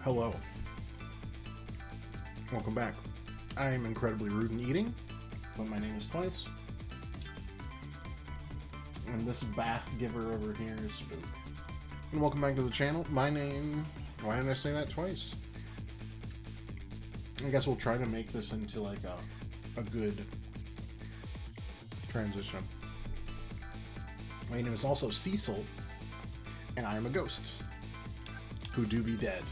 Hello. Welcome back. I am incredibly rude in eating, but my name is Twice. And this bath giver over here is Spook. And welcome back to the channel. My name... Why did I say that twice? I guess we'll try to make this into like a good transition. My name is also Cecil, and I am a ghost who do be dead.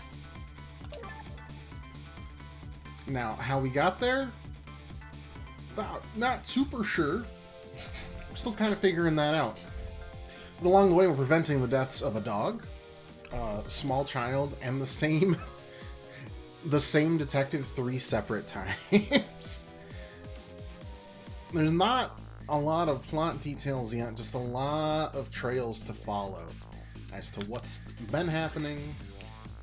Now, how we got there? Not super sure. We're still kind of figuring that out. But along the way, we're preventing the deaths of a dog, a small child, and the same detective 3 separate times. There's not a lot of plot details yet, just a lot of trails to follow as to what's been happening,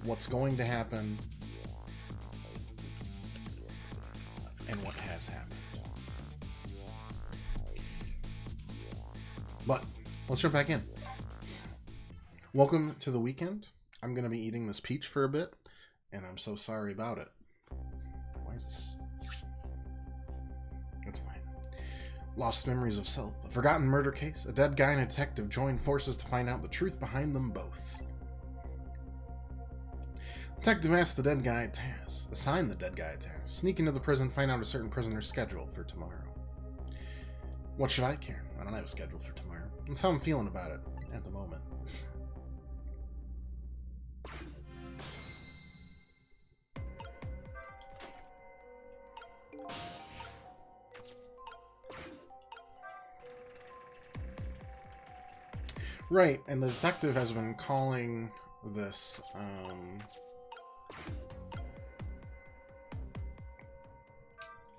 what's going to happen, and what has happened. But let's jump back in. Welcome to the weekend. I'm going to be eating this peach for a bit, and I'm so sorry about it. Why is this? That's fine. Lost memories of self, a forgotten murder case, a dead guy and a detective join forces to find out the truth behind them both. Detective asks the dead guy a task, assign the dead guy a task, sneak into the prison, find out a certain prisoner's schedule for tomorrow. What should I care? I don't have a schedule for tomorrow. That's how I'm feeling about it at the moment. Right, and the detective has been calling this,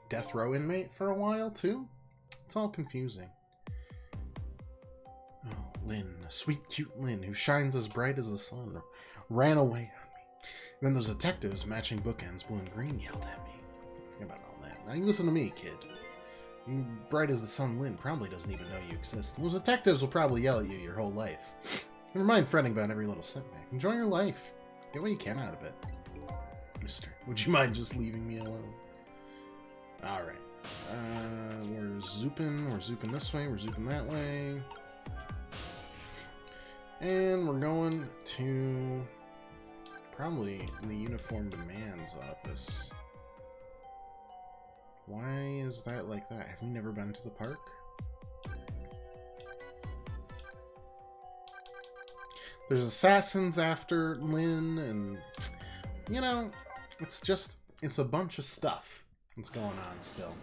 death row inmate for a while, too? It's all confusing. Oh, Lynn, sweet, cute Lynn, who shines as bright as the sun, ran away on me. And then those detectives matching bookends, blue and green, yelled at me. Forget about all that. Now you listen to me, kid. Bright as the sun, Lynn probably doesn't even know you exist. Those detectives will probably yell at you your whole life. Never mind fretting about every little setback. Enjoy your life. Get what you can out of it. Mister, would you mind just leaving me alone? Alright. We're zooping this way, we're zooping that way. And we're going to probably the Uniform Demands office. Why is that like that? Have we never been to the park? There's assassins after Lynn, and you know, it's a bunch of stuff that's going on still.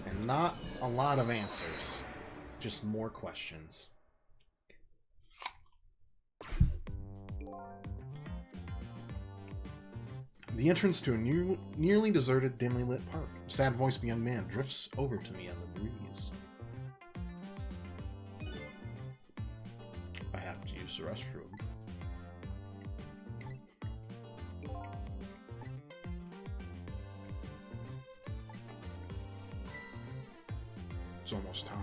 And not a lot of answers. Just more questions. The entrance to a nearly deserted, dimly lit park. A sad voice of a young man drifts over to me on the breeze. I have to use the restroom. It's almost time.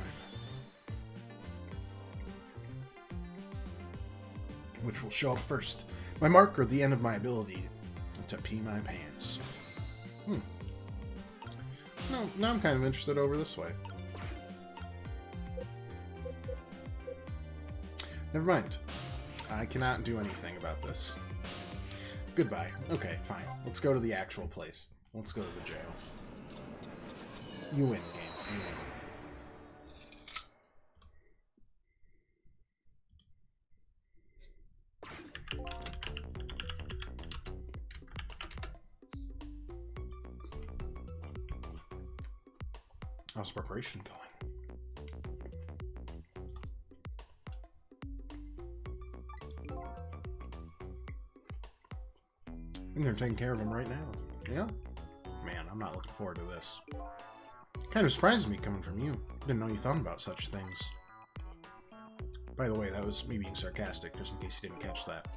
Which will show up first? My mark or the end of my ability to pee my pants? No, now I'm kind of interested over this way. Never mind. I cannot do anything about this. Goodbye. Okay, fine. Let's go to the actual place. Let's go to the jail. You win, game. You win. How's preparation going? And they're taking care of him right now. Yeah? Man, I'm not looking forward to this. Kind of surprised me coming from you. Didn't know you thought about such things. By the way, that was me being sarcastic, just in case you didn't catch that.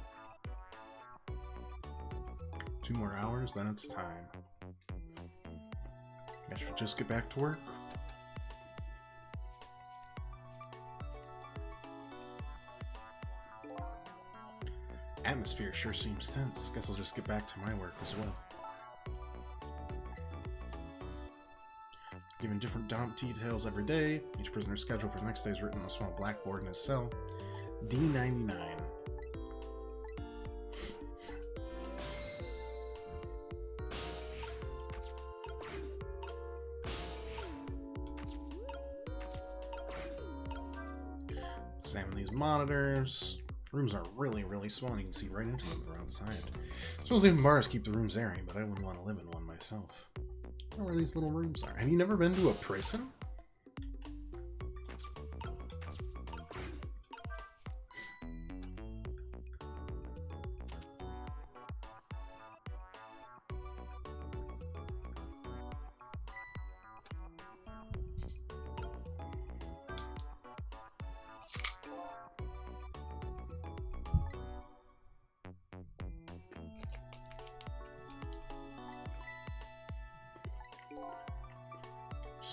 2 more hours, then it's time. Guess we'll just get back to work. Atmosphere sure seems tense. Guess I'll just get back to my work as well. Given different details every day, each prisoner's schedule for the next day is written on a small blackboard in his cell. D99. Examine these monitors. Rooms are really, really small, and you can see right into them from outside. Suppose even bars keep the rooms airy, but I wouldn't want to live in one myself. I don't know where these little rooms are. Have you never been to a prison?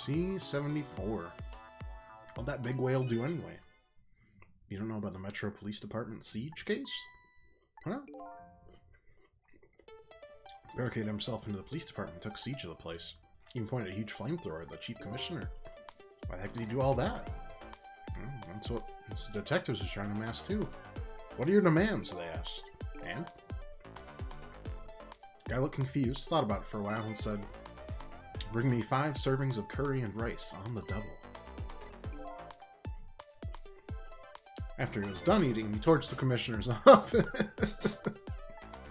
C-74. What'd that big whale do anyway? You don't know about the Metro Police Department siege case? Huh? Barricaded himself into the police department and took siege of the place. Even pointed a huge flamethrower at the chief commissioner. Why the heck did he do all that? That's what the detectives are trying to mask too. What are your demands? They asked. And? Guy looked confused, thought about it for a while, and said, "Bring me 5 servings of curry and rice on the double." After he was done eating, he torched the commissioner's office.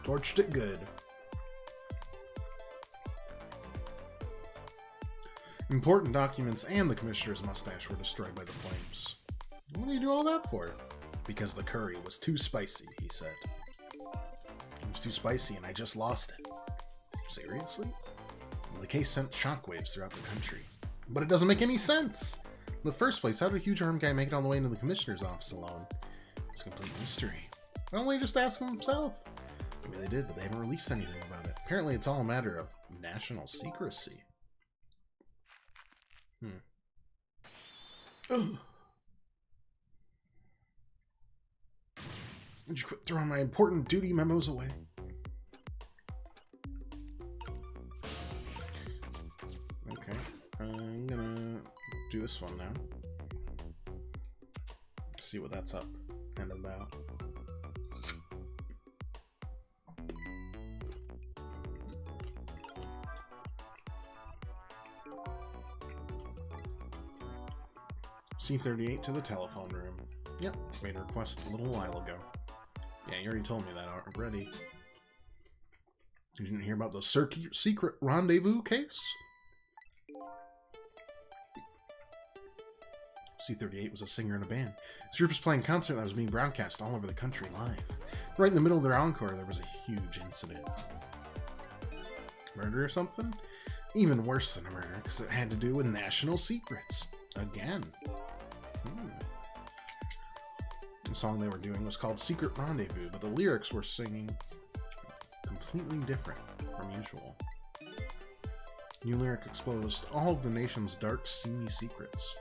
Torched it good. Important documents and the commissioner's mustache were destroyed by the flames. What do you do all that for? Because the curry was too spicy, he said. It was too spicy and I just lost it. Seriously? The case sent shockwaves throughout the country. But it doesn't make any sense! In the first place, how did a huge armed guy make it all the way into the commissioner's office alone? It's a complete mystery. Why don't they just ask him himself? Maybe they did, but they haven't released anything about it. Apparently it's all a matter of national secrecy. Ugh. Would you quit throwing my important duty memos away? Okay, I'm gonna do this one now. See what that's up and about. C-38 to the telephone room. Yep, made a request a little while ago. Yeah, you already told me that already. You didn't hear about the secret rendezvous case? C-38 was a singer in a band. His group was playing a concert that was being broadcast all over the country live. Right in the middle of their encore, there was a huge incident. Murder or something? Even worse than a murder, because it had to do with national secrets. Again. The song they were doing was called Secret Rendezvous, but the lyrics were singing completely different from usual. New lyric exposed all of the nation's dark, seamy secrets.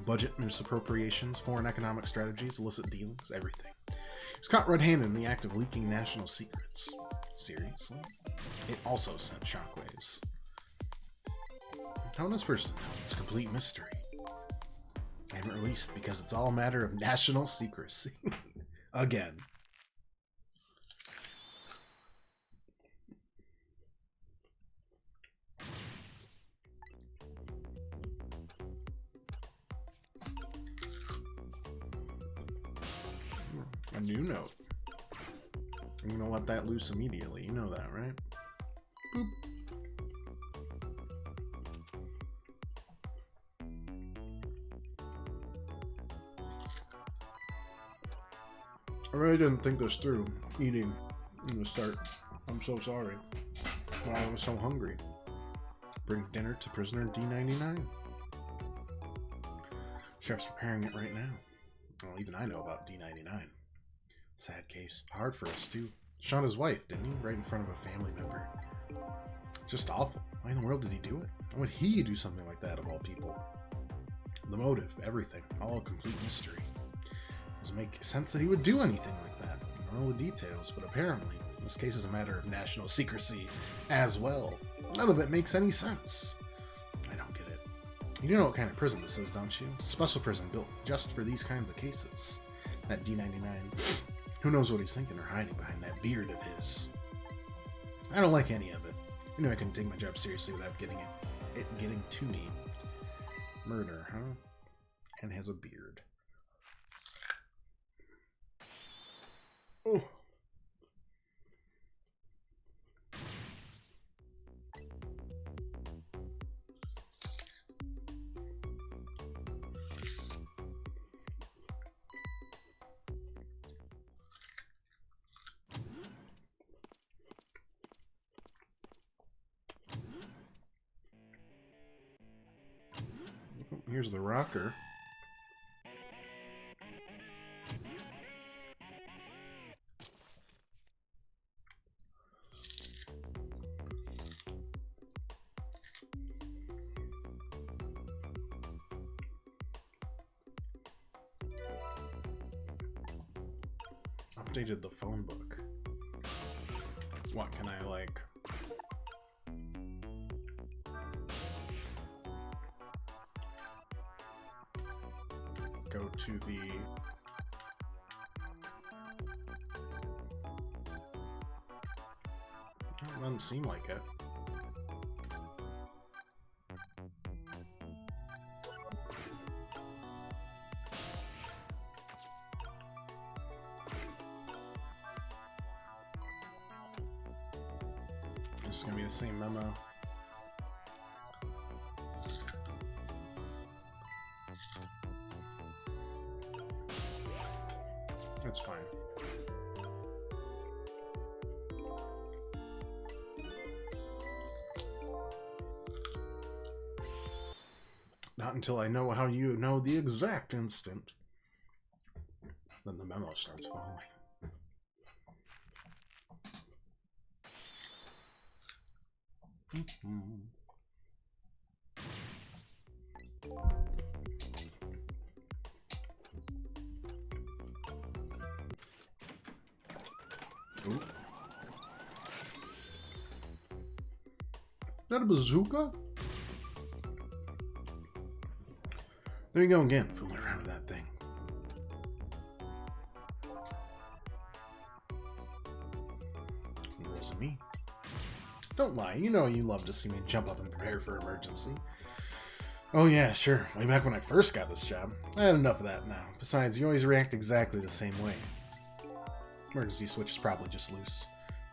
Budget, misappropriations, foreign economic strategies, illicit dealings, everything. He was caught red-handed in the act of leaking national secrets. Seriously? It also sent shockwaves. How did this person know? It's a complete mystery. I haven't released because it's all a matter of national secrecy. Again. A new note. I'm gonna let that loose immediately. You know that, right? Boop. I really didn't think this through, eating in the start. I'm so sorry. Why I was so hungry. Bring dinner to prisoner D99. Sheriff's preparing it right now. Well, even I know about D99. Sad case. Hard for us, too. Shot his wife, didn't he? Right in front of a family member. Just awful. Why in the world did he do it? Why would he do something like that, of all people? The motive, everything. All a complete mystery. Doesn't make sense that he would do anything like that. I don't know the details, but apparently this case is a matter of national secrecy as well. None of it makes any sense. I don't get it. You do know what kind of prison this is, don't you? It's a special prison built just for these kinds of cases. That D99, who knows what he's thinking or hiding behind that beard of his. I don't like any of it. I knew I couldn't take my job seriously without getting to me. Murder, huh? And has a beard. Oh. Here's the rocker. Updated the phone book. What can I like? Go to the it doesn't seem like it. It's gonna be the same memo. That's fine. Not until I know how you know the exact instant. Then the memo starts following. Ooh. Is that a bazooka? There you go again, fooling around with that thing. It wasn't me. Don't lie, you know you love to see me jump up and prepare for emergency. Oh yeah, sure. Way back when I first got this job. I had enough of that now. Besides, you always react exactly the same way. Emergency switch is probably just loose.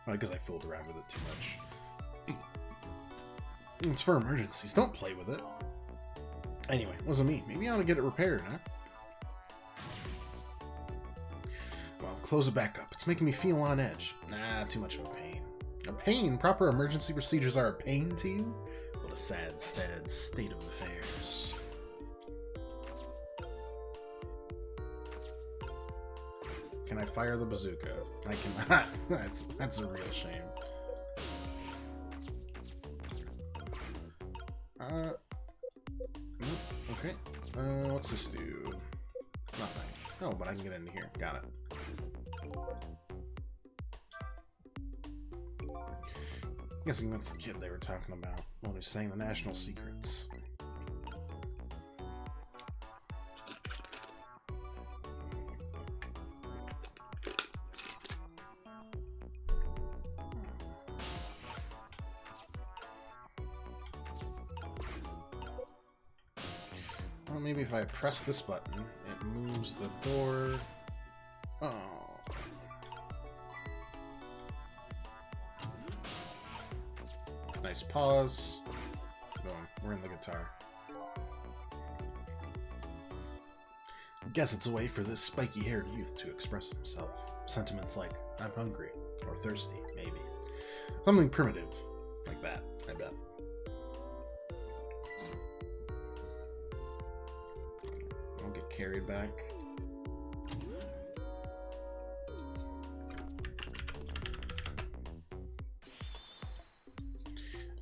Well, because I fooled around with it too much. It's for emergencies. Don't play with it. Anyway, it wasn't me. Maybe I ought to get it repaired, huh? Well, close it back up. It's making me feel on edge. Nah, too much of a pain. A pain? Proper emergency procedures are a pain to you? What a sad state of affairs. Can I fire the bazooka? I cannot. That's a real shame. Okay. What's this do? Nothing. Oh, but I can get into here. Got it. Guessing that's the kid they were talking about. One who's saying the national secrets. Well, maybe if I press this button, it moves the door. Oh. Nice pause. Boom. We're in the guitar. Guess it's a way for this spiky-haired youth to express himself. Sentiments like, I'm hungry, or thirsty, maybe. Something primitive, like that, I bet. I'll get carried back.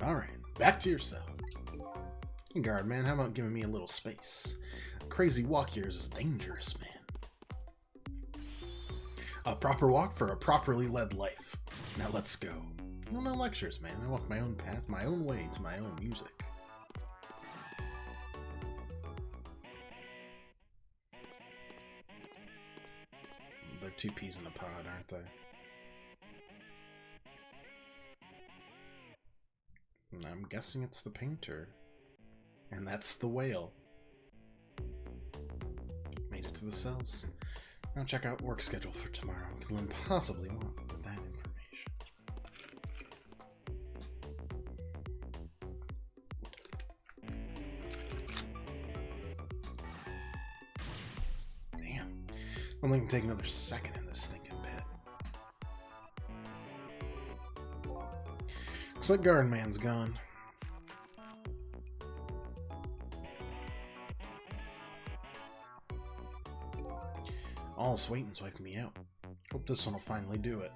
Alright, back to your cell. Guard, man, how about giving me a little space? A crazy walk here is dangerous, man. A proper walk for a properly led life. Now let's go. No, no lectures, man. I walk my own path, my own way, to my own music. They're two peas in a pod, aren't they? And I'm guessing it's the painter. And that's the whale. Made it to the cells. Now check out work schedule for tomorrow. What can Lynn possibly want with that information? Damn. I'm only gonna take another second in this stinking pit. Looks like Garden Man's gone. All's waiting so I can be out. Hope this one will finally do it.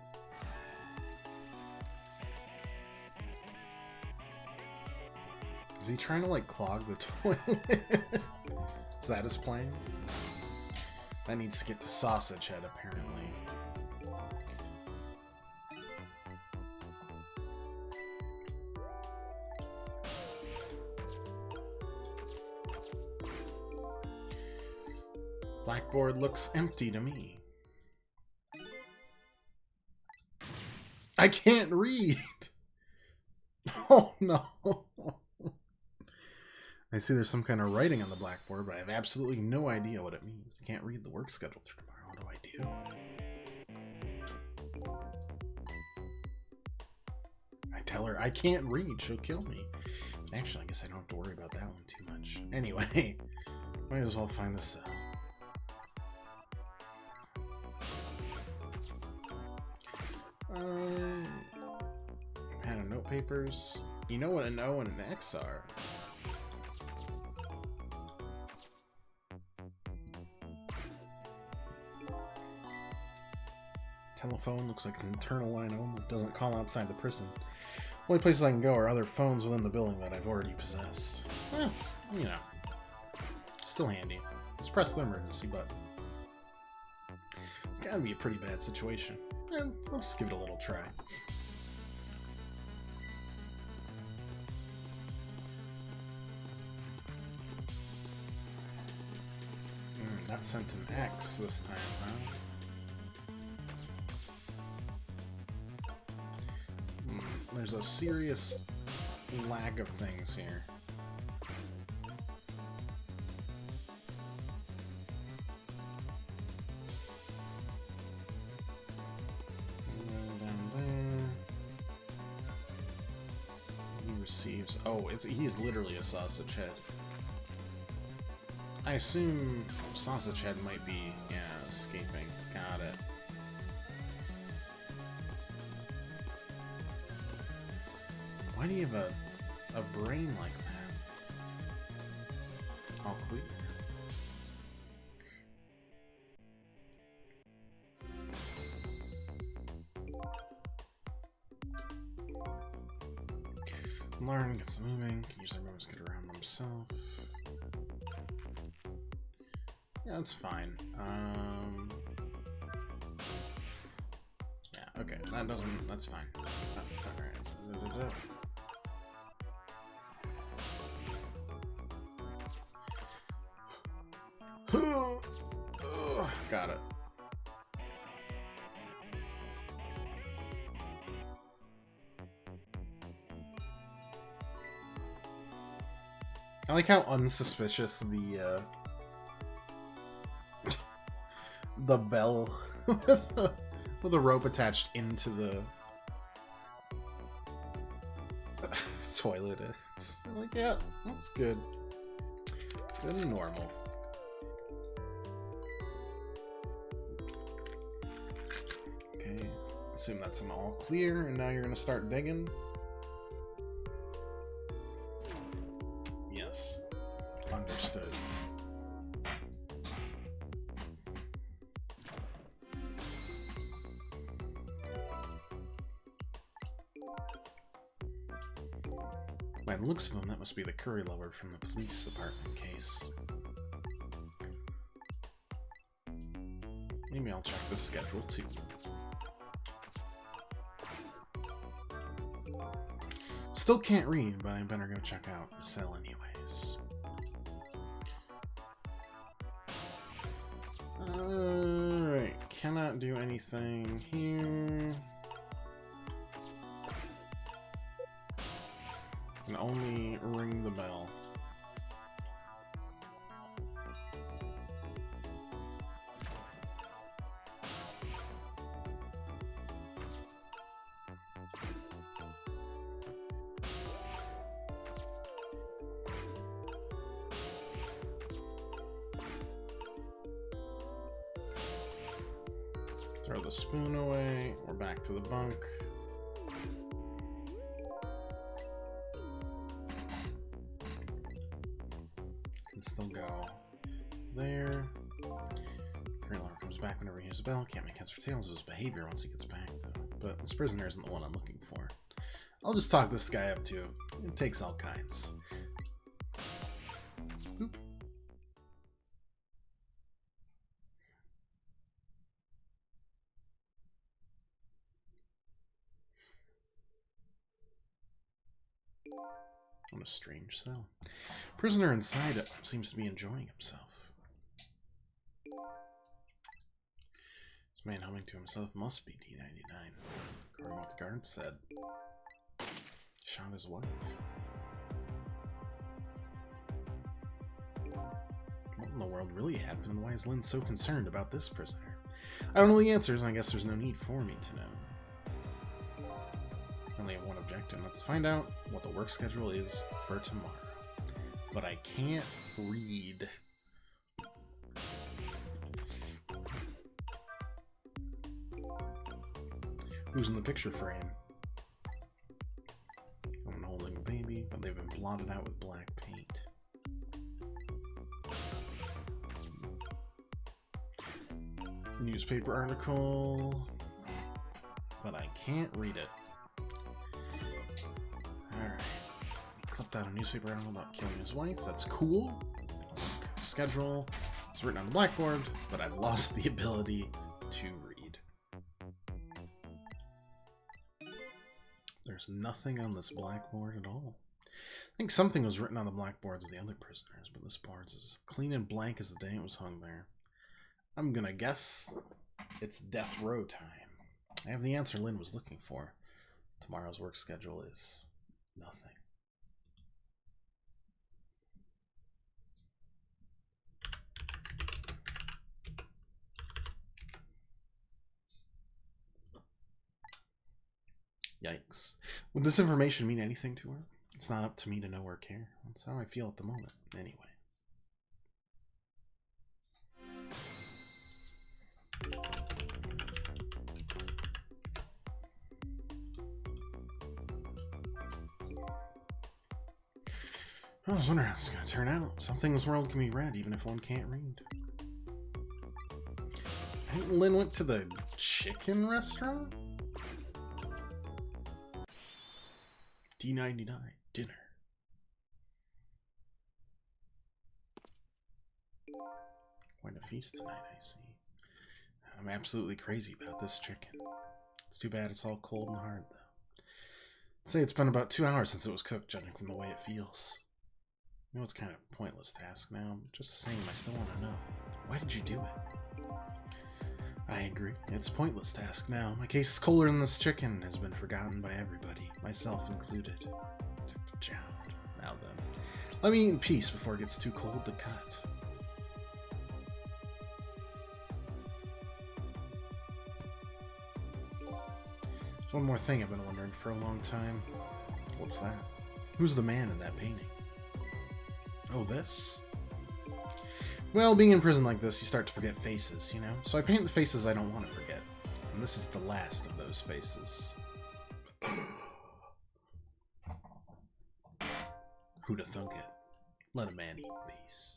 Is he trying to, like, clog the toilet? Is that his plan? That needs to get to Sausage Head, apparently. Blackboard looks empty to me. I can't read! Oh no! I see there's some kind of writing on the blackboard, but I have absolutely no idea what it means. I can't read the work schedule for tomorrow. What do I do? I tell her I can't read. She'll kill me. Actually, I guess I don't have to worry about that one too much. Anyway, might as well find the cell. Pad of note papers. You know what an O and an X are. Telephone looks like an internal line only. Doesn't call outside the prison. Only places I can go are other phones within the building that I've already possessed. Eh, you know. Still handy. Let's press the emergency button. It's gotta be a pretty bad situation. And I'll just give it a little try. That sent an X this time, huh? There's a serious lack of things here. Oh, he's literally a Sausage Head. I assume Sausage Head might be, yeah, escaping. Got it. Why do you have a brain like that? All clear. Learn, get some moving, can use their movements to get around themselves. Yeah, that's fine. Yeah, okay, that's fine. Alright. Got it. I like how unsuspicious the bell with the rope attached into the toilet is. I'm like, yeah, that's good. Good and normal. Okay, assume that's an all clear, and now you're gonna start digging. Yes, understood. By the looks of them, that must be the curry lover from the police department case. Maybe I'll check the schedule too. Still can't read, but I better go check out the cell anyways. Alright, cannot do anything here. Can only ring the bell. Throw the spoon away. We're back to the bunk. Can still go there. Greenlaw comes back whenever he hears a bell. Can't make heads or tails of his behavior once he gets back, though. But this prisoner isn't the one I'm looking for. I'll just talk this guy up too. It takes all kinds. Oop. What a strange cell. Prisoner inside it seems to be enjoying himself. This man humming to himself must be D99. According to what the guard said. Shot his wife. What in the world really happened, and why is Lynn so concerned about this prisoner? I don't know the answers, and I guess there's no need for me to know. I only have one objective. Let's find out what the work schedule is for tomorrow. But I can't read. Who's in the picture frame? I'm holding a baby, but they've been blotted out with black paint. Newspaper article, but I can't read it. Alright. Clipped out a newspaper article about killing his wife. That's cool. Schedule. It's written on the blackboard, but I've lost the ability to read. There's nothing on this blackboard at all. I think something was written on the blackboards of the other prisoners, but this board's as clean and blank as the day it was hung there. I'm gonna guess it's death row time. I have the answer Lynn was looking for. Tomorrow's work schedule is nothing. Yikes. Would this information mean anything to her? It's not up to me to know or care. That's how I feel at the moment, anyway. I was wondering how this is going to turn out. Something in this world can be read even if one can't read. I think Lynn went to the chicken restaurant? D99, dinner. Quite a feast tonight, I see. I'm absolutely crazy about this chicken. It's too bad it's all cold and hard, though. I'd say it's been about 2 hours since it was cooked, judging from the way it feels. I know it's kind of a pointless task now, but just the same, I still want to know. Why did you do it? I agree. It's a pointless task now. My case is colder than this chicken has been forgotten by everybody, myself included. Now then, let me eat in peace before it gets too cold to cut. There's one more thing I've been wondering for a long time. What's that? Who's the man in that painting? Oh, this? Well, being in prison like this, you start to forget faces, you know? So I paint the faces I don't want to forget. And this is the last of those faces. Who'da thunk it? Let a man eat in peace.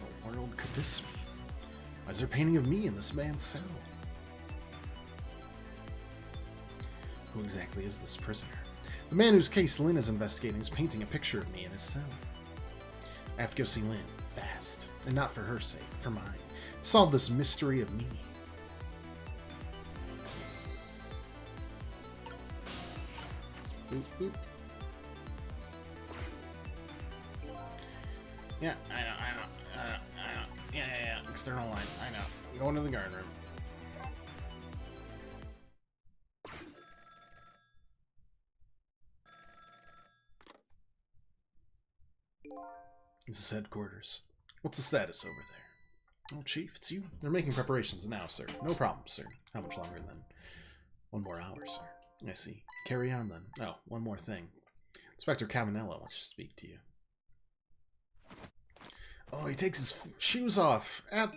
What world could this mean? Why is there a painting of me in this man's cell? Who exactly is this prisoner? The man whose case Lynn is investigating is painting a picture of me in his cell. I have to go see Lynn, fast. And not for her sake, for mine. Solve this mystery of me. Boop, boop. Yeah, I know. Yeah. External line, I know. Go into the guard room. This is headquarters. What's the status over there? Oh, Chief, it's you. They're making preparations now, sir. No problem, sir. How much longer then? 1 more hour, sir. I see. Carry on then. Oh, one more thing. Inspector Cavanella wants to speak to you. Oh, he takes his shoes off at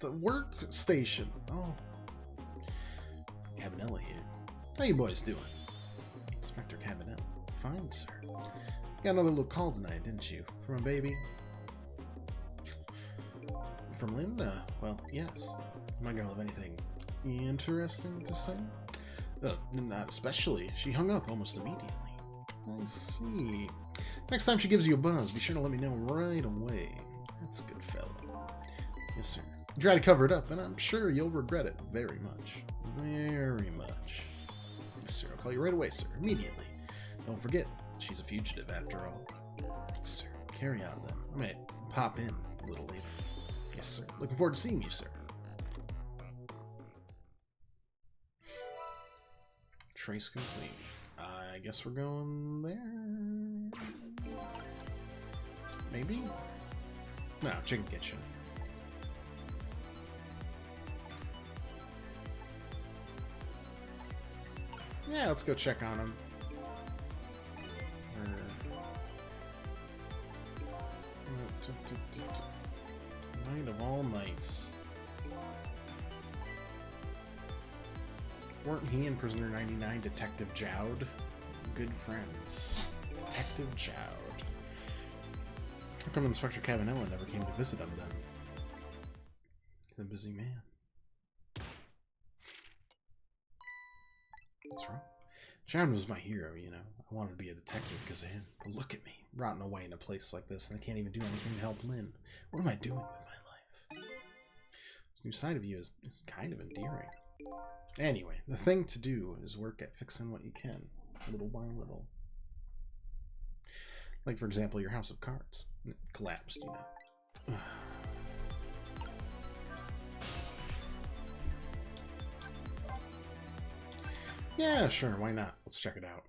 the workstation. Oh. Cavanella here. How you boys doing? Inspector Cavanella. Fine, sir. Got another little call tonight, didn't you? From a baby? From Linda? Well, yes. My girl have anything interesting to say? Not especially. She hung up almost immediately. I see. Next time she gives you a buzz, be sure to let me know right away. That's a good fellow. Yes, sir. Try to cover it up, and I'm sure you'll regret it very much. Very much. Yes, sir. I'll call you right away, sir. Immediately. Don't forget, she's a fugitive after all. Yes, sir. Carry on, then. I may pop in a little later. Yes, sir. Looking forward to seeing you, sir. Trace complete. I guess we're going there. Maybe? No, Chicken Kitchen. Yeah, let's go check on him. Night of all nights. Weren't he and Prisoner 99 Detective Jowd? Good friends. Detective Jowd. How come Inspector Cavanella never came to visit him then? He's a busy man. What's wrong? Jowd was my hero, you know. I wanted to be a detective because of him. But look at me, rotting away in a place like this, and I can't even do anything to help Lynn. What am I doing with my life? This new side of you is kind of endearing. Anyway, the thing to do is work at fixing what you can, little by little. Like, for example, your house of cards. It collapsed, you know. Yeah, sure, why not? Let's check it out.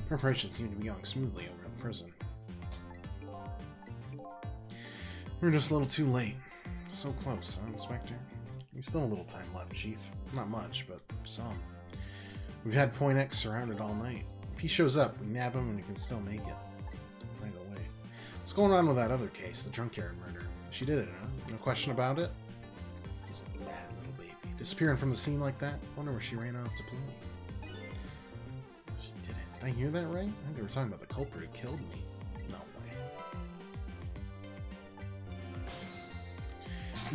Preparations seem to be going smoothly over at the prison. We're just a little too late. So close, huh, Inspector? There's still a little time left, Chief. Not much, but some. We've had Point X surrounded all night. If he shows up, we nab him and we can still make it. By the way, what's going on with that other case, the junkyard murder? She did it, huh? No question about it? She's a bad little baby. Disappearing from the scene like that? Wonder where she ran off to play. She did it. Did I hear that right? I think they were talking about the culprit who killed me. No way.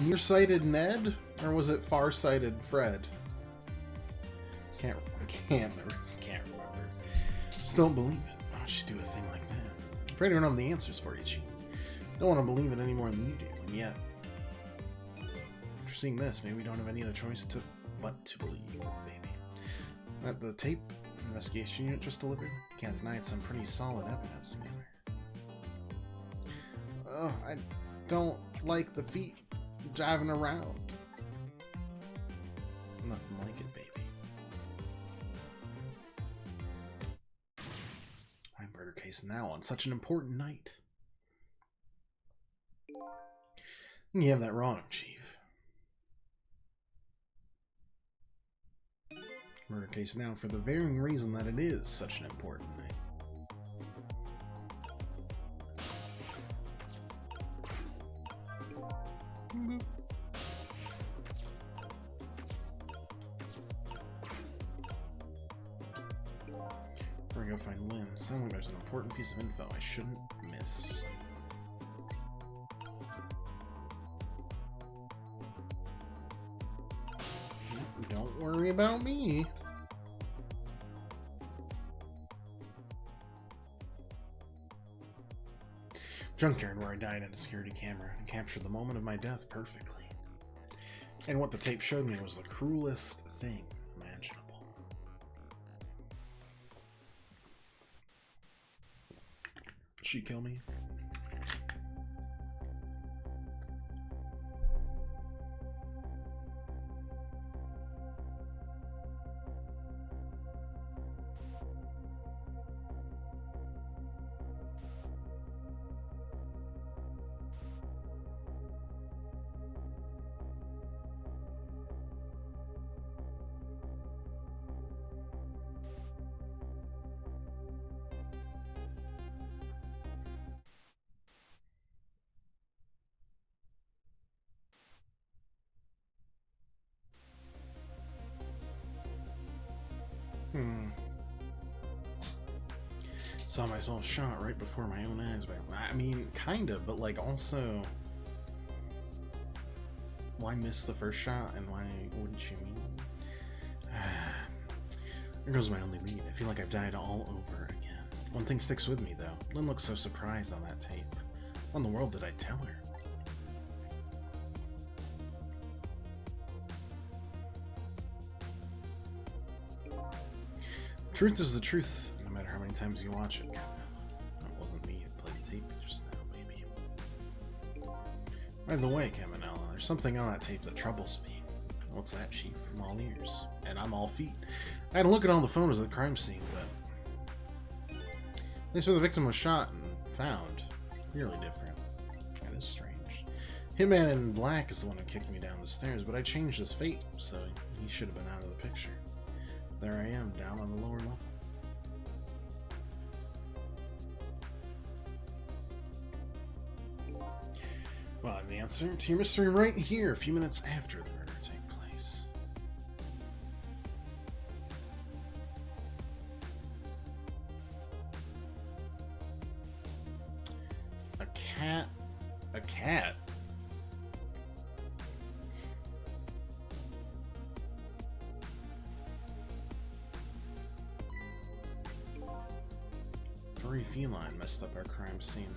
Nearsighted Ned? Or was it far-sighted Fred? Can't remember. Just don't believe it. Why don't you do a thing like that? I'm afraid I don't have the answers for you, Chief. Don't want to believe it any more than you do, and yet, after seeing this, maybe we don't have any other choice but to believe, baby. That the tape investigation unit just delivered? Can't deny it's some pretty solid evidence, man. Oh, I don't like the feet driving around. Nothing like it, baby. Murder case now on such an important night. You have that wrong, Chief. Murder case now for the very reason that it is such an important night. Boop. before I go find Lynn. Sounds like there's an important piece of info I shouldn't miss. Don't worry about me. Junkyard, where I died at a security camera and captured the moment of my death perfectly. And what the tape showed me was the cruelest thing imaginable. Did she kill me? Saw myself shot right before my own eyes. I mean, kind of, but like also, why miss the first shot and why wouldn't you mean? There goes my only lead. I feel like I've died all over again. One thing sticks with me though. Lynn looks so surprised on that tape. What in the world did I tell her? Truth is the truth, no matter how many times you watch it. That wasn't me who played the tape just now, maybe. By the way, Caminella, there's something on that tape that troubles me. What's that, Chief? I'm all ears. And I'm all feet. I had to look at all the photos of the crime scene, but at least where the victim was shot and found. Clearly different. That is strange. Hitman in Black is the one who kicked me down the stairs, but I changed his fate, so he should have been out of the picture. There I am, down on the lower level. Well, I have the answer to your mystery right here, a few minutes after the murder took place. A cat? A cat? Furry feline messed up our crime scene,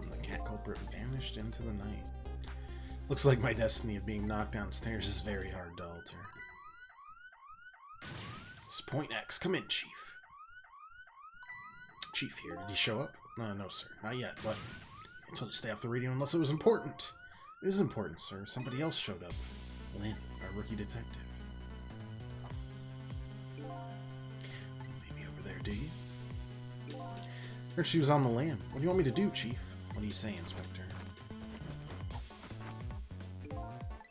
and the cat culprit vanished into the night. Looks like my destiny of being knocked downstairs is very hard to alter. It's Point X. Come in, Chief. Chief here. Did he show up? No, sir. Not yet, but I told you to stay off the radio unless it was important. It is important, sir. Somebody else showed up. Lynn, our rookie detective. Maybe over there, do you? Heard she was on the lam. What do you want me to do, Chief? What do you say, Inspector?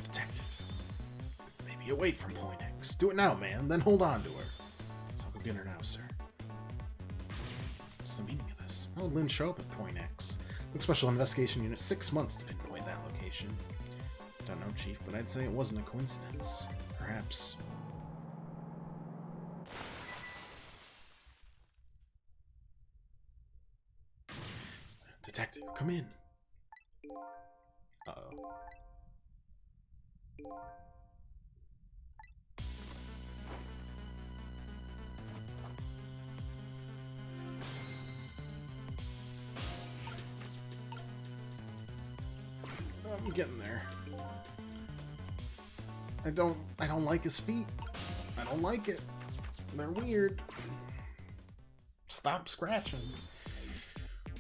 Detective. Maybe away from Point X. Do it now, man. Then hold on to her. So I'll go get her now, sir. What's the meaning of this? How would Lynn show up at Point X? Took Special Investigation Unit 6 months to pinpoint that location. Don't know, Chief, but I'd say it wasn't a coincidence. Perhaps. Detective, come in. Uh-oh. I'm getting there. I don't like his feet. I don't like it. They're weird. Stop scratching.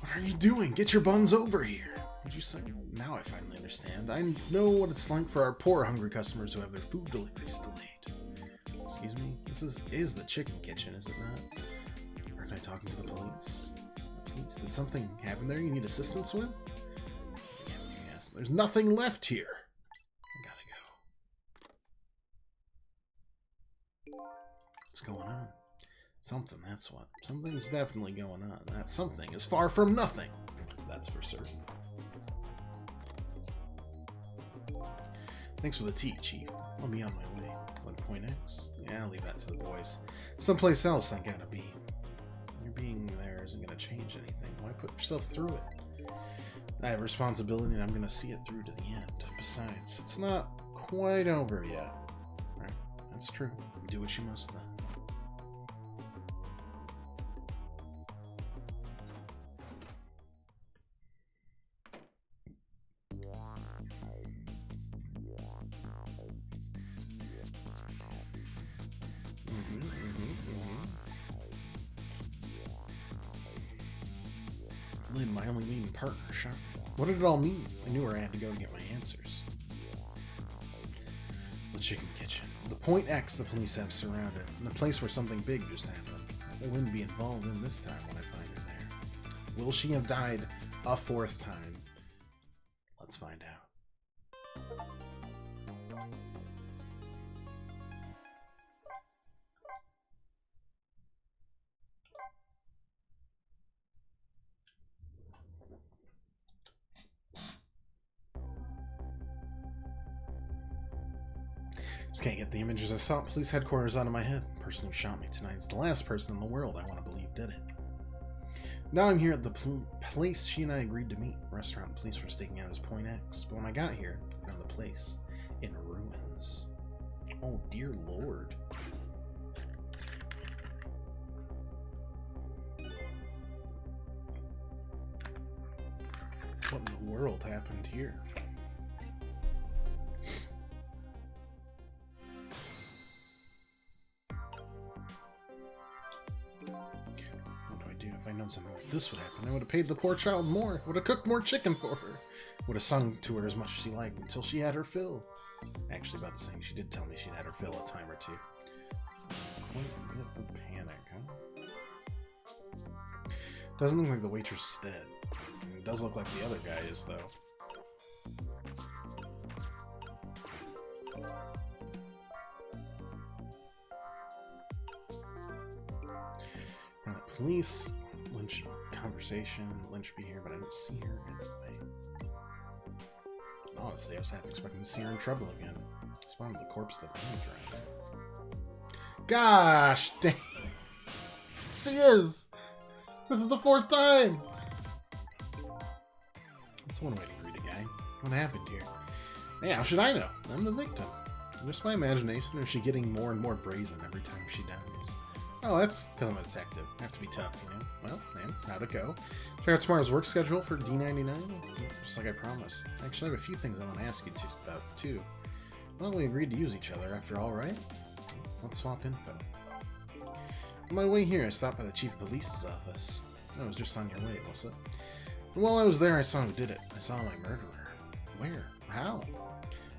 What are you doing? Get your buns over here. What'd you say? Now I finally understand. I know what it's like for our poor, hungry customers who have their food deliveries delayed. Excuse me? This is the chicken kitchen, is it not? Aren't I talking to the police? The police? Did something happen there you need assistance with? Yes. There's nothing left here. I gotta go. What's going on? Something, that's what. Something's definitely going on. That something is far from nothing. That's for certain. Thanks for the tea, Chief. I'll be on my way. What, Point X? Yeah, I'll leave that to the boys. Someplace else I gotta be. Put yourself through it. I have responsibility and I'm gonna see it through to the end. Besides, it's not quite over yet. Right? That's true. Do what you must then. Lynn, my only meeting partner, shot me. What did it all mean? I knew where I had to go to get my answers. The chicken kitchen. The Point X the police have surrounded, and the place where something big just happened. I wouldn't be involved in this time when I find her there. Will she have died a fourth time? Let's find out. Just can't get the images I saw at police headquarters out of my head. The person who shot me tonight is the last person in the world I want to believe did it. Now I'm here at the place she and I agreed to meet. The restaurant the police were staking out as Point X. But when I got here, I found the place in ruins. Oh dear lord. What in the world happened here? If I'd known something like this would happen, I would have paid the poor child more, would have cooked more chicken for her, would have sung to her as much as she liked until she had her fill. Actually, about the same, she did tell me she'd had her fill a time or two. Quite a bit of panic, huh? Doesn't look like the waitress is dead. It does look like the other guy is, though. Police, Lynch conversation, Lynch be here, but I don't see her anyway. Honestly, I was half expecting to see her in trouble again. Spotted the corpse that was right. Gosh dang! She is! This is the fourth time! That's one way to greet a guy. What happened here? Hey, how should I know? I'm the victim. Just my imagination, or is she getting more and more brazen every time she dies? Oh, that's because I'm a detective. I have to be tough, you know? Well, man, how'd it go? Check out tomorrow's work schedule for D99? Yeah, just like I promised. Actually, I have a few things I want to ask you about, too. Well, we agreed to use each other after all, right? Let's swap info. On my way here, I stopped by the chief of police's office. I was just on your way, was it? And while I was there, I saw who did it. I saw my murderer. Where? How?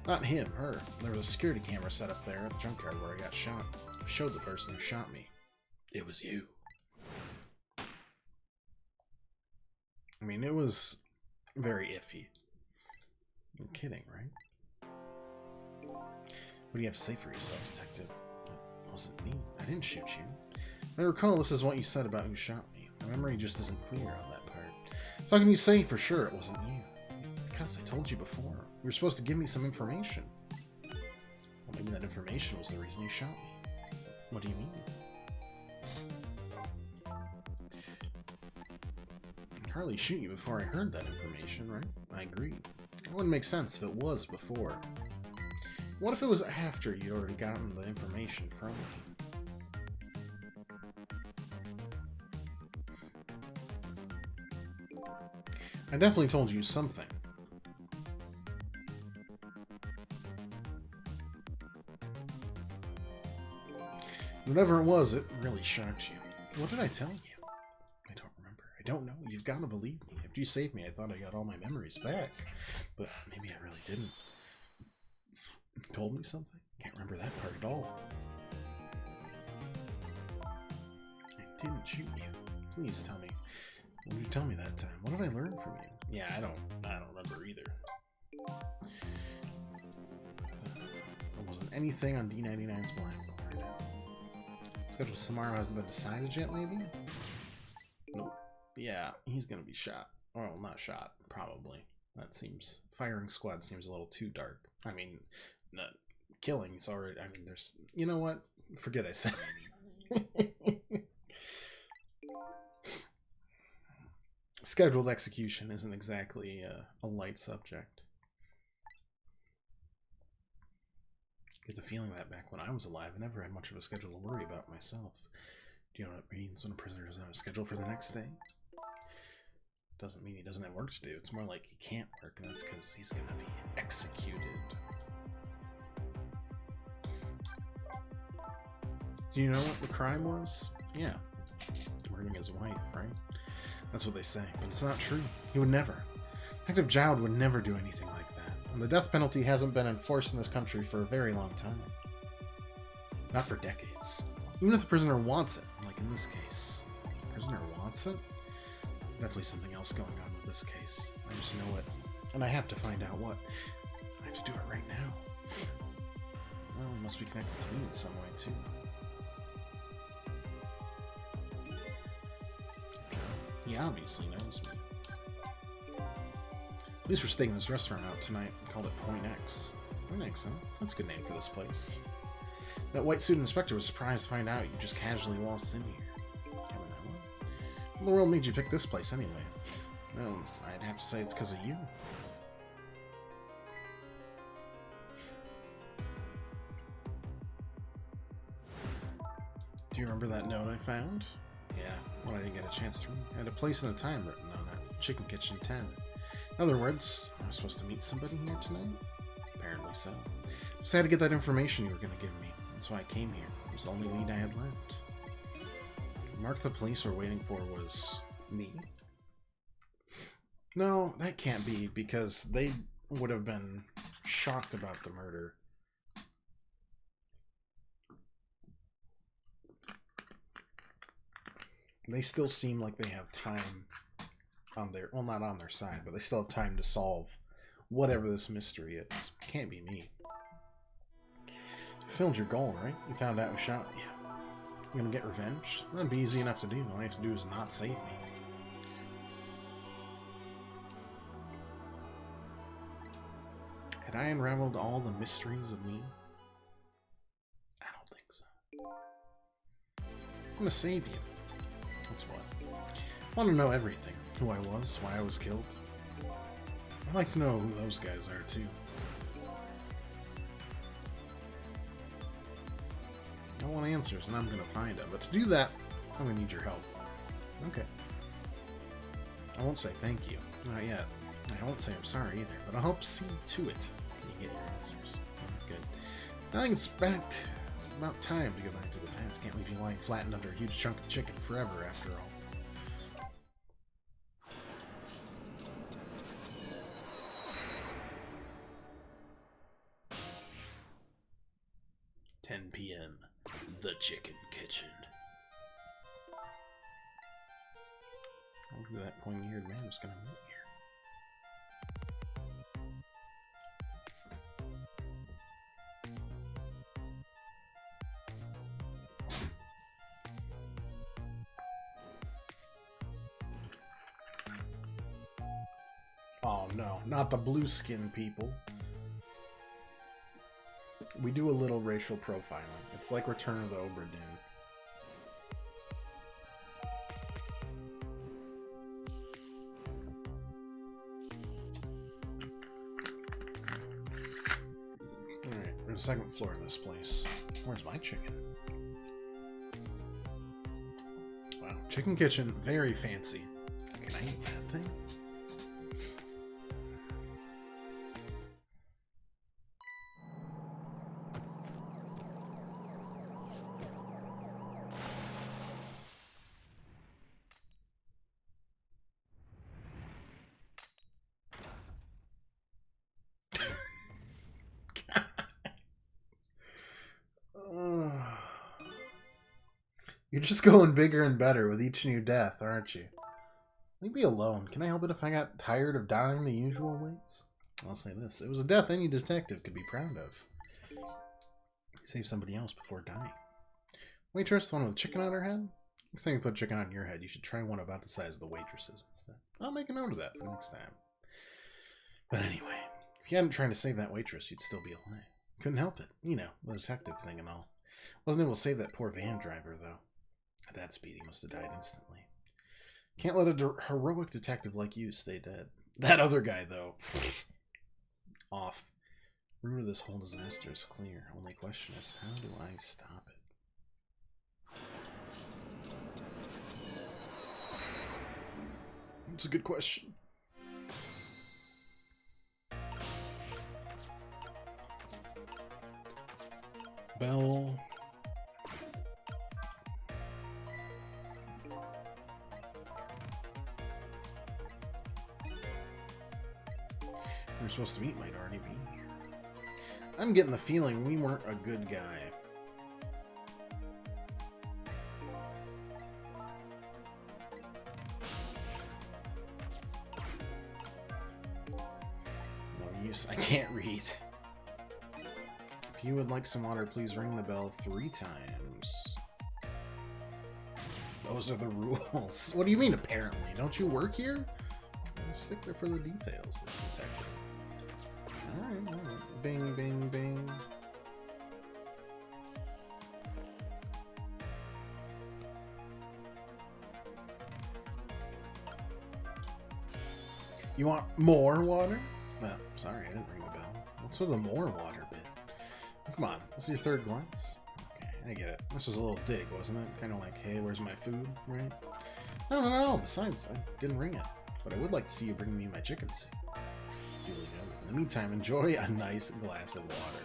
Not him, her. There was a security camera set up there at the junkyard where I got shot. It showed the person who shot me. It was you. I mean, it was very iffy. You're kidding, right? What do you have to say for yourself, detective? It wasn't me. I didn't shoot you. I recall this is what you said about who shot me. My memory just isn't clear on that part. So how can you say for sure it wasn't you? Because I told you before. You were supposed to give me some information. Well, maybe that information was the reason you shot me. What do you mean? I'd hardly shoot you before I heard that information, right? I agree. It wouldn't make sense if it was before. What if it was after you'd already gotten the information from me? I definitely told you something. Whatever it was, it really shocked you. What did I tell you? I don't remember. I don't know. You've got to believe me. After you saved me, I thought I got all my memories back. But maybe I really didn't. You told me something? Can't remember that part at all. I didn't shoot you. Please tell me. What did you tell me that time? What did I learn from you? Yeah, I don't remember either. There wasn't anything on D99's blackboard. Schedule tomorrow hasn't been decided yet, maybe? Nope. Yeah, he's gonna be shot. Well, not shot, probably. That seems... Firing squad seems a little too dark. I mean, not killing, he's already... I mean, there's... You know what? Forget I said it. Scheduled execution isn't exactly a light subject. I get the feeling that back when I was alive, I never had much of a schedule to worry about myself. Do you know what it means when a prisoner doesn't have a schedule for the next day? Doesn't mean he doesn't have work to do. It's more like he can't work, and that's because he's going to be executed. Do you know what the crime was? Yeah. Murdering his wife, right? That's what they say, but it's not true. He would never. Detective Jowd would never do anything like that. And the death penalty hasn't been enforced in this country for a very long time. Not for decades. Even if the prisoner wants it, like in this case. The prisoner wants it? Definitely something else going on with this case. I just know it. And I have to find out what. I have to do it right now. Well, it must be connected to me in some way, too. He obviously knows me. At least we're staking this restaurant out tonight. We called it Point X. Point X, huh? That's a good name for this place. That white suit inspector was surprised to find out you just casually waltzed in here. What in the world made you pick this place anyway? Well, I'd have to say it's because of you. Do you remember that note I found? Yeah, well, I didn't get a chance to read. I had a place and a time written on it. Chicken Kitchen 10. In other words, I was supposed to meet somebody here tonight? Apparently so. Just had to get that information you were going to give me. That's why I came here. It was the only lead I had left. The mark the police were waiting for was me. No, that can't be, because they would have been shocked about the murder. They still seem like they have time on their, well, not on their side, but they still have time to solve whatever this mystery is. Can't be me. You fulfilled your goal, right? You found out who shot you. You're gonna get revenge? That'd be easy enough to do. All you have to do is not save me. Had I unraveled all the mysteries of me? I don't think so. I'm gonna save you. That's what. I want to know everything. Who I was, why I was killed. I'd like to know who those guys are, too. I want answers, and I'm going to find them. But to do that, I'm going to need your help. Okay. I won't say thank you. Not yet. I won't say I'm sorry either, but I'll help see to it when you get your answers. Good. I think it's about time to go back to the past. Can't leave you lying flattened under a huge chunk of chicken forever, after all. p.m. The Chicken Kitchen. I wonder who that pointy-eared man was going to meet here. Oh no, not the blue skin people. We do a little racial profiling. It's like Return of the Obra Dinn. Alright, we're on the second floor of this place. Where's my chicken? Wow, Chicken Kitchen, very fancy. Can I eat that thing? You're just going bigger and better with each new death, aren't you? Leave me alone. Can I help it if I got tired of dying the usual ways? I'll say this. It was a death any detective could be proud of. You saved somebody else before dying. Waitress, the one with chicken on her head? Next time you put chicken on your head, you should try one about the size of the waitress's instead. I'll make a note of that for next time. But anyway, if you hadn't tried to save that waitress, you'd still be alive. Couldn't help it. You know, the detective thing and all. Wasn't able to save that poor van driver, though. At that speed, he must have died instantly. Can't let a heroic detective like you stay dead. That other guy, though. Off. Root of this whole disaster is clear. Only question is, how do I stop it? It's a good question. Bell. We're supposed to meet might already be here. I'm getting the feeling we weren't a good guy. No use. I can't read. If you would like some water, please ring the bell 3 times. Those are the rules. What do you mean, apparently? Don't you work here? Stick there for the details, this detective. Alright, alright. Bing, bing, bing. You want more water? Oh, sorry, I didn't ring the bell. What's with the more water bit? Come on, what's your 3rd glass? Okay, I get it. This was a little dig, wasn't it? Kind of like, hey, where's my food, right? No. Besides, I didn't ring it. But I would like to see you bring me my chicken soup. Duly noted. In the meantime, enjoy a nice glass of water.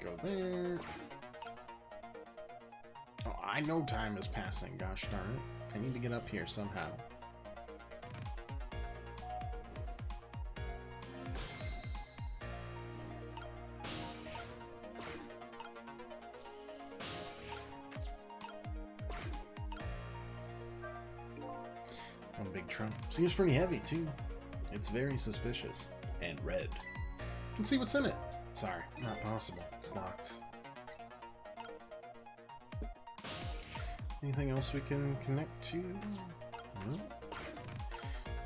Go there. Oh, I know time is passing, gosh darn it. I need to get up here somehow. One big trunk. Seems pretty heavy, too. It's very suspicious. And red. Let's see what's in it. Sorry, not possible. It's locked. Anything else we can connect to? No?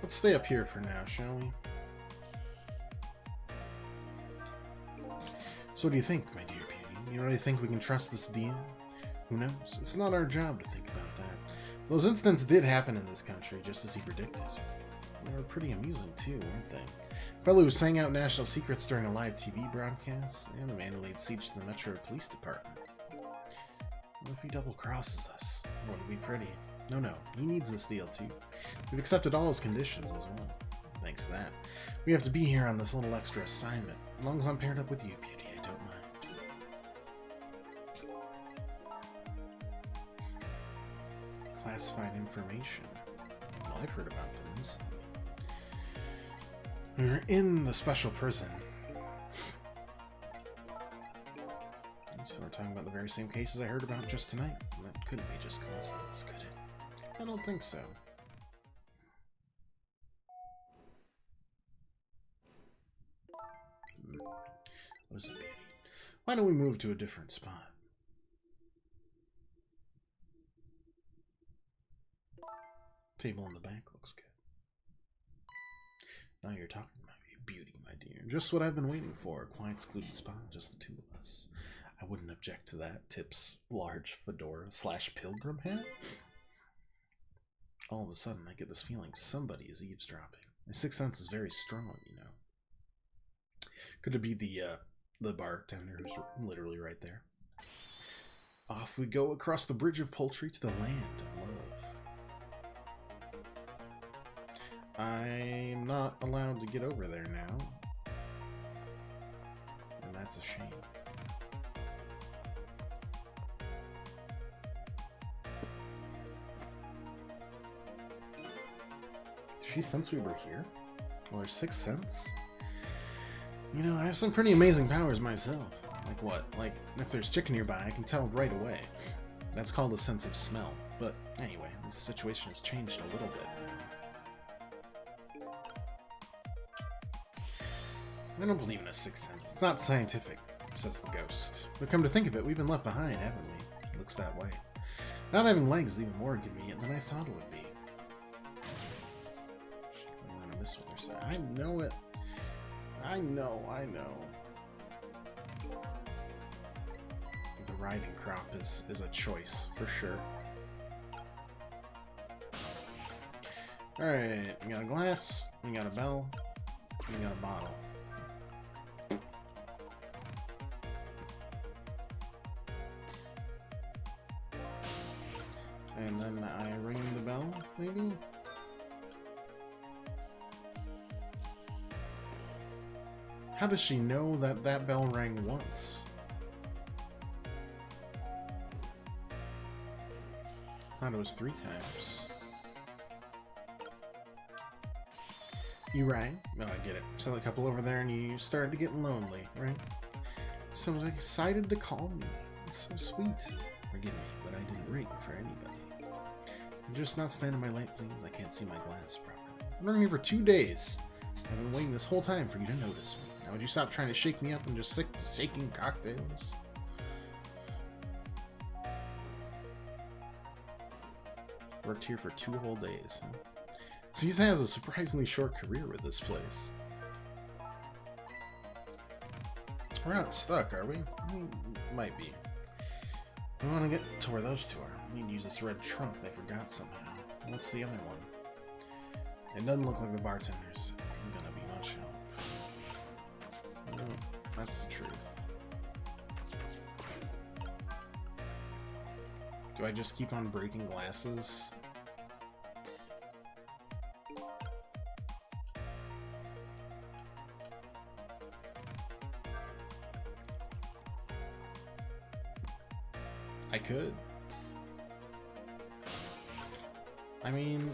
Let's stay up here for now, shall we? So what do you think, my dear beauty? You really think we can trust this deal? Who knows? It's not our job to think about that. Those incidents did happen in this country, just as he predicted. They were pretty amusing, too, weren't they? The fellow who sang out national secrets during a live TV broadcast, and the man who laid siege to the Metro Police Department. What if he double-crosses us? Wouldn't be pretty. No, he needs this deal, too. We've accepted all his conditions as well. Thanks to that. We have to be here on this little extra assignment. As long as I'm paired up with you, beauty, I don't mind. Classified information. Well, I've heard about them recently. We're in the special prison. So we're talking about the very same cases I heard about just tonight. That couldn't be just coincidence, could it? I don't think so. What is it, baby? Why don't we move to a different spot? Table in the back looks good. Now you're talking about beauty, my dear. Just what I've been waiting for. A quiet, secluded spot, just the 2 of us. I wouldn't object to that. Tip's large fedora / pilgrim hat. All of a sudden, I get this feeling somebody is eavesdropping. My 6th sense is very strong, you know. Could it be the bartender who's literally right there? Off we go across the bridge of Poultry to the land of love. I'm not allowed to get over there now. And that's a shame. Did she sense we were here? Well, her 6th sense? You know, I have some pretty amazing powers myself. Like what? Like, if there's chicken nearby, I can tell right away. That's called a sense of smell. But anyway, this situation has changed a little bit. I don't believe in a 6th sense. It's not scientific, says the ghost. But come to think of it, we've been left behind, haven't we? It looks that way. Not having legs is even more inconvenient than I thought it would be. This one, I know it. I know. The riding crop is a choice, for sure. Alright, we got a glass, we got a bell, we got a bottle. And then I ring the bell, maybe? How does she know that that bell rang once? I thought it was 3 times. You rang? Oh, I get it. Saw a couple over there and you started to get lonely, right? Someone excited to call me. It's so sweet. Forgive me, but I didn't ring for anybody. I'm just not standing my light, please. I can't see my glass properly. I've been here for 2 days. I've been waiting this whole time for you to notice me. Now would you stop trying to shake me up and just stick to shaking cocktails? Worked here for 2 whole days, huh? Ziza has a surprisingly short career with this place. We're not stuck, are we? Might be. We want to get to where those 2 are. We need to use this red trunk they forgot somehow. What's the other one? It doesn't look like the bartender's gonna be much help. No, that's the truth. Do I just keep on breaking glasses? I could. I mean...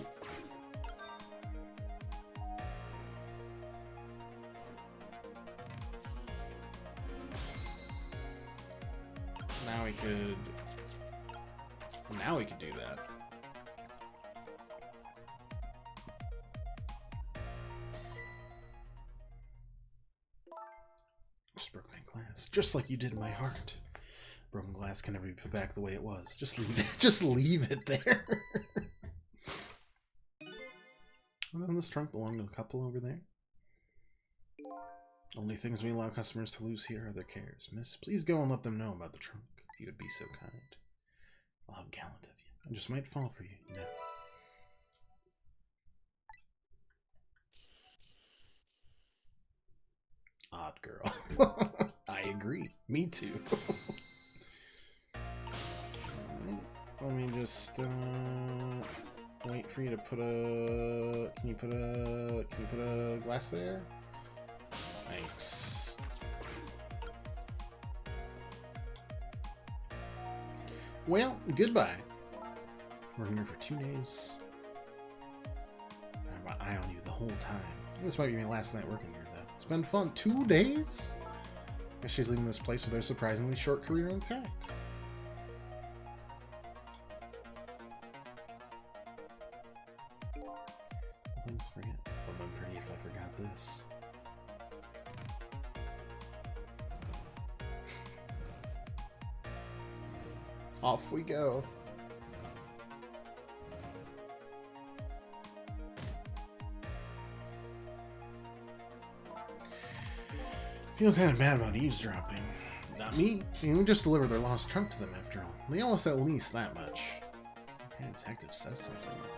Now we could... Now we could do that. Just broke that glass. Just like you did in my heart. Broken glass can never be put back the way it was. Just leave it. Just leave it there. Doesn't this trunk belong to a couple over there? Only things we allow customers to lose here are their cares. Miss, please go and let them know about the trunk. If you would be so kind. Well, how gallant of you. I just might fall for you, you know. Odd girl. I agree. Me too. Let me just wait for you to put a. Can you put a glass there? Thanks. Well, goodbye. We're here for 2 days. I have my eye on you the whole time. This might be my last night working here, though. It's been fun. 2 days? Guess she's leaving this place with her surprisingly short career intact. Let's forget. Would've been pretty if I forgot this. Off we go. Feel kind of bad about eavesdropping. Not me. I mean, we just delivered their lost trunk to them after all. They owe us at least that much. What kind of detective says something like that?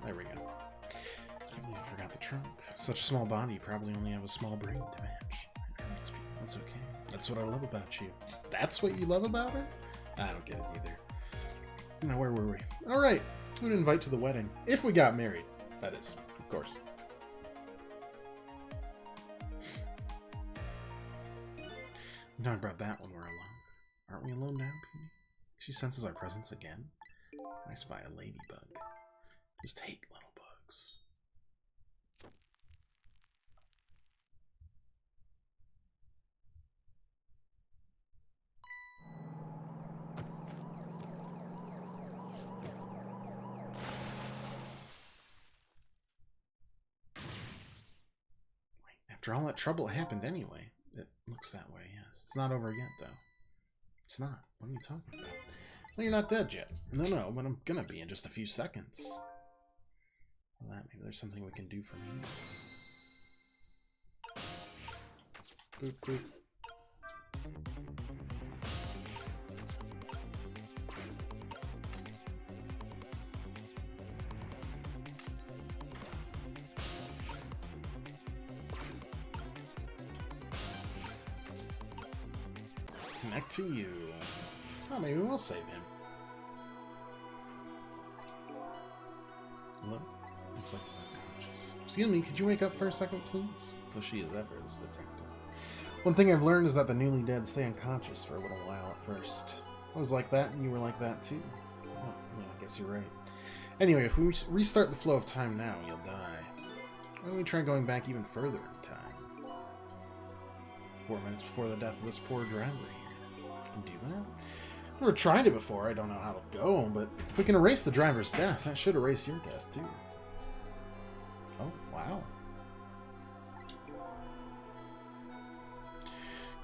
There we go. Can't believe I forgot the trunk. Such a small body, you probably only have a small brain to match. That's okay. That's what I love about you. That's what you love about her? I don't get it either. Now, where were we? Alright, we'd invite to the wedding. If we got married. That is, of course. No, I brought that when we're alone. Aren't we alone now, Puny? She senses our presence again. I spy a ladybug. Just hate little bugs. After all that trouble, it happened anyway. It looks that way, yes. It's not over yet, though. It's not. What are you talking about? Well, you're not dead yet. No, but I'm gonna be in just a few seconds. Well, maybe there's something we can do for me. Boop, boop. Connect to you. Oh, maybe we'll save him. Hello? Looks like he's unconscious. Excuse me, could you wake up for a second, please? Pushy as ever, this detective. One thing I've learned is that the newly dead stay unconscious for a little while at first. I was like that, and you were like that too. Oh, yeah, I guess you're right. Anyway, if we restart the flow of time now, you'll die. Why don't we try going back even further in time? 4 minutes before the death of this poor driver here. Can we do that? I've never tried it before, I don't know how to go, but if we can erase the driver's death, that should erase your death too. Oh, wow.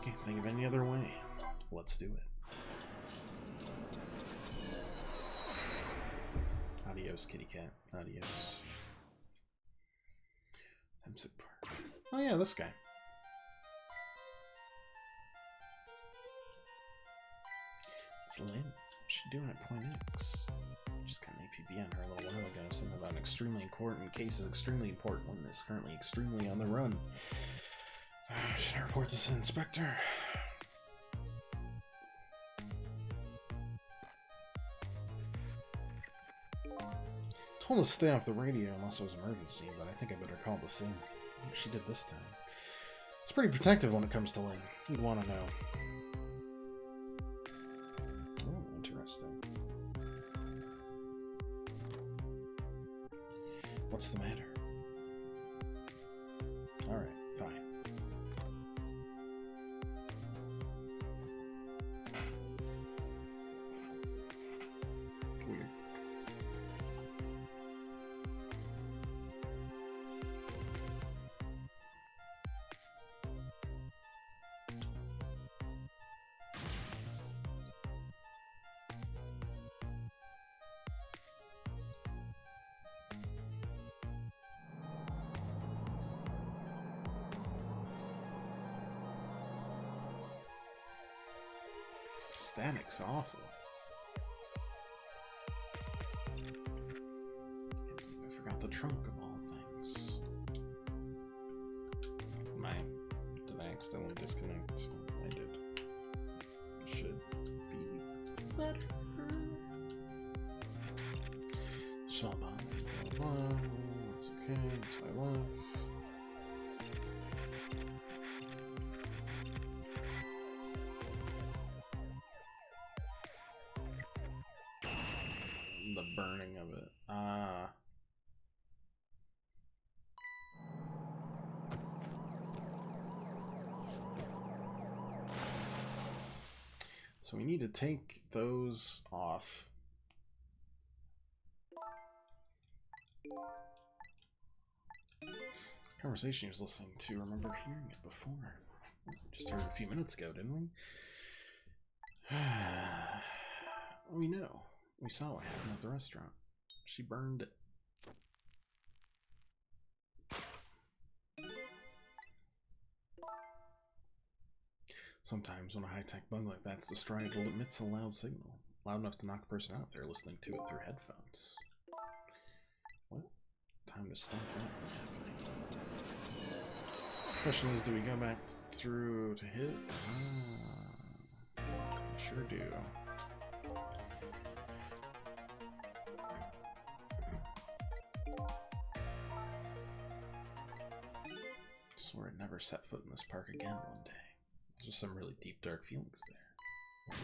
Can't think of any other way. Let's do it. Adios, kitty cat. Adios. Temsic Park. Oh yeah, this guy. It's Lynn. What's she doing at Point X? Just got an APB on her a little while ago. Something about an extremely important case is extremely important one is currently extremely on the run. Should I report this to the inspector? Told us to stay off the radio unless it was emergency, but I think I better call this in. What she did this time. It's pretty protective when it comes to Lynn. You'd want to know. Oh, interesting. What's the matter? Alright, fine. Weird. Static's awful. I forgot the trunk of all things. Did I accidentally disconnect? I did. Should be better. Shall That's okay. That's what I love. The burning of it. So we need to take those off. Conversation he was listening to, remember hearing it before. Just heard it a few minutes ago, didn't we? We know. We saw what happened at the restaurant. She burned it. Sometimes when a high-tech bug like that's destroyed, it emits a loud signal. Loud enough to knock a person out if they're listening to it through headphones. What? Time to stop that from happening. Question is, do we go back through to hit? Sure do. I swore I'd never set foot in this park again one day. There's just some really deep, dark feelings there.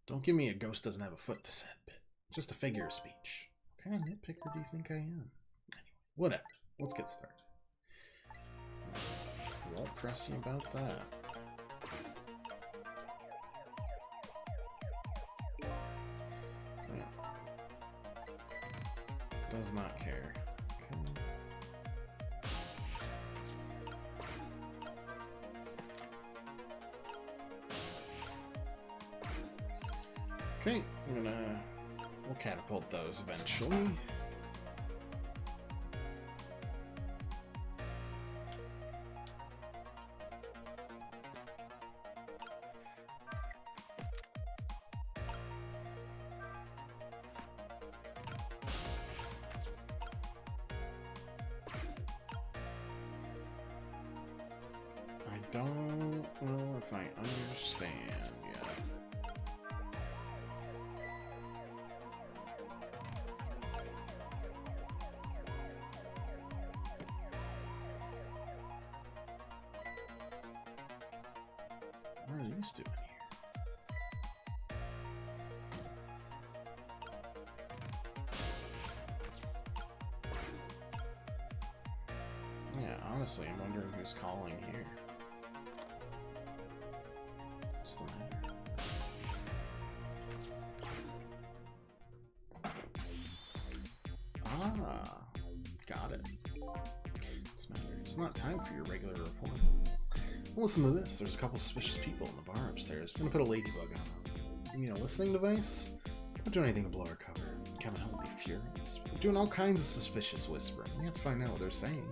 Don't give me a ghost doesn't have a foot to set bit. Just a figure of speech. What kind of nitpicker do you think I am? Anyway, whatever. Let's get started. Won't press you about that. Yeah. Does not care. Okay. Okay, we'll catapult those eventually. I don't know if I understand yet. What are these doing here? Yeah, honestly, I'm wondering who's calling here. What's the matter? Ah, got it. What's the matter? It's not time for your regular report. Well, listen to this. There's a couple suspicious people in the bar upstairs. We're gonna put a ladybug on them. You mean a listening device? Don't do anything to blow our cover. Kevin Hunt will be furious. We're doing all kinds of suspicious whispering. We have to find out what they're saying.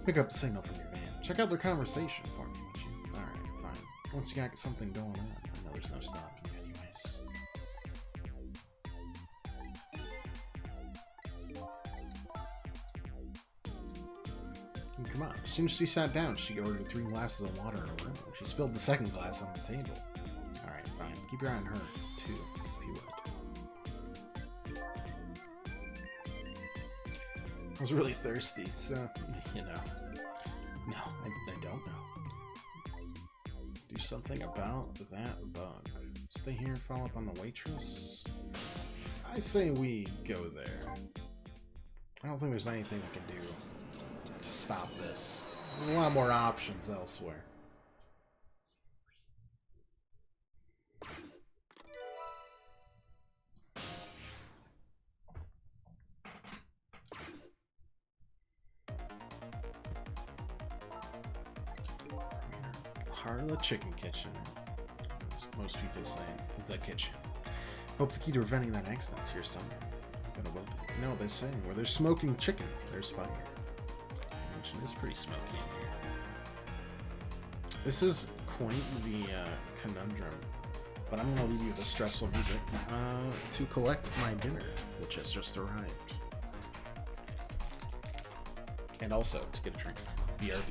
Pick up the signal from your van. Check out their conversation for me, would you? Alright, fine. Once you got something going on, I know there's no stopping you anyways. Come on. As soon as she sat down, she ordered 3 glasses of water in a row. She spilled the second glass on the table. Alright, fine. Keep your eye on her, too, if you would. I was really thirsty, so, you know. No, I don't know. Do something about that bug. Stay here and follow up on the waitress. I say we go there. I don't think there's anything we can do to stop this. There's a lot more options elsewhere. Heart of the chicken kitchen. Most people say the kitchen. Hope the key to preventing that accident's here somewhere. You know what they say? Where there's smoking chicken, there's fire. It's pretty smoky in here. This is quite the conundrum, but I'm gonna leave you with the stressful music to collect my dinner, which has just arrived, and also to get a drink. BRB.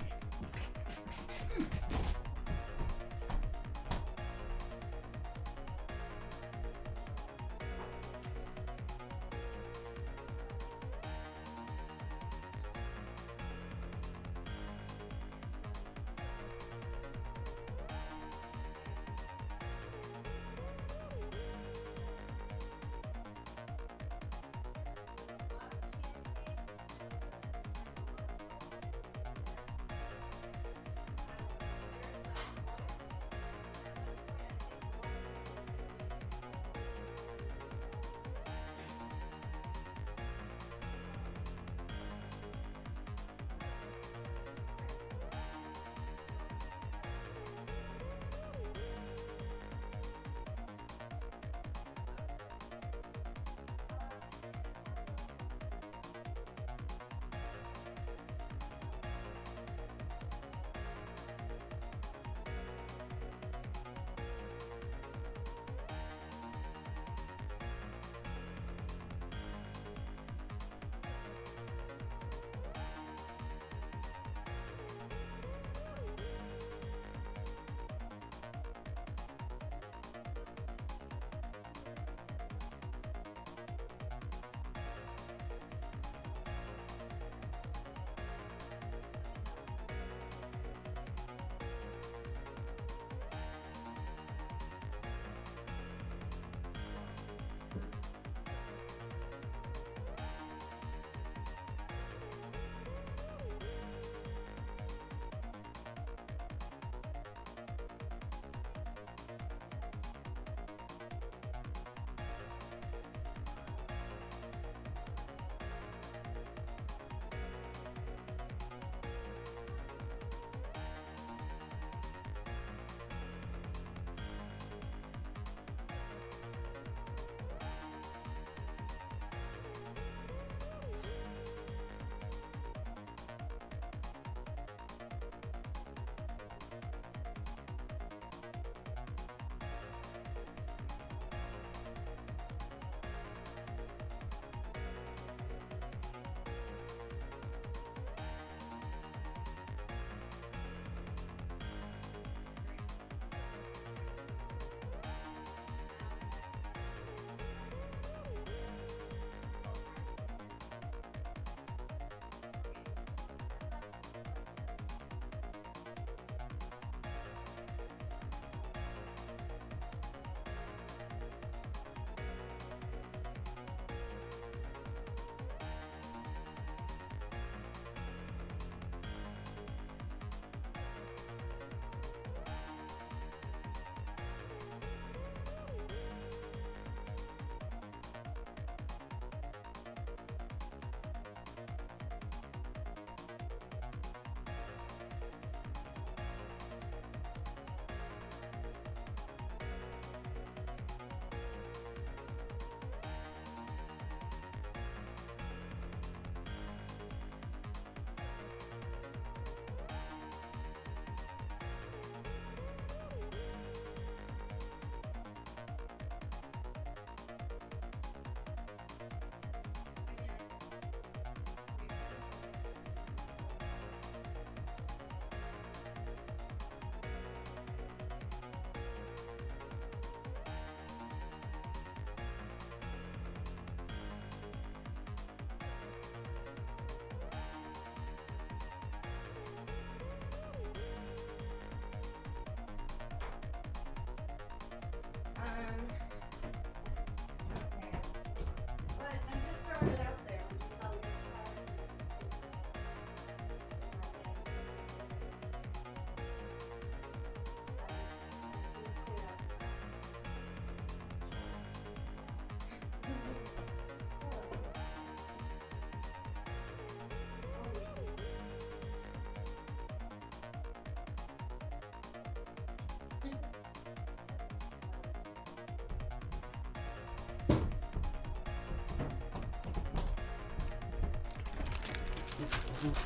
Alright.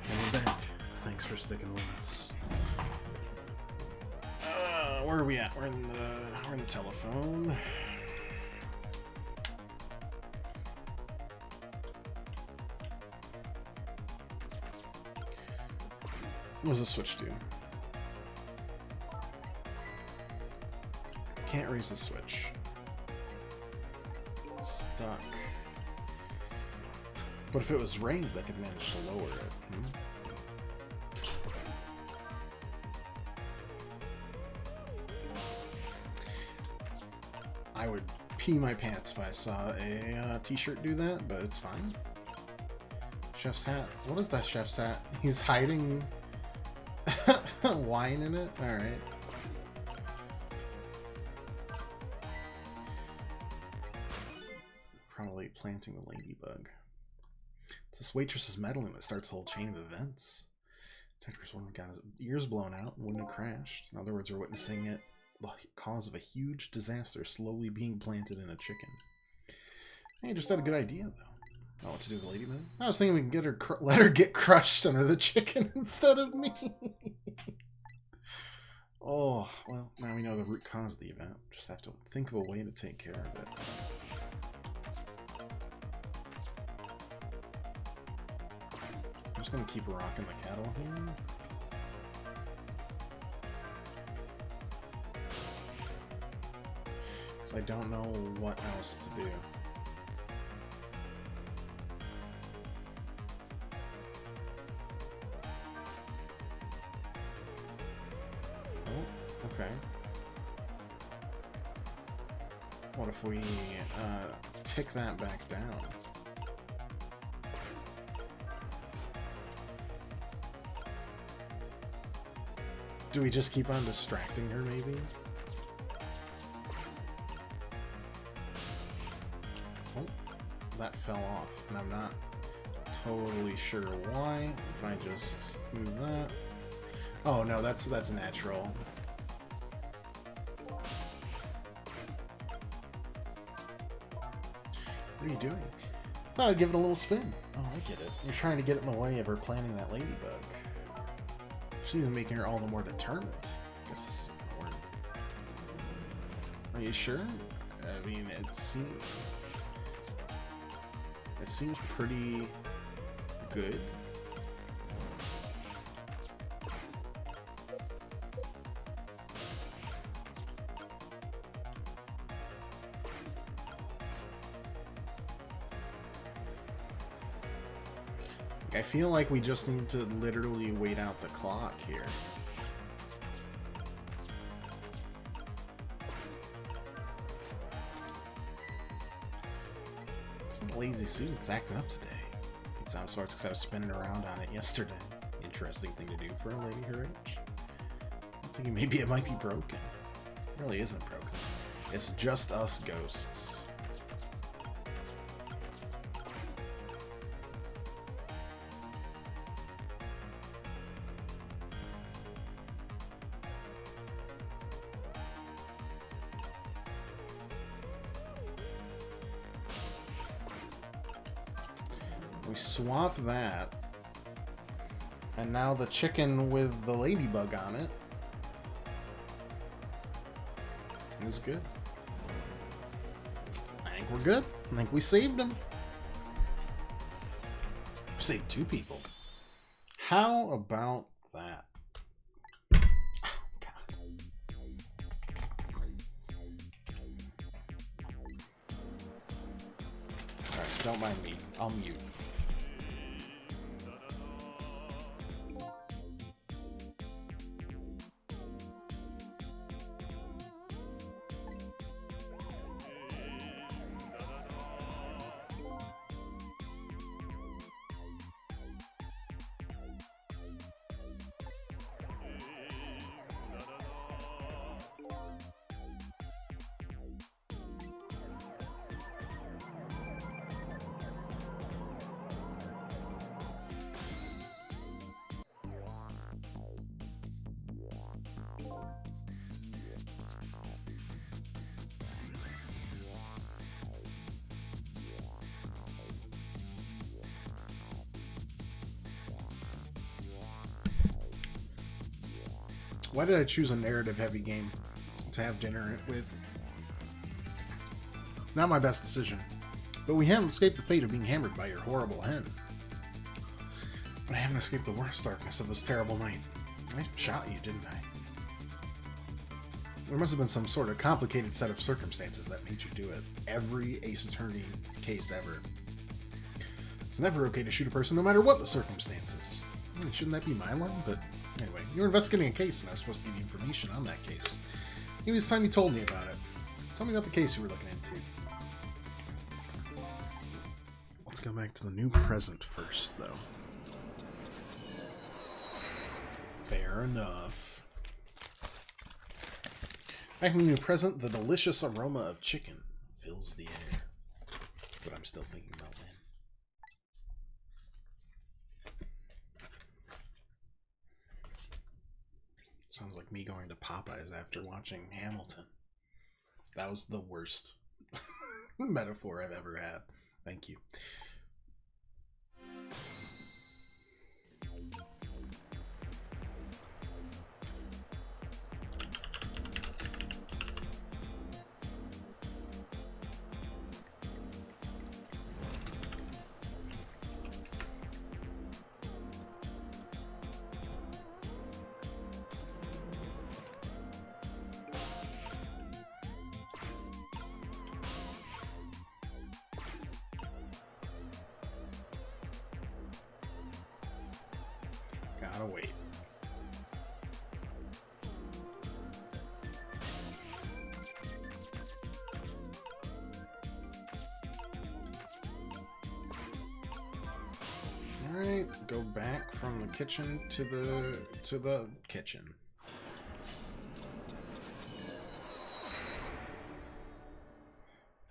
And we're back. Thanks for sticking with us. Where are we at? We're in the telephone. What does the switch do? Can't raise the switch. It's stuck. But if it was raised, I could manage to lower it. I would pee my pants if I saw a t-shirt do that, but it's fine. Chef's hat. What is that chef's hat? He's hiding wine in it? Alright. Probably planting the ladybug. It's this waitress's meddling that starts a whole chain of events. Detectives one got his ears blown out and wouldn't have crashed. In other words, we're witnessing it, the cause of a huge disaster slowly being planted in a chicken. Hey, just had a good idea, though. Know what to do with the ladybug? I was thinking we can get her, let her get crushed under the chicken instead of me. Oh, well, now we know the root cause of the event. Just have to think of a way to take care of it. I'm just gonna keep rocking the kettle here. Because I don't know what else to do. Oh, okay. What if we tick that back down? Do we just keep on distracting her, maybe? Oh, that fell off, and I'm not totally sure why. If I just move that... Oh, no, that's natural. What are you doing? Thought I'd give it a little spin. Oh, I get it. You're trying to get it in the way of her planting that ladybug. She's even making her all the more determined. I guess this is gonna work. Are you sure? I mean, it seems pretty good. I feel like we just need to literally wait out the clock here. Some lazy suit's acting up today. It's out of sorts because I was spinning around on it yesterday. Interesting thing to do for a lady her age. I'm thinking maybe it might be broken. It really isn't broken. It's just us ghosts. We swap that, and now the chicken with the ladybug on it is good. I think we're good. I think we saved him. Saved 2 people. How about that? Oh, God. Alright, don't mind me. I'll mute. Why did I choose a narrative-heavy game to have dinner with? Not my best decision. But we haven't escaped the fate of being hammered by your horrible hen. But I haven't escaped the worst darkness of this terrible night. I shot you, didn't I? There must have been some sort of complicated set of circumstances that made you do it. Every Ace Attorney case ever. It's never okay to shoot a person no matter what the circumstances. Shouldn't that be my line? But anyway, you were investigating a case and I was supposed to give you information on that case. Maybe it's time you told me about it. Tell me about the case you were looking into. Let's go back to the new present first, though. Fair enough. Back in the new present, the delicious aroma of chicken fills the air. But I'm still thinking about Lynn. Sounds like me going to Popeyes after watching Hamilton. That was the worst metaphor I've ever had. Thank you. Gotta wait. Alright, go back from the kitchen to the kitchen.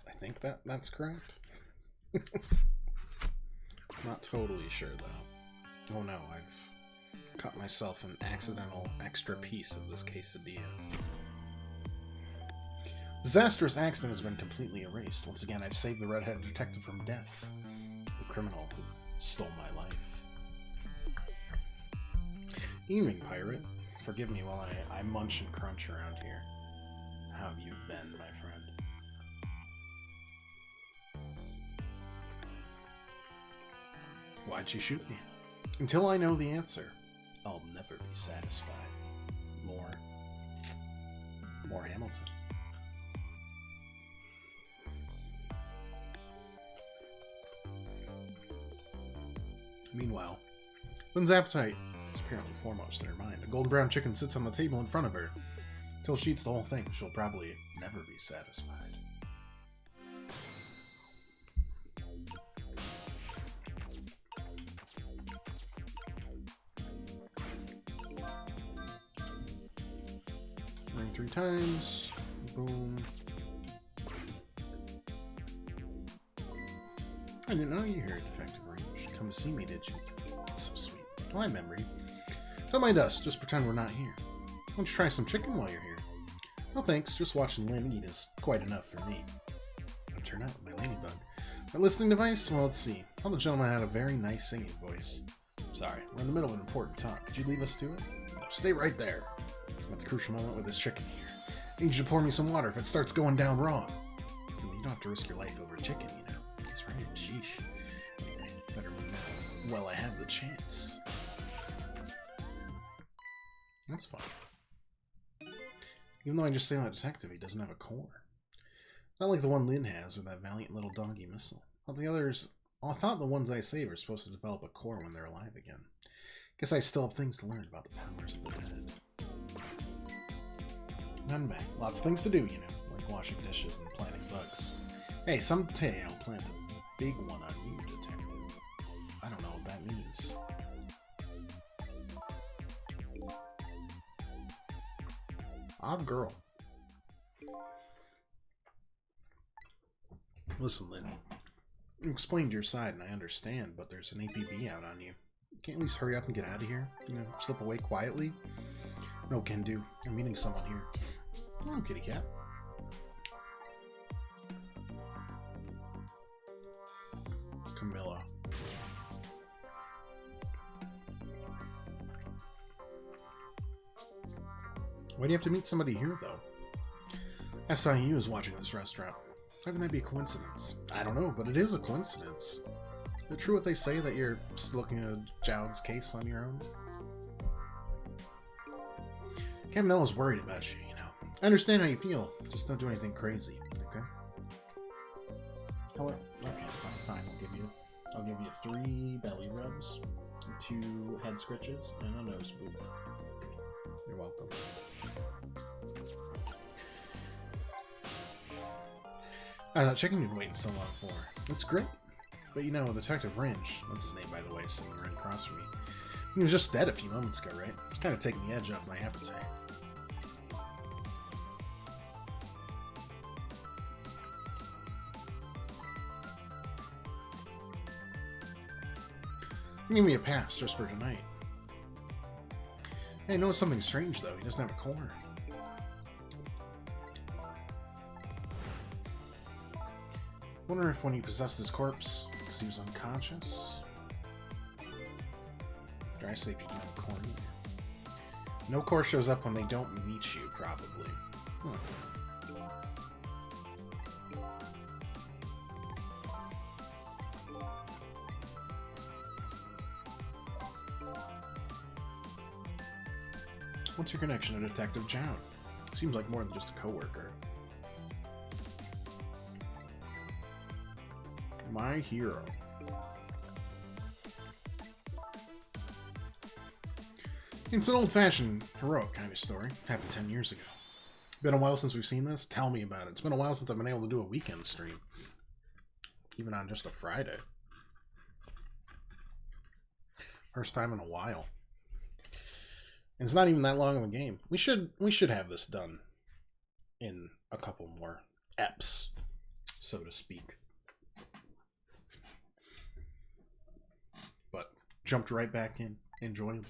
I think that's correct. Not totally sure though. Oh no, I've cut myself an accidental extra piece of this quesadilla. Disastrous accident has been completely erased. Once again, I've saved the redheaded detective from death. The criminal who stole my life. Evening, pirate. Forgive me while I munch and crunch around here. How have you been, my friend? Why'd you shoot me? Until I know the answer, I'll never be satisfied. More Hamilton. Meanwhile, Lynn's appetite is apparently foremost in her mind. A golden brown chicken sits on the table in front of her. Until she eats the whole thing, she'll probably never be satisfied. Ring 3 times. Boom. I didn't know you here, Defective Range. Come to see me, did you? That's so sweet. Oh, hi, Memory. Don't mind us. Just pretend we're not here. Why don't you try some chicken while you're here? No thanks. Just watching Lynn eat is quite enough for me. I'll turn out my ladybug. My listening device? Well, let's see. Well, the gentleman had a very nice singing voice. Sorry, we're in the middle of an important talk. Could you leave us to it? Stay right there. I'm at the crucial moment with this chicken here. I need you to pour me some water if it starts going down wrong. I mean, you don't have to risk your life over chicken, you know. That's right. Sheesh. Better know while I have the chance. That's fine. Even though I just say that detective, he doesn't have a core. Not like the one Lynn has, or that valiant little doggy missile. All the others, I thought the ones I save are supposed to develop a core when they're alive again. Guess I still have things to learn about the powers of the dead. I'm back. Lots of things to do, you know, like washing dishes and planting bugs. Hey, someday I'll plant a big one on you, detective. I don't know what that means. Odd girl. Listen, Lynn. You explained your side and I understand, but there's an APB out on you. Can't you at least hurry up and get out of here? You know, slip away quietly? No can do. I'm meeting someone here. Oh, kitty cat. Camilla. Why do you have to meet somebody here, though? SIU is watching this restaurant. How can that be a coincidence? I don't know, but it is a coincidence. Is it true what they say that you're just looking at Jowd's case on your own? Cabanel is worried about you, you know. I understand how you feel. Just don't do anything crazy, okay? Hello? Okay, fine. I'll give you 3 belly rubs, 2 head scratches, and a nose boop. You're welcome. Checking you've been waiting so long for. It's great. But you know, Detective Ringe, that's his name by the way, sitting right across from me. He was just dead a few moments ago, right? It's kind of taking the edge off my appetite. Give me a pass just for tonight. Hey, I know something strange though. He doesn't have a core. Wonder if when he possessed his corpse, because he was unconscious. Dry sleep, you can have a core either. No core shows up when they don't meet you, probably. What's your connection to Detective Jowd? Seems like more than just a coworker. My hero. It's an old-fashioned, heroic kind of story. Happened 10 years ago. Been a while since we've seen this? Tell me about it. It's been a while since I've been able to do a weekend stream. Even on just a Friday. First time in a while. And it's not even that long of a game. We should have this done in a couple more eps, so to speak. But jumped right back in. Enjoyable.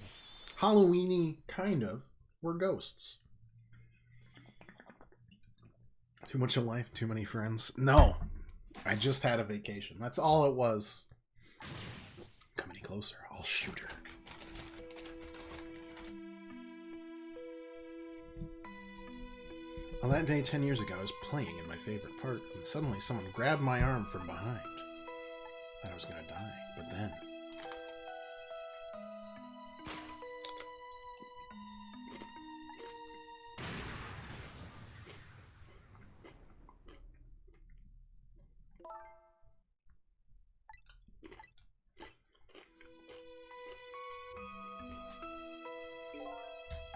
Halloween-y, kind of. We're ghosts. Too much in life, too many friends. No. I just had a vacation. That's all it was. Come any closer, I'll shoot her. On that day 10 years ago, I was playing in my favorite park, and suddenly someone grabbed my arm from behind. I thought I was gonna die, but then...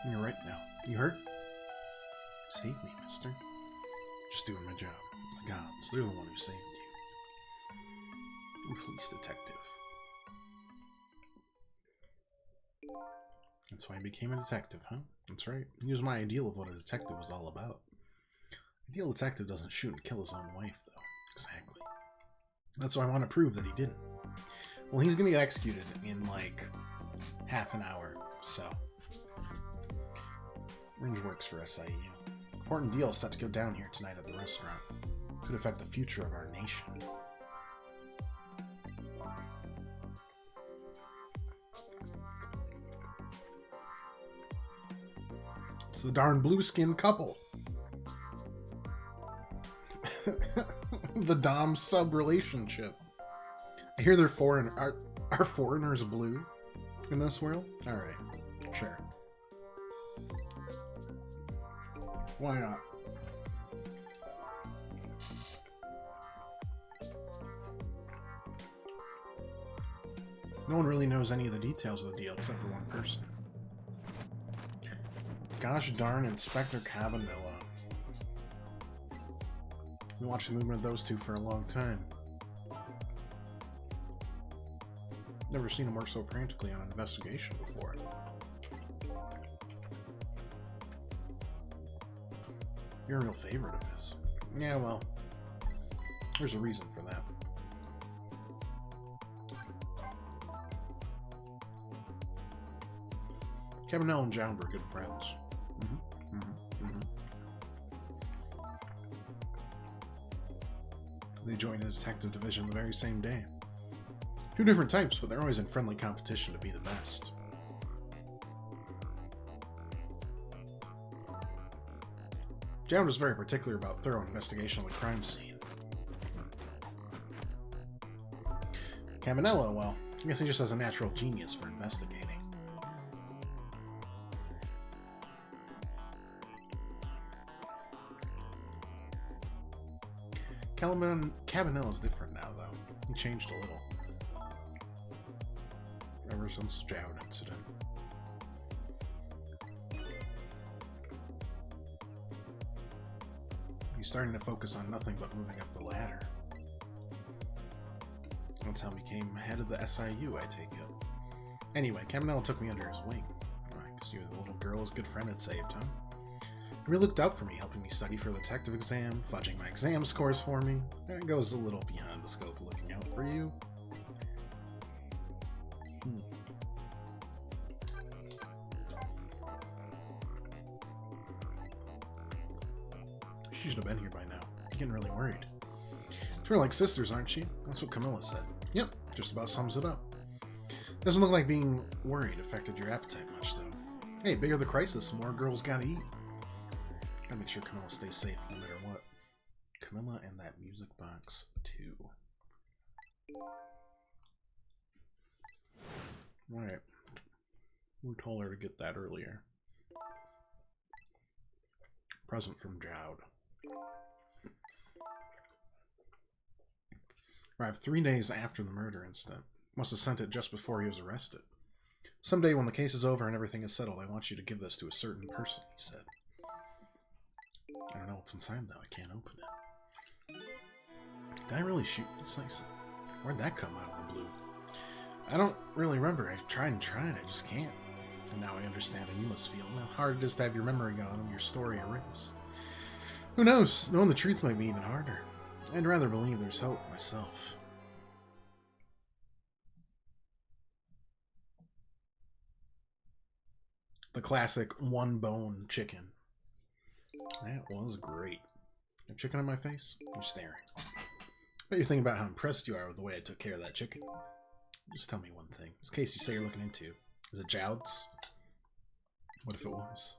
You're right now. You hurt? Save me, mister. Just doing my job. The gods, they're the one who saved you. I'm a police detective. That's why I became a detective, huh? That's right. He was my ideal of what a detective was all about. Ideal detective doesn't shoot and kill his own wife, though. Exactly. That's why I want to prove that he didn't. Well, he's gonna get executed in, like, half an hour, so... Ringe works for SIU. Important deal set to go down here tonight at the restaurant. Could affect the future of our nation. It's the darn blue-skinned couple. The dom-sub relationship. I hear they're foreign. Are foreigners blue in this world? Alright, sure. Why not? No one really knows any of the details of the deal except for one person. Gosh darn Inspector Cabanela. We watched the movement of those two for a long time. Never seen him work so frantically on an investigation before. You're a real favorite of his. Yeah, well, there's a reason for that. Cabanel and Jowd were good friends. They joined the detective division the very same day. Two different types, but they're always in friendly competition to be the best. Jowd was very particular about thorough investigation of the crime scene. Caminello, well, I guess he just has a natural genius for investigating. Cabanello's different now, though. He changed a little. Ever since Jowd incident. He's starting to focus on nothing but moving up the ladder. That's how he became head of the SIU, I take it. Anyway, Cabanello took me under his wing. Because you were the little girl his good friend had saved, huh? He really looked out for me, helping me study for the detective exam, fudging my exam scores for me. That goes a little behind the scope of looking out for you. She should have been here by now. I'm getting really worried. You're like sisters, aren't you? That's what Camilla said. Yep, just about sums it up. Doesn't look like being worried affected your appetite much, though. Hey, bigger the crisis, the more girls gotta eat. Gotta make sure Camilla stays safe no matter what. Camilla and that music box, too. Alright. We told her to get that earlier. Present from Jowd. Arrived 3 days after the murder incident. Must have sent it just before he was arrested. Someday when the case is over and everything is settled, I want you to give this to a certain person, he said. I don't know what's inside though, I can't open it. Did I really shoot this? Where'd that come out of the blue? I don't really remember. I tried and tried, I just can't. And now I understand how you must feel, how hard it is to have your memory gone and your story erased. Who knows? Knowing the truth might be even harder. I'd rather believe there's hope myself. The classic one bone chicken. That was great. A chicken on my face? You're staring. I bet you're thinking about how impressed you are with the way I took care of that chicken. Just tell me one thing. This case you say you're looking into, is it Jowd's? What if it was?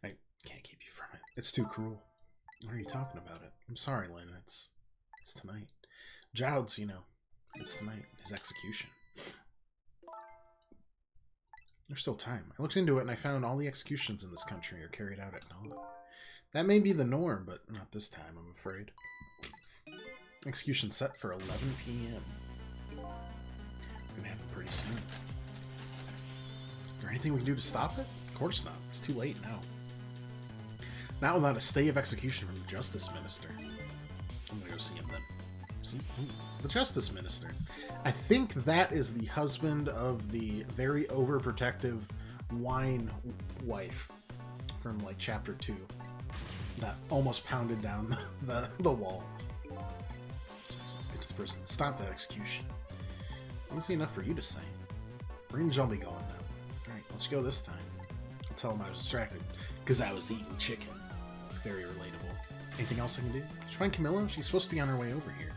I can't keep you from it. It's too cruel. Why are you talking about it? I'm sorry, Lynn. It's tonight. Jowd's, you know. It's tonight. His execution. There's still time. I looked into it and I found all the executions in this country are carried out at dawn. That may be the norm, but not this time, I'm afraid. Execution set for 11 p.m. Gonna happen pretty soon. Is there anything we can do to stop it? Of course not. It's too late now. Not without a stay of execution from the Justice Minister. I'm gonna go see him then. See? Ooh, the Justice Minister. I think that is the husband of the very overprotective wine wife from like chapter 2 that almost pounded down the wall. It's the person. Stop that execution. Easy enough for you to say. Range I'll be going now. Alright, let's go this time. I'll tell him I was distracted because I was eating chicken. Very relatable. Anything else I can do? Did you find Camilla? She's supposed to be on her way over here.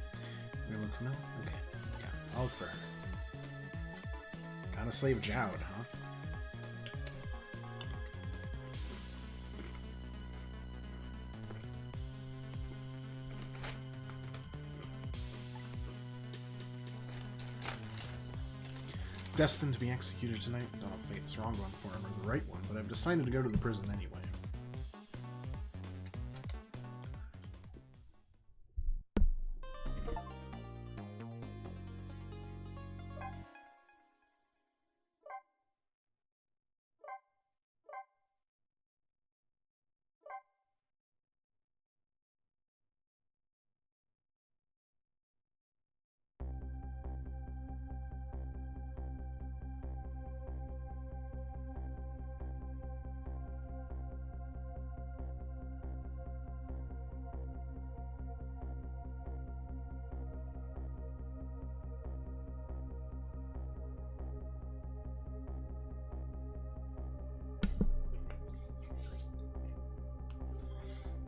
You look Camilla? Okay. Yeah, I'll look for her. Gotta save Jowd, huh? Destined to be executed tonight. Don't know if fate's the wrong one for him or the right one, but I've decided to go to the prison anyway.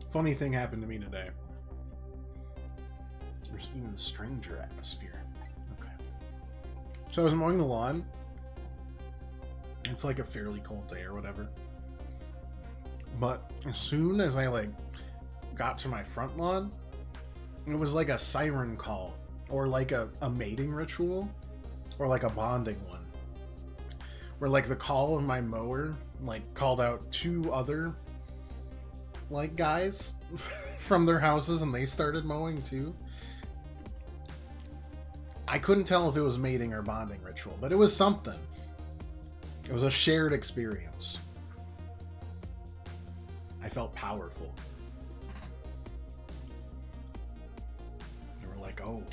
Funny thing happened to me today. There's even a stranger atmosphere. Okay. So I was mowing the lawn. It's like a fairly cold day or whatever. But as soon as I like got to my front lawn, it was like a siren call, or like a mating ritual, or like a bonding one. Where like the call of my mower like called out 2 other like guys from their houses and they started mowing too. I couldn't tell if it was mating or bonding ritual, but it was something. It was a shared experience. I felt powerful. They were like, oh,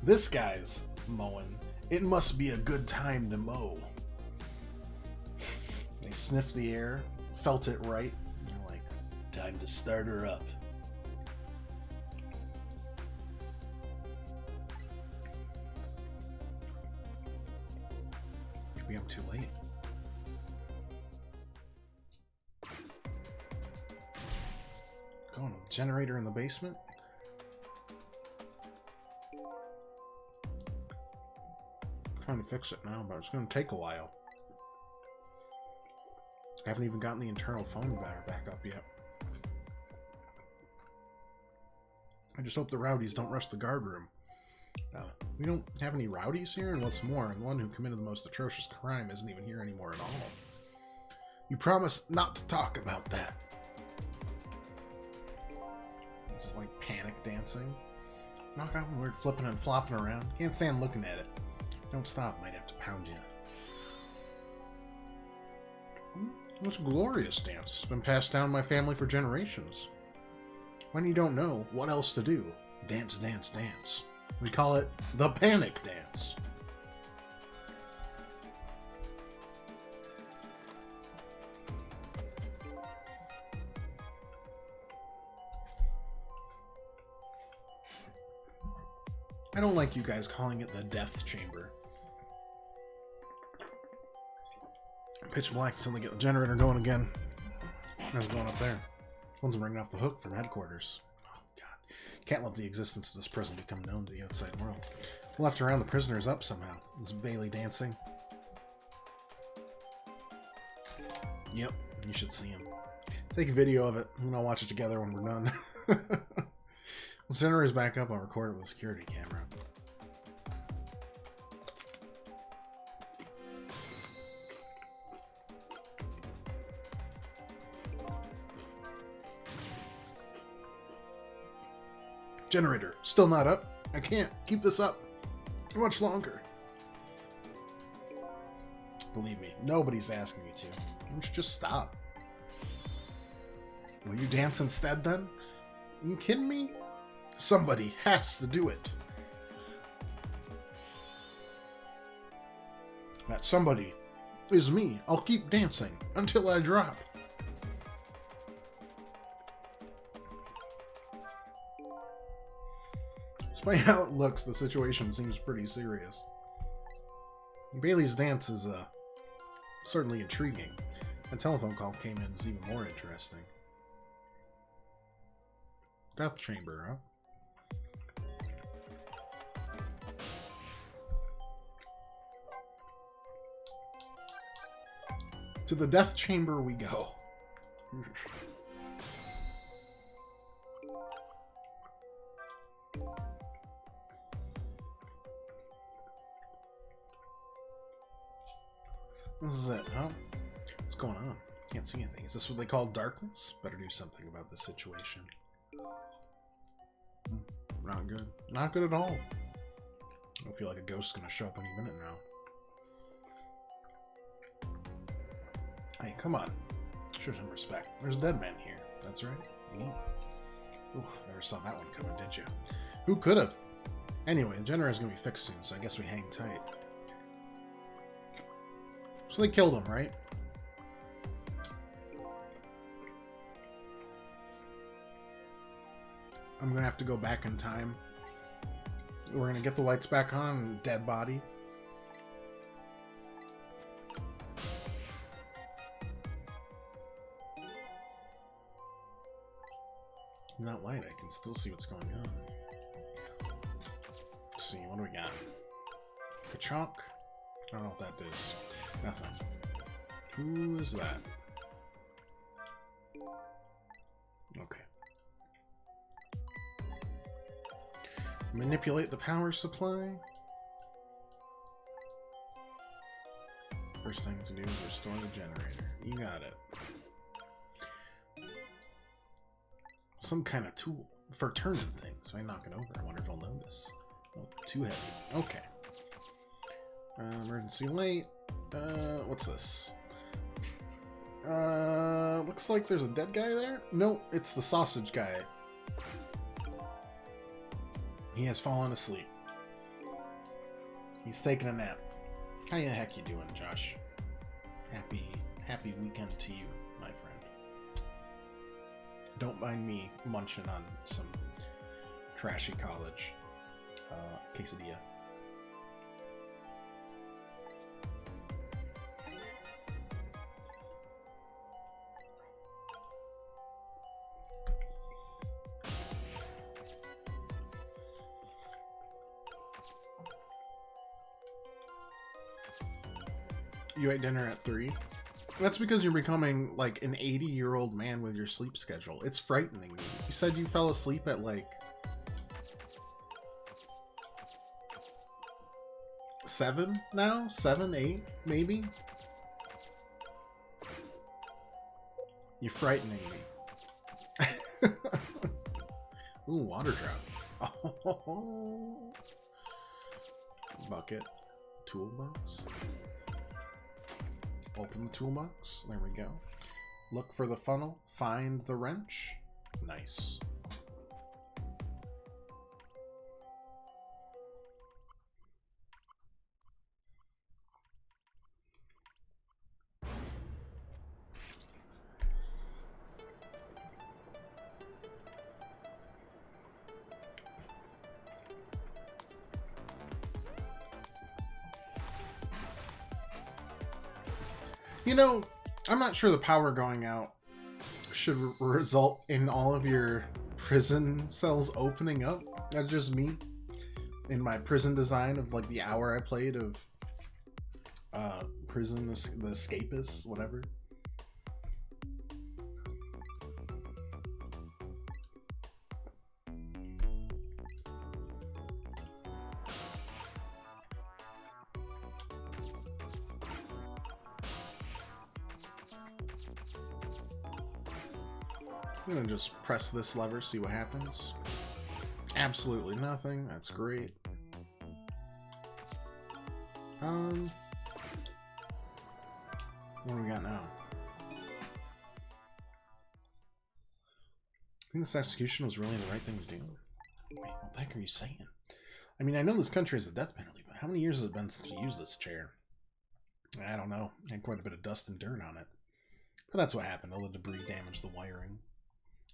this guy's mowing. It must be a good time to mow. They sniffed the air, felt it right, and they're like, time to start her up. Maybe I'm too late. Going with the generator in the basement? Trying to fix it now, but it's going to take a while. I haven't even gotten the internal phone battery back up yet. I just hope the rowdies don't rush the guard room. We don't have any rowdies here, and what's more, the one who committed the most atrocious crime isn't even here anymore at all. You promised not to talk about that. Just like panic dancing. Knock out when we're flipping and flopping around. Can't stand looking at it. Don't stop, might have to pound you. It's a glorious dance. It's been passed down in my family for generations. When you don't know what else to do, dance, dance, dance. We call it the panic dance. I don't like you guys calling it the death chamber. Pitch black until they get the generator going again. How's it going up there? One's ringing off the hook from headquarters. Oh, God. Can't let the existence of this prison become known to the outside world. We'll have to round the prisoners up somehow. Is Bailey dancing? Yep, you should see him. Take a video of it, and I'll watch it together when we're done. When the generator's back up, I'll record it with a security camera. Generator, still not up? I can't keep this up much longer. Believe me, nobody's asking you to. You should just stop. Will you dance instead then? Are you kidding me? Somebody has to do it. That somebody is me. I'll keep dancing until I drop. Despite how it looks, the situation seems pretty serious. Bailey's dance is certainly intriguing. A telephone call came in is even more interesting. Death chamber, huh? To the death chamber we go. This is it, huh? What's going on? Can't see anything. Is this what they call darkness? Better do something about this situation. Not good. Not good at all. I feel like a ghost's gonna show up any minute now. Hey, come on. Show some respect. There's a dead man here. That's right. Ooh, never saw that one coming, did you? Who could have? Anyway, the generator's gonna be fixed soon, so I guess we hang tight. So they killed him, right? I'm gonna have to go back in time. We're gonna get the lights back on, dead body. In that light, I can still see what's going on. Let's see, what do we got? The chalk? I don't know what that is. Nothing. Who is that? Okay. Manipulate the power supply. First thing to do is restore the generator. You got it. Some kind of tool for turning things. So I knock it over. I wonder if he'll notice. Oh, too heavy. Okay. Emergency light. What's this? Looks like there's a dead guy there. No, it's the sausage guy. He has fallen asleep. He's taking a nap. How the heck you doing, Josh? Happy weekend to you, my friend. Don't mind me munching on some trashy college quesadilla. You ate dinner at 3? That's because you're becoming like an 80-year-old man with your sleep schedule. It's frightening me. You said you fell asleep at like 7 now? 7, 8, maybe? You're frightening me. Ooh, water drop. Oh. Bucket. Toolbox. Open the toolbox. There we go. Look for the funnel. Find the wrench. Nice. You know, I'm not sure the power going out should result in all of your prison cells opening up. That's just me. In my prison design of like the hour I played of prison, the escapists, whatever. I'm gonna just press this lever, see what happens. Absolutely nothing. That's great. What do we got now? I think this execution was really the right thing to do. Wait, what the heck are you saying? I mean, I know this country has a death penalty, but how many years has it been since you used this chair? I don't know. Had quite a bit of dust and dirt on it. But that's what happened. All the debris damaged the wiring.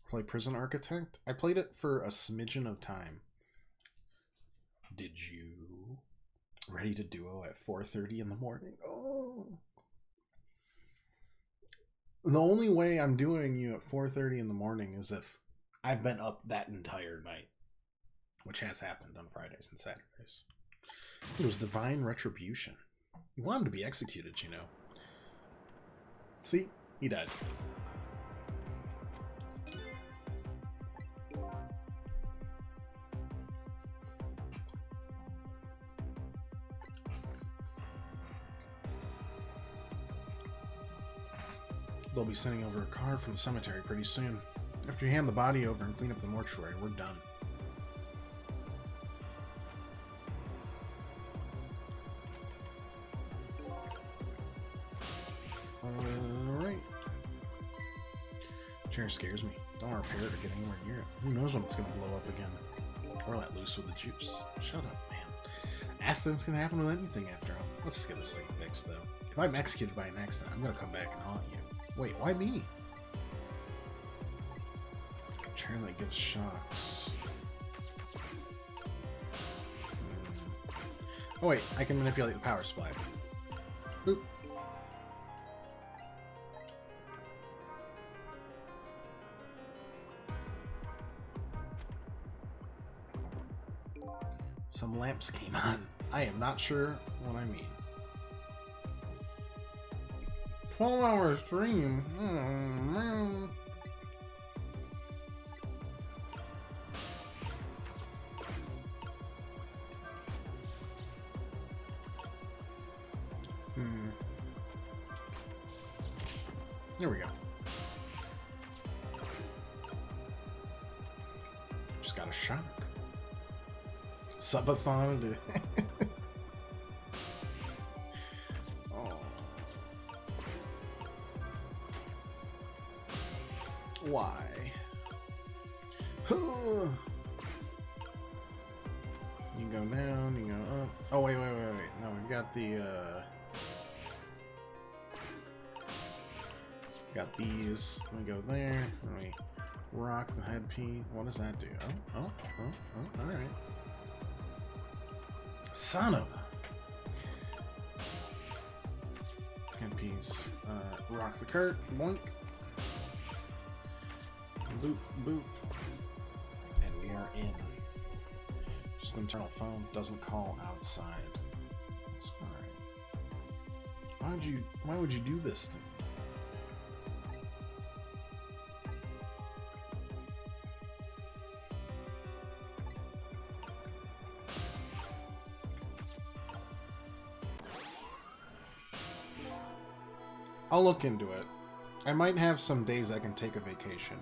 Play Prison Architect? I played it for a smidgen of time. Did you? Ready to duo at 4:30 in the morning? Oh. The only way I'm doing you at 4:30 in the morning is if I've been up that entire night. Which has happened on Fridays and Saturdays. It was divine retribution. He wanted to be executed, you know. See? He died. They'll be sending over a car from the cemetery pretty soon. After you hand the body over and clean up the mortuary, we're done. Alright. Chair scares me. Don't repair it or get anywhere near it. Who knows when it's going to blow up again. Or let loose with the juice. Shut up, man. Accidents can happen with anything after all. Let's just get this thing fixed, though. If I'm executed by an accident, I'm going to come back and haunt you. Wait, why me? Chair that gives shocks. Oh wait, I can manipulate the power supply. Boop. Some lamps came on. I am not sure what I mean. 12-hour stream. Oh, man. There we go. Just got a shock. Subathon. Oh. Why? You go down, you go up. Oh, wait. No, we got the, got these. We go there. And we rock the head P. What does that do? Oh, alright. Son of a... Head piece. Rock the cart. Boink. Boop, boop. And we are in. Just the internal phone doesn't call outside. That's alright. Why would you do this to me? I'll look into it. I might have some days I can take a vacation.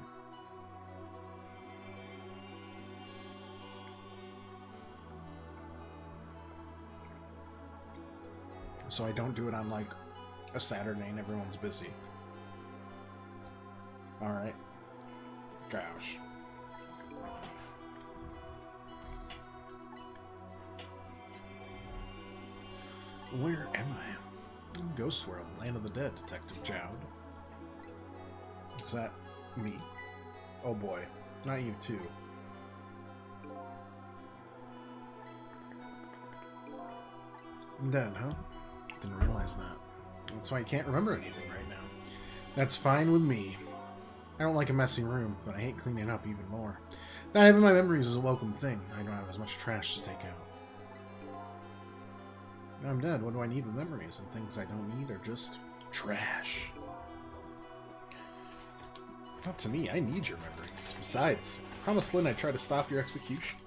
So I don't do it on, like, a Saturday and everyone's busy. Alright. Gosh. Where am I? Ghost World, Land of the Dead, Detective Jowd. Is that me? Oh boy. Not you too. Dead, huh? Didn't realize that. That's why I can't remember anything right now. That's fine with me. I don't like a messy room, but I hate cleaning up even more. Not having my memories is a welcome thing. I don't have as much trash to take out. Now I'm dead. What do I need with memories? And things I don't need are just trash. Not to me. I need your memories. Besides, promise Lynn I'd try to stop your execution.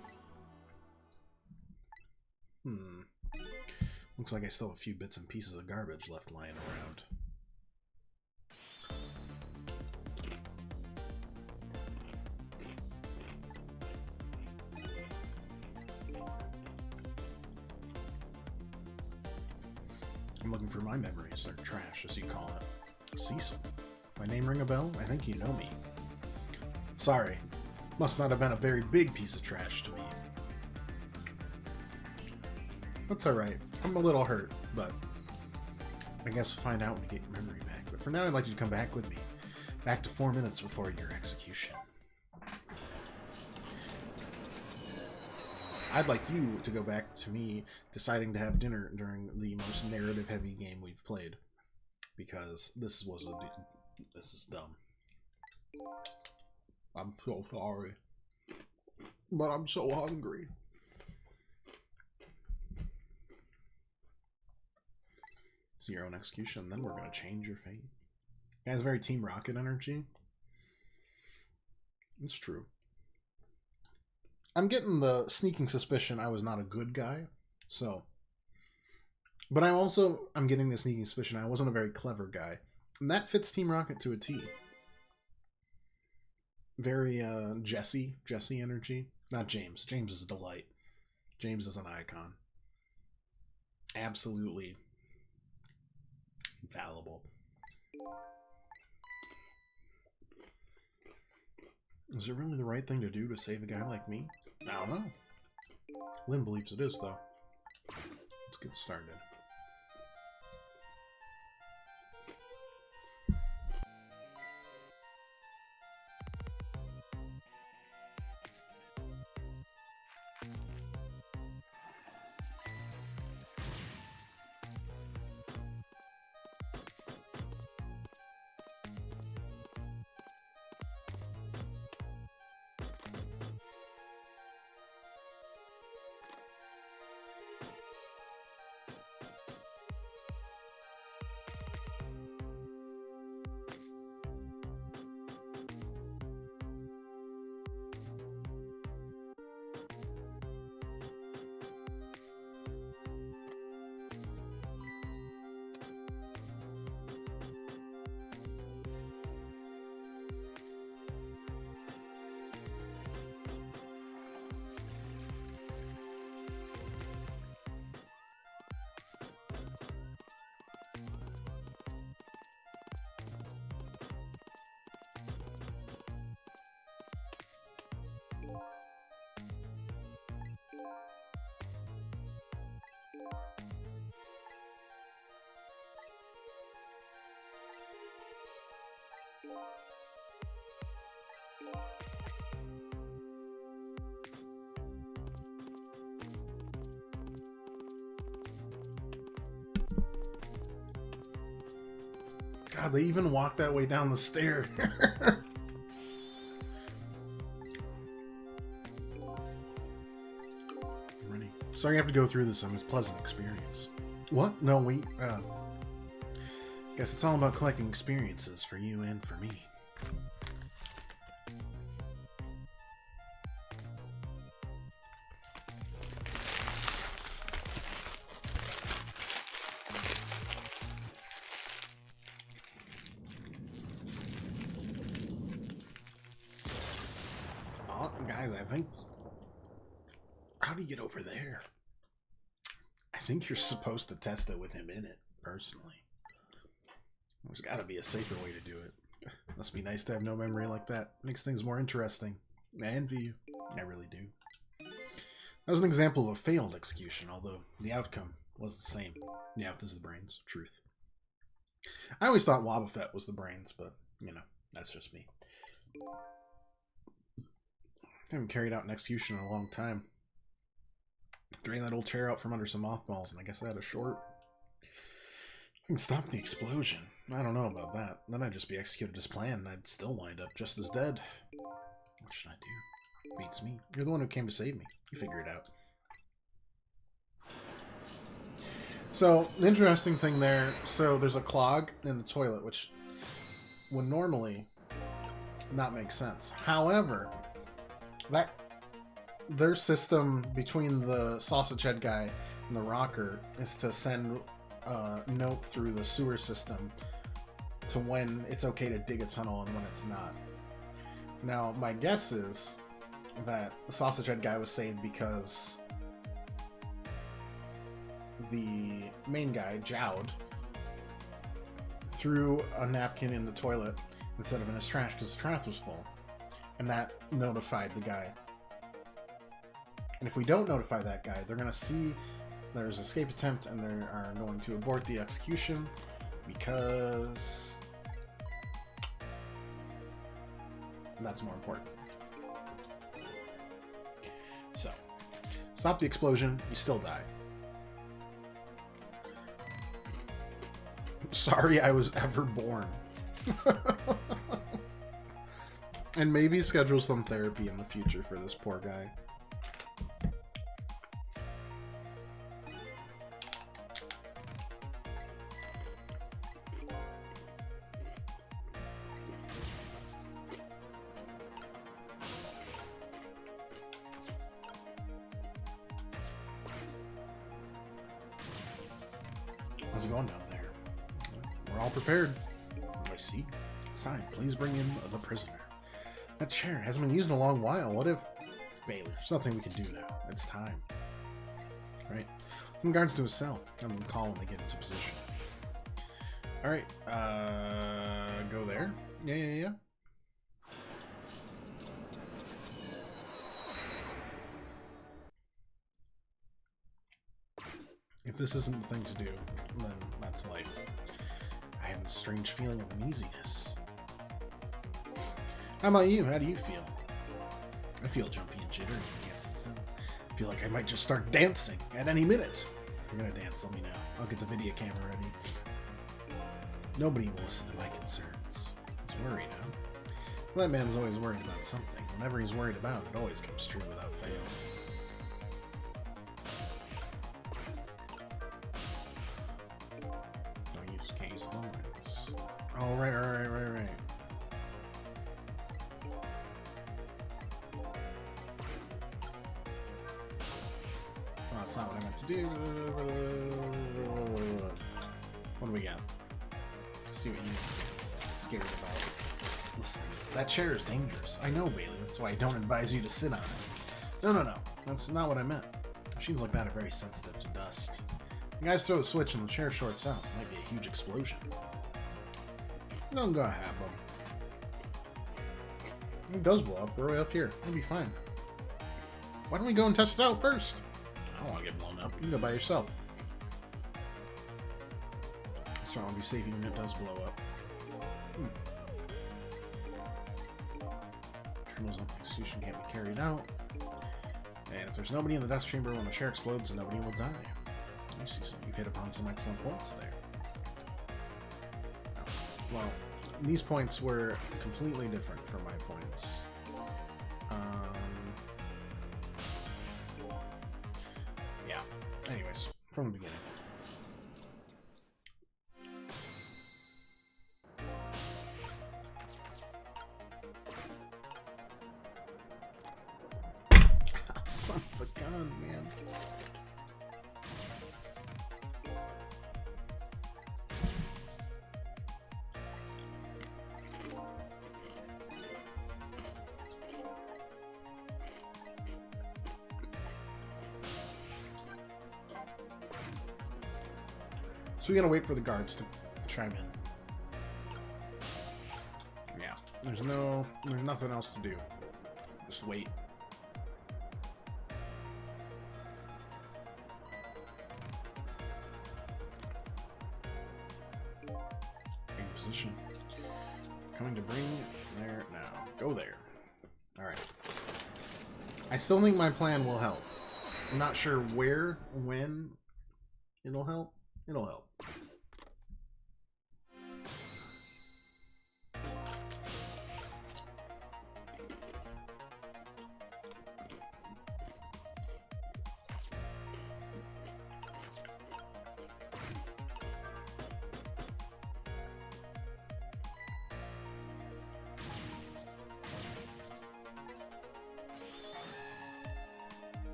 Looks like I still have a few bits and pieces of garbage left lying around. I'm looking for my memories, or trash, as you call it. Cecil. My name ring a bell? I think you know me. Sorry. Must not have been a very big piece of trash to me. That's alright. I'm a little hurt, but I guess we'll find out when we get your memory back. But for now, I'd like you to come back with me. Back to 4 minutes before your execution. I'd like you to go back to me deciding to have dinner during the most narrative-heavy game we've played. Because this is dumb. I'm so sorry. But I'm so hungry. It's your own execution, then we're going to change your fate. It has very Team Rocket energy. It's true. I'm getting the sneaking suspicion I was not a good guy, so. But I'm getting the sneaking suspicion I wasn't a very clever guy. And that fits Team Rocket to a T. Very Jesse energy. Not James. James is a delight. James is an icon. Absolutely infallible. Is it really the right thing to do to save a guy like me? I don't know. Lynn believes it is, though. Let's get started. God, they even walk that way down the stair. Ready. Sorry you have to go through this. It's a pleasant experience. What? No, guess it's all about collecting experiences for you and for me. Guys, I think... How do you get over there? I think you're supposed to test it with him in it, personally. There's got to be a safer way to do it. Must be nice to have no memory like that. Makes things more interesting. I envy you. I really do. That was an example of a failed execution, although the outcome was the same. Yeah, this is the brains. Truth. I always thought Wobbuffet was the brains, but, you know, that's just me. I haven't carried out an execution in a long time. Drain that old chair out from under some mothballs, and I guess I had a short. I can stop the explosion. I don't know about that. Then I'd just be executed as planned, and I'd still wind up just as dead. What should I do? Beats me. You're the one who came to save me. You figure it out. So, the interesting thing there, so there's a clog in the toilet, which would normally not make sense. However, their system between the sausage head guy and the rocker is to send a note through the sewer system to when it's okay to dig a tunnel and when it's not. Now, my guess is that the sausage head guy was saved because the main guy, Jowd, threw a napkin in the toilet instead of in his trash because his trash was full. And that notified the guy. And if we don't notify that guy, they're going to see there's escape attempt and they are going to abort the execution because that's more important. So, stop the explosion, you still die. Sorry I was ever born. And maybe schedule some therapy in the future for this poor guy. How's it going down there? We're all prepared. I see. Sign, please bring in the prisoner. That chair hasn't been used in a long while. What if... Bailey, there's nothing we can do now. It's time. Right? Some guards to his cell. I'm gonna call when they get into position. Alright, go there. Yeah. If this isn't the thing to do, then that's life. I have a strange feeling of uneasiness. How about you? How do you feel? I feel jumpy and jittery. Can't sit still. I feel like I might just start dancing at any minute. If you're gonna dance, let me know. I'll get the video camera ready. Nobody will listen to my concerns. He's worried, huh? Well, that man's always worried about something. Whatever he's worried about, it always comes true without fail. Don't use case lines. Oh, right. That's not what I meant to do. What do we got? Let's see what he's scared about. Listen, that chair is dangerous. I know, Bailey. That's why I don't advise you to sit on it. No. That's not what I meant. Machines like that are very sensitive to dust. You guys throw the switch and the chair shorts out. It might be a huge explosion. Don't go have them. It does blow up. We're way up here. It'll be fine. Why don't we go and test it out first? I don't want to get blown up. You can go by yourself. So I'll be safe even if it does blow up. Criminals of execution can't be carried out. And if there's nobody in the death chamber when the chair explodes, nobody will die. You see, so you've hit upon some excellent points there. Well, these points were completely different from my points. Yeah. Anyways, from the beginning. Son of a gun, man. So we gotta wait for the guards to chime in. Yeah, there's nothing else to do. Just wait. In position. Coming to bring there now. Go there. Alright. I still think my plan will help. I'm not sure where, when it'll help. It'll help.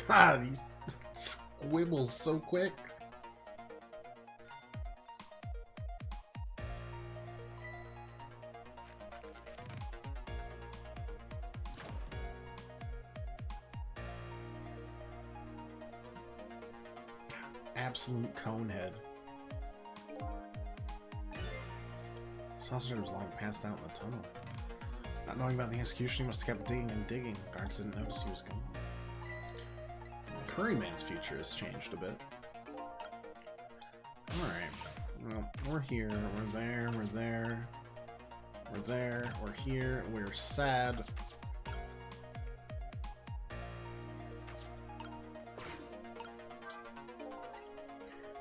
God, he squibbles so quick. Absolute conehead. Saucer was long passed out in the tunnel. Not knowing about the execution, he must have kept digging and digging. Guards didn't notice he was gone. Curryman's future has changed a bit. Alright. Well, we're here, we're there, we're there. We're there, we're here, we're sad.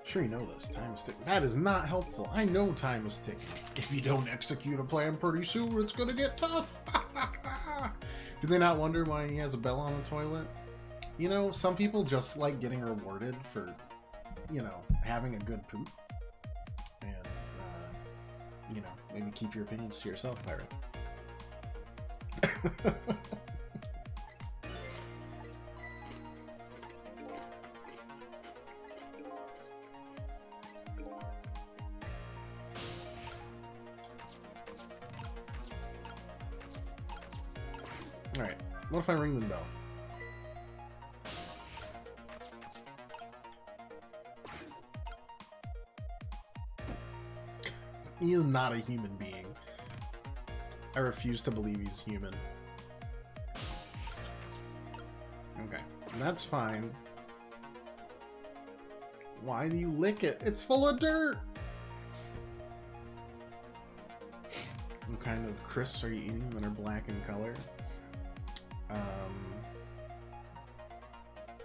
Sure you know this, time is ticking. That is not helpful. I know time is ticking. If you don't execute a plan pretty soon, it's gonna get tough. Do they not wonder why he has a bell on the toilet? You know, some people just like getting rewarded for, you know, having a good poop. And, you know, maybe keep your opinions to yourself, Pirate. Alright, what if I ring the bell? He is not a human being. I refuse to believe he's human. Okay, that's fine. Why do you lick it? It's full of dirt! What kind of crisps are you eating that are black in color?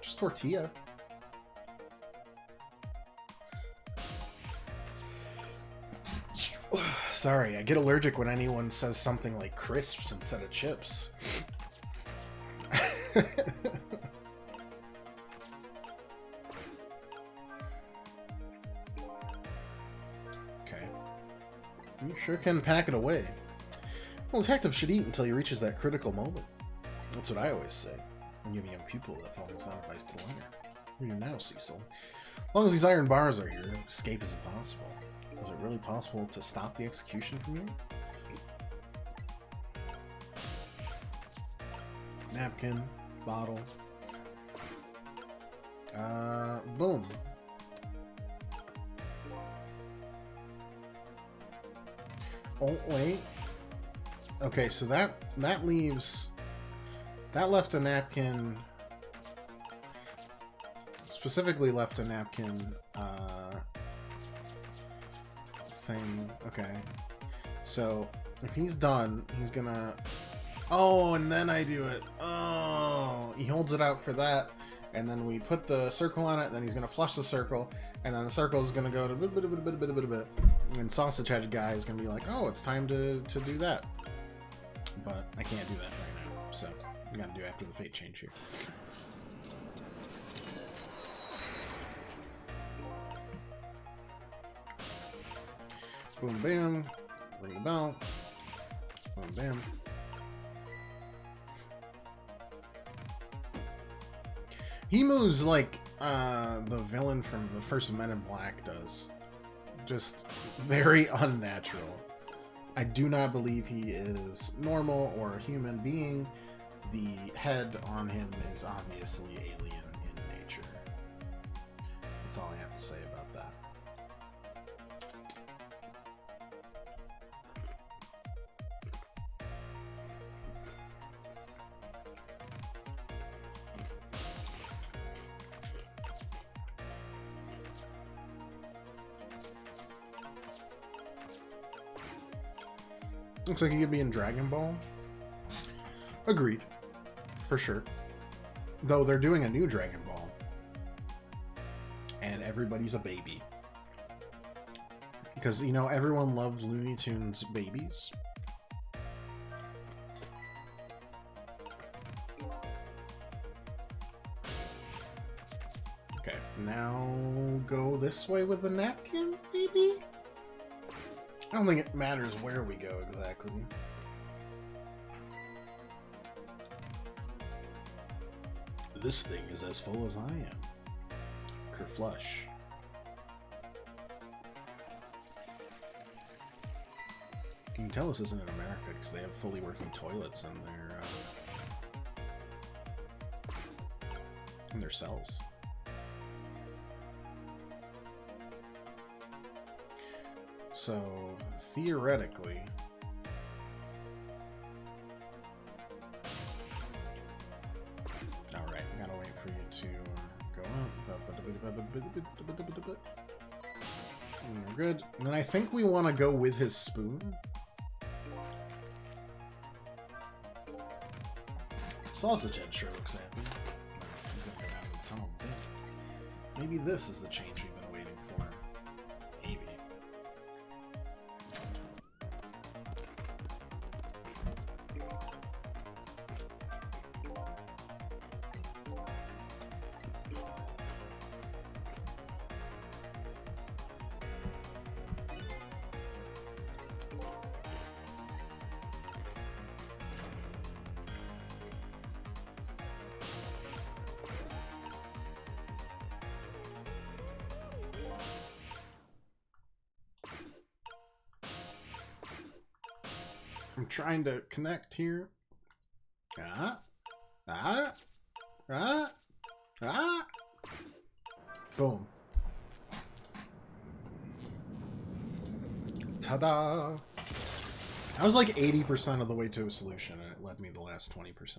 Just tortilla. Sorry, I get allergic when anyone says something like crisps instead of chips. Okay. You sure can pack it away. Well, a detective should eat until he reaches that critical moment. That's what I always say. I'm giving young pupil that follows that advice to learn. Who are you now, Cecil? As long as these iron bars are here, escape is impossible. Is it really possible to stop the execution from you? Napkin, bottle. Boom. Oh, wait. Okay, so that leaves... That left a napkin... specifically left a napkin thing. Okay. So, if he's done, he's gonna... Oh, and then I do it. Oh, he holds it out for that, and then we put the circle on it, and then he's gonna flush the circle, and then the circle is gonna go to bit, and Sausage Head guy is gonna be like, oh, it's time to do that. But I can't do that right now, so I'm gonna do it after the fate change here. Boom, bam. Ring the bell. Boom, bam. He moves like the villain from the first Men in Black does. Just very unnatural. I do not believe he is normal or a human being. The head on him is obviously alien in nature. That's all I have to say about that. Looks like he could be in Dragon Ball. Agreed. For sure. Though they're doing a new Dragon Ball. And everybody's a baby. Because, you know, everyone loved Looney Tunes babies. Okay, now go this way with the napkin, maybe? I don't think it matters where we go exactly. This thing is as full as I am. Kerflush. You can tell this isn't in America because they have fully working toilets in their cells. So, theoretically... Alright, gotta wait for you to go up. We're good. And then I think we want to go with his spoon. Sausage Head sure looks happy. He's gonna go down to the tunnel. Maybe this is the change we've been waiting for. Maybe. I'm trying to connect here. Boom. Ta-da! I was like 80% of the way to a solution, and it led me the last 20%.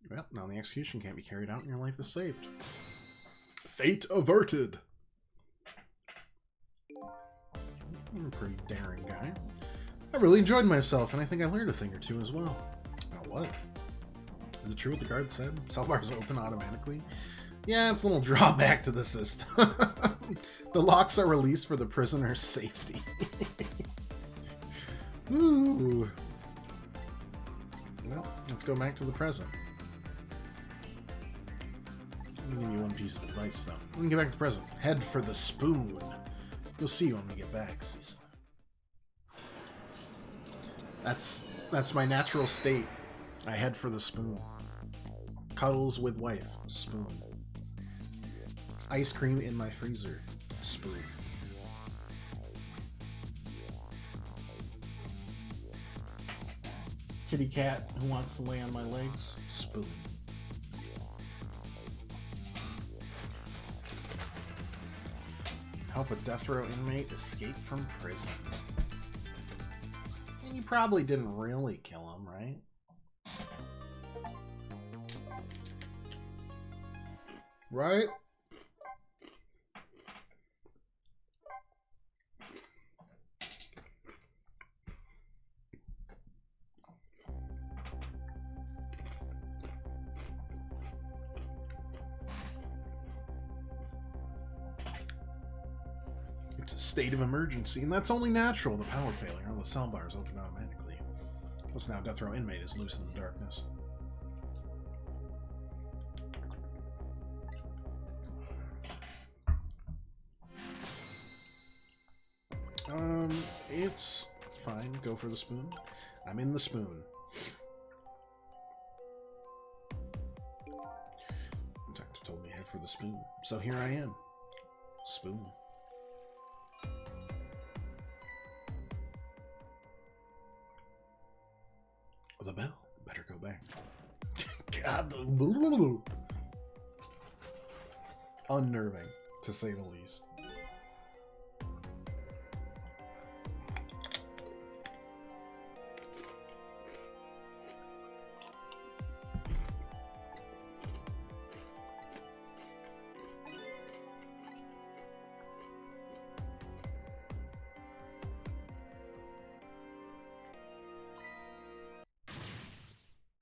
Well, now the execution can't be carried out and your life is saved. Fate averted! I'm a pretty daring guy. I really enjoyed myself, and I think I learned a thing or two as well. About what? Is it true what the guard said? Cell bars open automatically? Yeah, it's a little drawback to the system. The locks are released for the prisoner's safety. Ooh. Well, let's go back to the present. I'm gonna give you one piece of advice, though. We can get back to the present. Head for the spoon. You'll see when we get back, Cecil. That's my natural state. I head for the spoon. Cuddles with wife. Spoon. Ice cream in my freezer. Spoon. Kitty cat who wants to lay on my legs. Spoon. Help a death row inmate escape from prison. And you probably didn't really kill him, right? Right? It's a state of emergency, and that's only natural. The power failure on the cell bars open automatically. Plus now death row inmate is loose in the darkness. It's fine. Go for the spoon. I'm in the spoon. The doctor told me head for the spoon. So here I am. Spoon. The bell. Better go back. God. Unnerving, to say the least.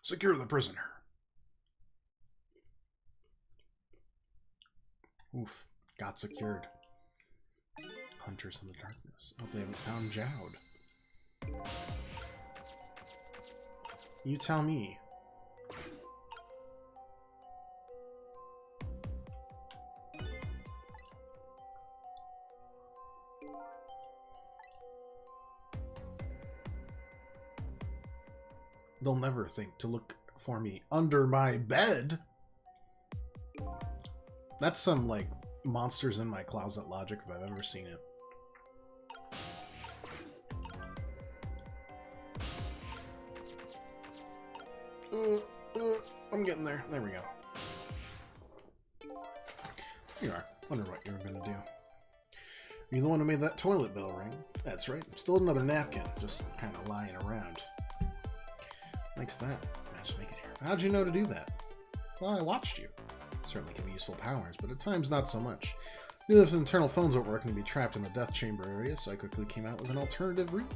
Secure the prisoner. Oof. Got secured. Hunters in the darkness. Hope they haven't found Jowd. You tell me. They'll never think to look for me under my bed. That's some, like, monsters in my closet logic if I've ever seen it. I'm getting there. There we go. Here you are. Wonder what you were gonna do. You're the one who made that toilet bell ring. That's right. Still another napkin, just kind of lying around. Likes that. Managed to make it here. How'd you know to do that? Well, I watched you. Certainly can be useful powers, but at times not so much. Knew if the internal phones weren't working to be trapped in the death chamber area, so I quickly came out with an alternative route.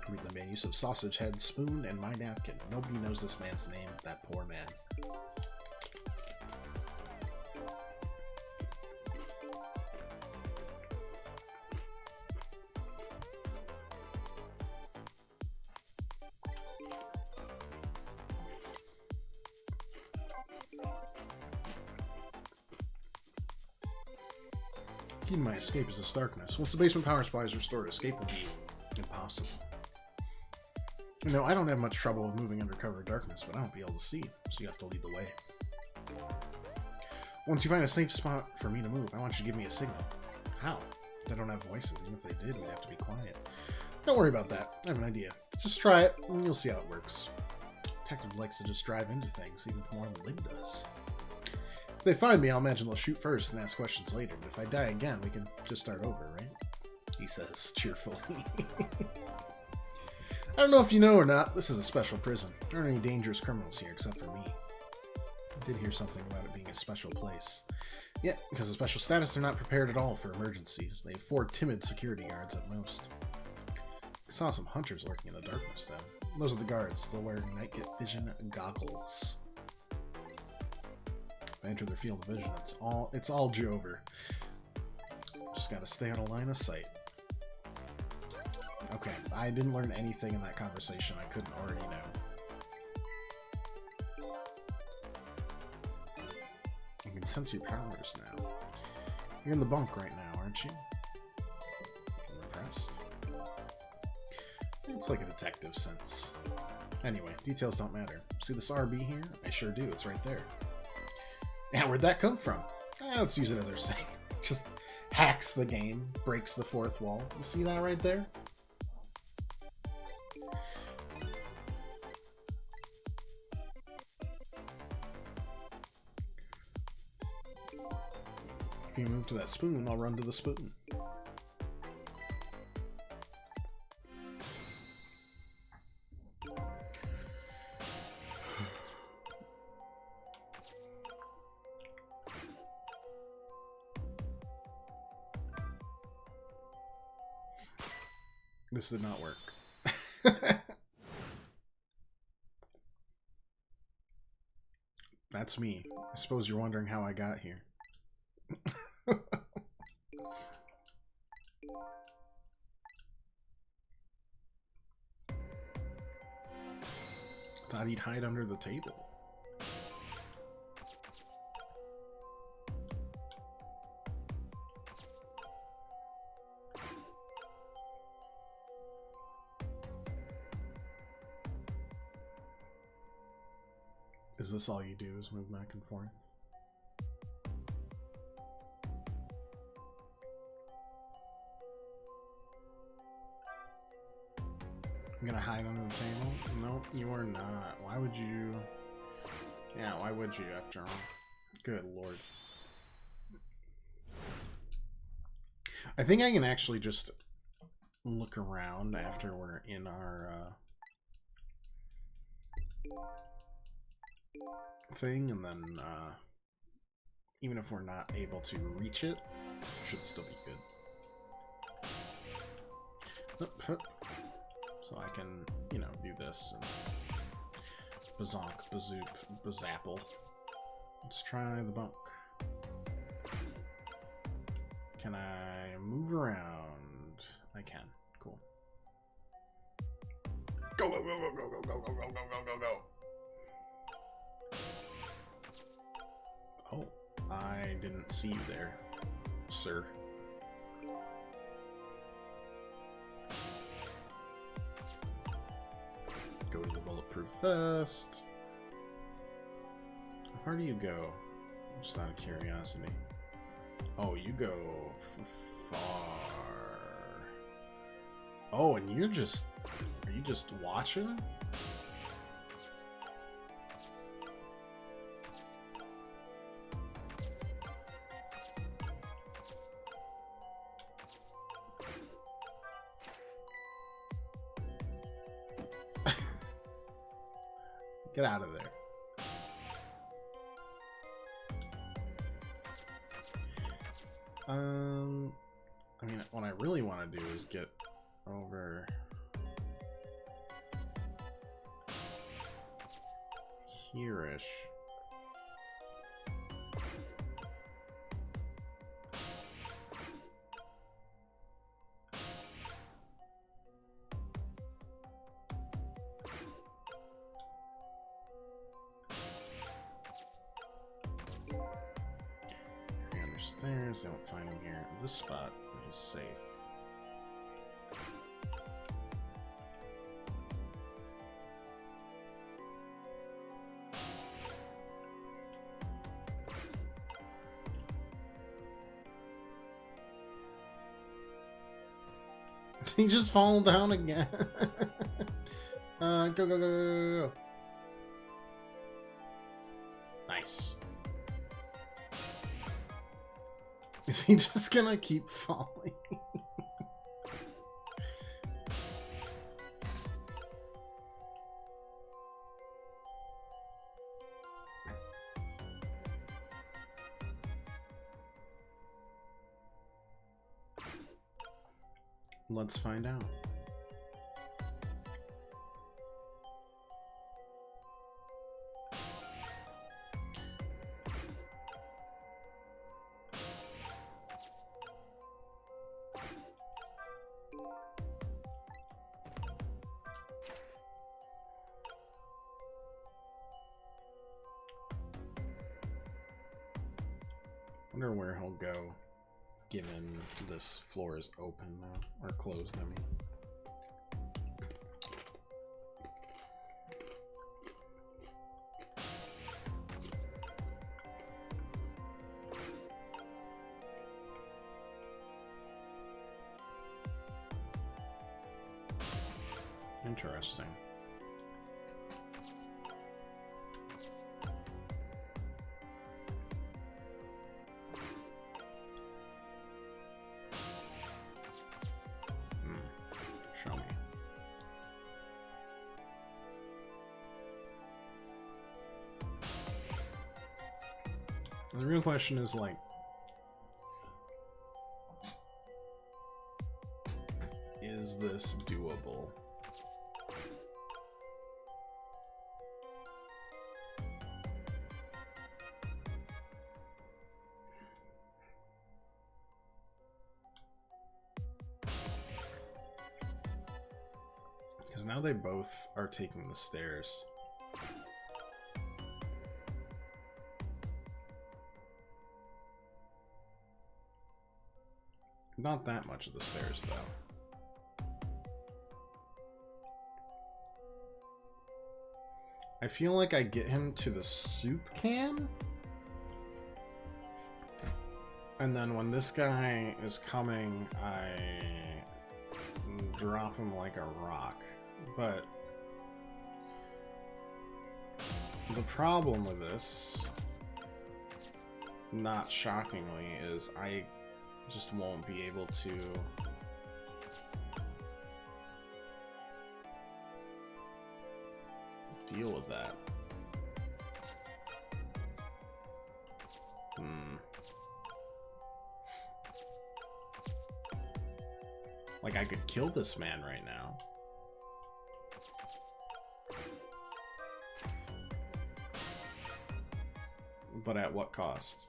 We've made use of sausage head, spoon, and my napkin. Nobody knows this man's name, that poor man. Key to my escape is this darkness. Once the basement power supply is restored, escape will be impossible. You know, I don't have much trouble with moving under cover of darkness, but I won't be able to see, so you have to lead the way. Once you find a safe spot for me to move, I want you to give me a signal. How? They don't have voices. Even if they did, we'd have to be quiet. Don't worry about that. I have an idea. Just try it, and you'll see how it works. Detective likes to just drive into things, even more than Lynn does. If they find me, I'll imagine they'll shoot first and ask questions later. But if I die again, we can just start over, right? He says cheerfully. I don't know if you know or not, this is a special prison. There aren't any dangerous criminals here except for me. I did hear something about it being a special place. Yeah, because of special status, they're not prepared at all for emergencies. They have 4 timid security guards at most. I saw some hunters lurking in the darkness, though. Those are the guards. They'll wear night vision goggles. If I enter their field of vision, it's all Jover. Just gotta stay out of line of sight. Okay, I didn't learn anything in that conversation I couldn't already know. You can sense your powers now. You're in the bunk right now, aren't you? I'm impressed. It's like a detective sense. Anyway, details don't matter. See this RB here? I sure do, it's right there. Now, where'd that come from? Let's use it as our saying. Just hacks the game, breaks the fourth wall. You see that right there? If you move to that spoon, I'll run to the spoon. This did not work. That's me. I suppose you're wondering how I got here. Thought he'd hide under the table. Is this all you do, is move back and forth? I'm gonna hide under the table? Nope, you are not. Why would you? Yeah, why would you, after all? Good lord. I think I can actually just look around after we're in our thing, and then even if we're not able to reach it, should still be good. So I can, you know, do this and bazonk, bazoop, bazapple. Let's try the bunk. Can I move around? I can. Cool. Go, go, go, go, go, go, go, go, go, go, go, go. Oh, I didn't see you there, sir. Go to the bulletproof vest. How far do you go? Just out of curiosity. Oh, you go far. Oh, and you're just... Are you just watching? Get out of there. I mean, what I really want to do is get over here-ish. Stairs, they won't find him here. This spot is safe. He just fall down again. Go, go, go, go, go, go. Nice. Is he just gonna keep falling? Let's find out. Wonder where he'll go, given this floor is open now, or closed, I mean. Interesting. Show me. The real question is, like, is this doable? Because now they both are taking the stairs. Not that much of the stairs, though. I feel like I get him to the soup can? And then when this guy is coming, I drop him like a rock. But the problem with this, not shockingly, is I just won't be able to deal with that. Like, I could kill this man right now. But at what cost?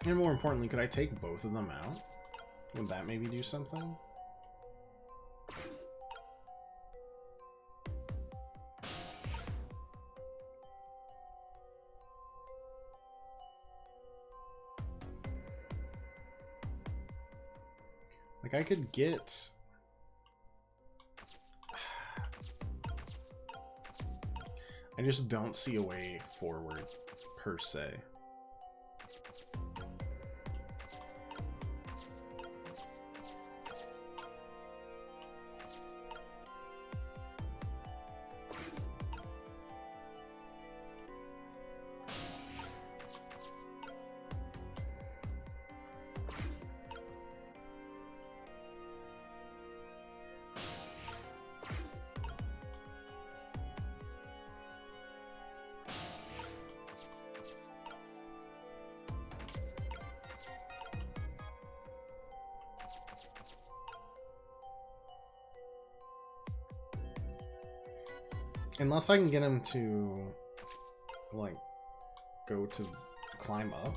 And more importantly, could I take both of them out? Would that maybe do something? Like, I could get... I just don't see a way forward, per se. Unless I can get him to, like, go to climb up.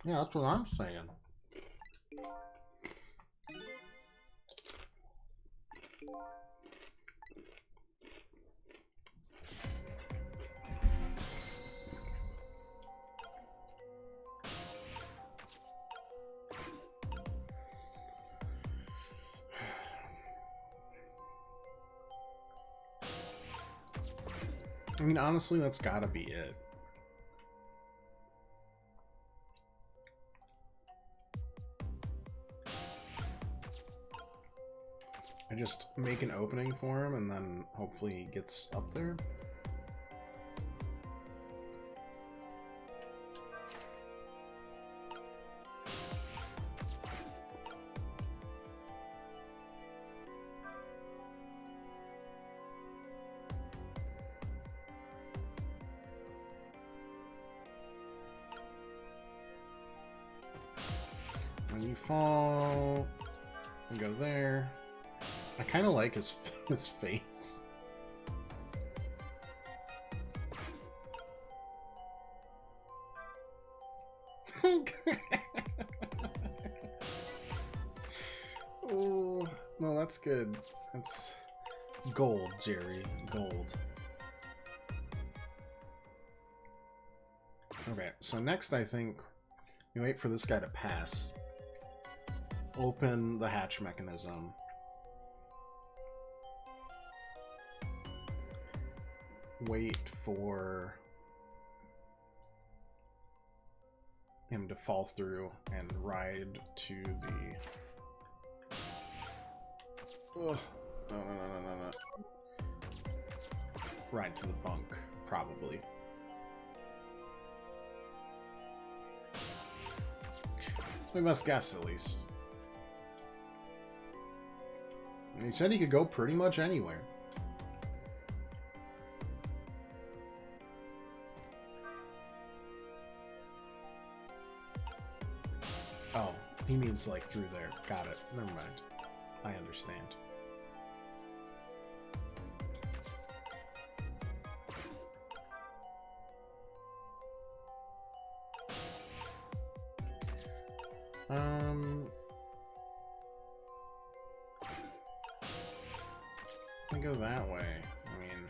Yeah, that's what I'm saying. I mean, honestly, that's gotta be it. I just make an opening for him and then hopefully he gets up there. When you fall, you go there. I kind of like his face. Oh, no, that's good. That's gold, Jerry. Gold. Okay, so next I think You wait for this guy to pass. Open the hatch mechanism. Wait for him to fall through and ride to the... Ugh. No. Ride to the bunk, probably. That's my best guess, at least. And he said he could go pretty much anywhere. Oh, he means like through there. Got it. Never mind. I understand. I go that way. I mean,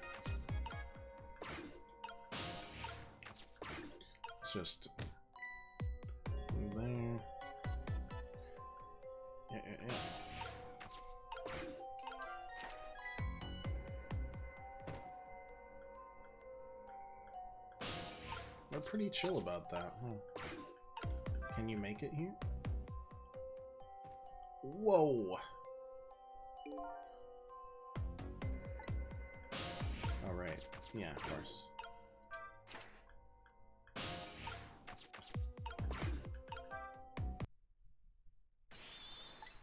it's just there. Yeah. They're pretty chill about that, huh? Can you make it here? Whoa! Alright. Yeah, of course.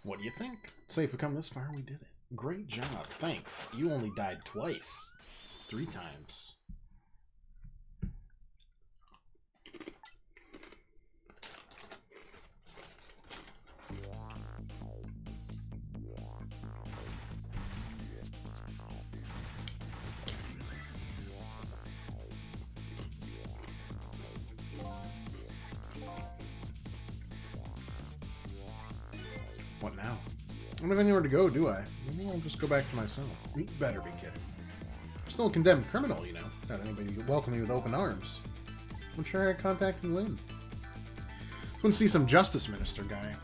What do you think? Say if we come this far, we did it. Great job. Thanks. You only died twice. 3 times. What now? I don't have anywhere to go, do I? Maybe I'll just go back to my cell. You better be kidding. I'm still a condemned criminal, you know. Not anybody to welcome me with open arms. I'm sure I contacted Lynn. Couldn't see some justice minister guy.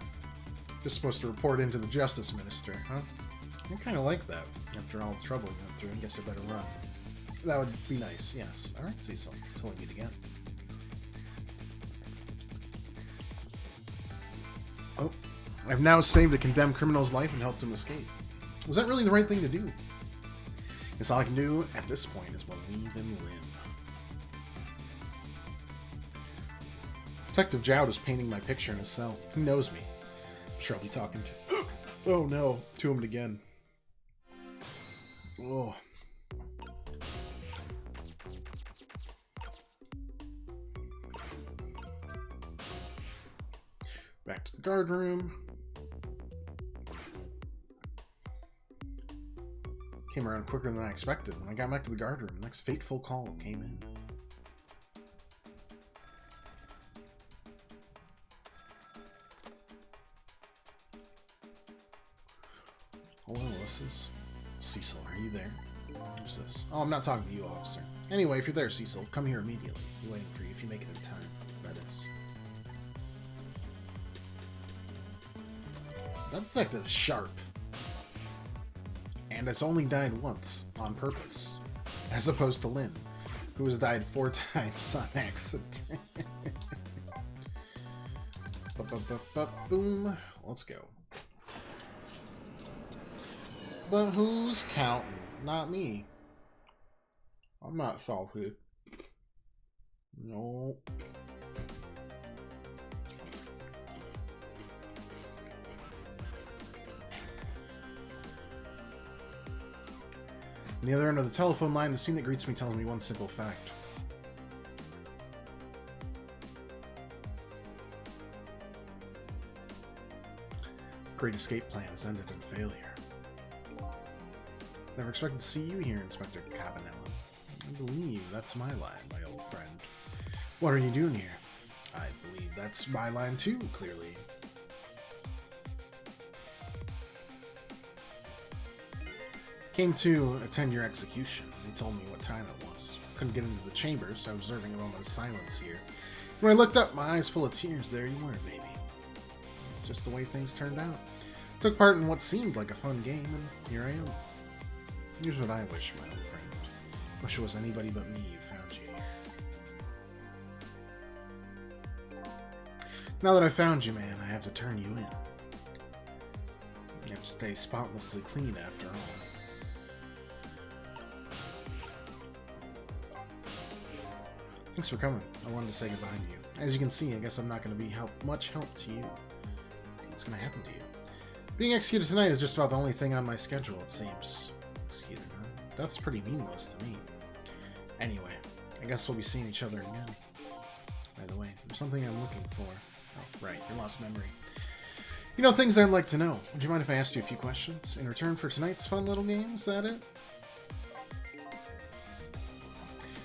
Just supposed to report into the justice minister, huh? I kind of like that. After all the trouble we went through, I guess I better run. That would be nice, yes. Alright, Cecil. Until we meet again. Oh. I've now saved a condemned criminal's life and helped him escape. Was that really the right thing to do? Guess all I can do at this point is believe in Lynn. Detective Jowd is painting my picture in his cell. He knows me. I'm sure I'll be talking to... Oh no, to him again. Oh. Back to the guard room. Came around quicker than I expected. When I got back to the guard room, the next fateful call came in. Hello, this is Cecil. Are you there? Who's this? Oh, I'm not talking to you, officer. Anyway, if you're there, Cecil, come here immediately. We're waiting for you if you make it in time. That is. That detective's sharp. And it's only died once, on purpose. As opposed to Lynn, who has died 4 times on accident. Boom. Let's go. But who's counting? Not me. I'm not salty. No. On the other end of the telephone line, the scene that greets me tells me one simple fact. Great escape plan has ended in failure. Never expected to see you here, Inspector Cabanela. I believe that's my line, my old friend. What are you doing here? I believe that's my line too, clearly. Came to attend your execution. They told me what time it was. Couldn't get into the chamber, so I was observing a moment of silence here. When I looked up, my eyes full of tears, there you were, baby. Just the way things turned out. Took part in what seemed like a fun game, and here I am. Here's what I wish, my old friend. Wish it was anybody but me who found you. Now that I found you, man, I have to turn you in. You have to stay spotlessly clean after all. Thanks for coming. I wanted to say goodbye to you. As you can see, I guess I'm not going to be much help to you. What's going to happen to you? Being executed tonight is just about the only thing on my schedule, it seems. Executed, huh? That's pretty meaningless to me. Anyway, I guess we'll be seeing each other again. By the way, there's something I'm looking for. Oh, right, your lost memory. You know, things I'd like to know. Would you mind if I asked you a few questions? In return for tonight's fun little game, is that it?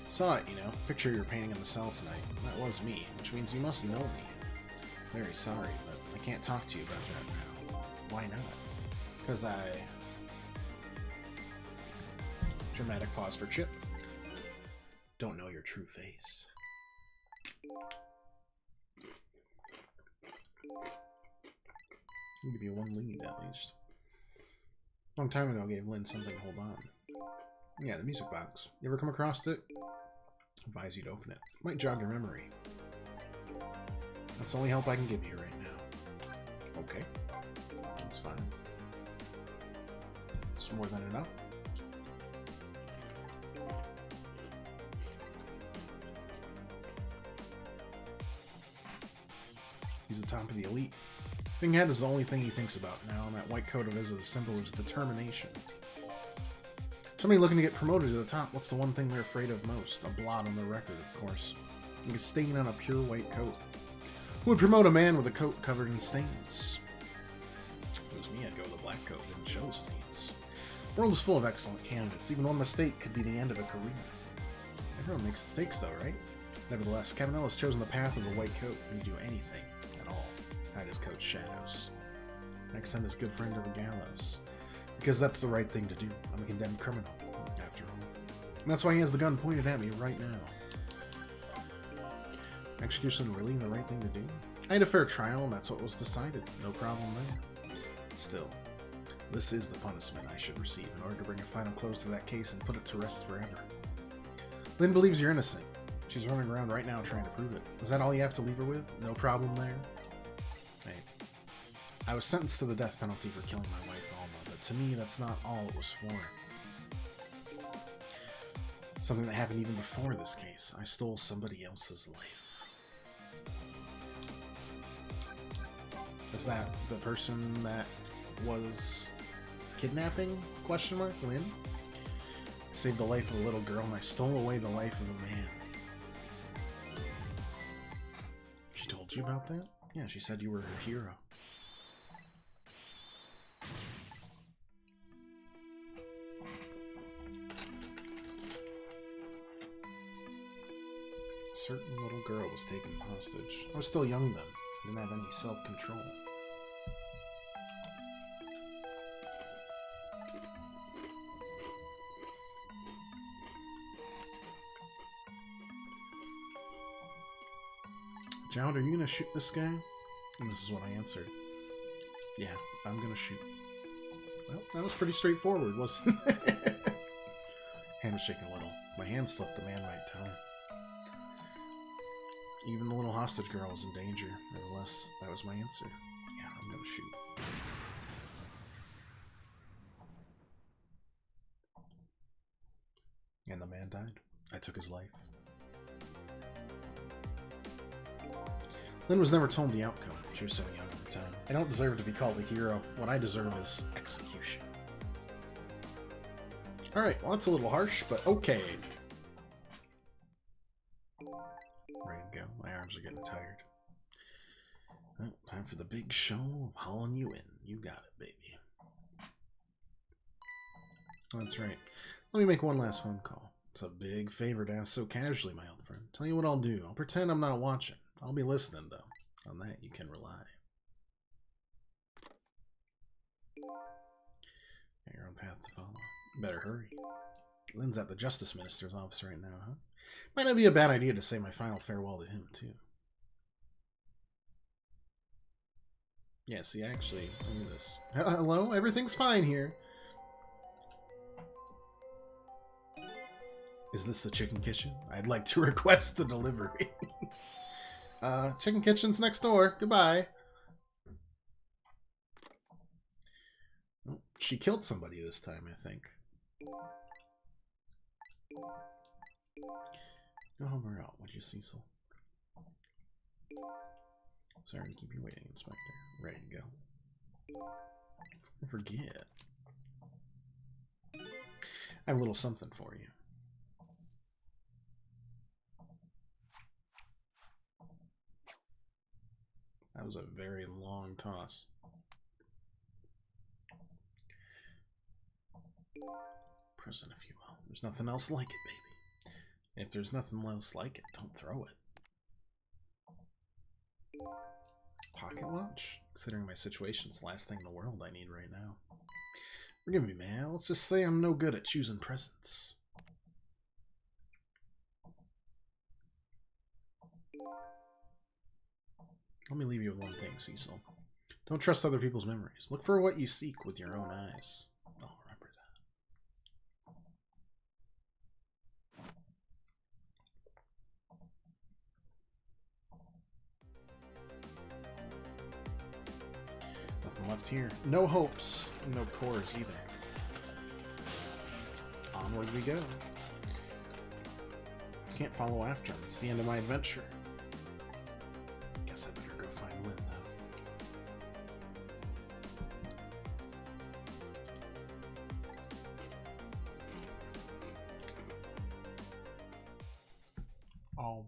Saw it, you know. Picture you're painting in the cell tonight. That was me, which means you must know me. Very sorry, but I can't talk to you about that now. Why not? Because Dramatic pause for Chip. Don't know your true face. I'll give you one lead, at least. Long time ago, I gave Lynn something to hold on. Yeah, the music box. You ever come across it? Advise you to open it. Might jog your memory. That's the only help I can give you right now. Okay. That's fine. It's more than enough. He's the top of the elite. Big Head is the only thing he thinks about now, and that white coat of his is a symbol of his determination. Somebody looking to get promoted to the top, what's the one thing they're afraid of most? A blot on the record, of course. Like a stain on a pure white coat. Who would promote a man with a coat covered in stains? If it was me, I'd go with a black coat that didn't show stains. The world is full of excellent candidates. Even one mistake could be the end of a career. Everyone makes mistakes, though, right? Nevertheless, Cabanel has chosen the path of the white coat and he'd do anything at all. Hide his coat's shadows. Next, send his good friend to the gallows. Because that's the right thing to do. I'm a condemned criminal, after all. And that's why he has the gun pointed at me right now. Execution really the right thing to do? I had a fair trial, and that's what was decided. No problem there. Still, this is the punishment I should receive in order to bring a final close to that case and put it to rest forever. Lynn believes you're innocent. She's running around right now trying to prove it. Is that all you have to leave her with? No problem there? Hey, I was sentenced to the death penalty for killing my wife, Alma, but to me, that's not all it was for. Something that happened even before this case. I stole somebody else's life. Is that the person that was kidnapping? Question mark? Lynn? I saved the life of a little girl and I stole away the life of a man. She told you about that? Yeah, she said you were her hero. A certain little girl was taken hostage. I was still young then. I didn't have any self-control. Jowd, are you gonna shoot this guy? And this is what I answered. Yeah, I'm gonna shoot. Well, that was pretty straightforward, wasn't it? Hand was shaking a little. My hand slipped the man right time. Even the little hostage girl was in danger. Nevertheless, that was my answer. Yeah, I'm gonna shoot. And the man died. I took his life. Lynn was never told the outcome. She was so young at the time. I don't deserve to be called a hero. What I deserve is execution. Alright, well that's a little harsh, but okay. Ready to go. My arms are getting tired. Well, time for the big show of hauling you in. You got it, baby. Oh, that's right. Let me make one last phone call. It's a big favor to ask so casually, my old friend. Tell you what I'll do. I'll pretend I'm not watching. I'll be listening, though. On that, you can rely. Your own path to follow. Better hurry. Lynn's at the Justice Minister's office right now, huh? Might not be a bad idea to say my final farewell to him, too. Yeah, see, actually, look at this. Hello? Everything's fine here. Is this the chicken kitchen? I'd like to request a delivery. Chicken kitchen's next door. Goodbye. Oh, she killed somebody this time, I think. Go home or out, would you, Cecil? Sorry to keep you waiting, Inspector. Ready to go. Don't forget. I have a little something for you. That was a very long toss. Present, if you will. There's nothing else like it, baby. If there's nothing else like it, don't throw it. Pocket watch? Considering my situation, it's the last thing in the world I need right now. Forgive me, man. Let's just say I'm no good at choosing presents. Let me leave you with one thing, Cecil. Don't trust other people's memories. Look for what you seek with your own eyes. I'll remember that. Nothing left here. No hopes. No cores either. Onward we go. Can't follow after him. It's the end of my adventure. Guess I better go find Lynn, though. Oh.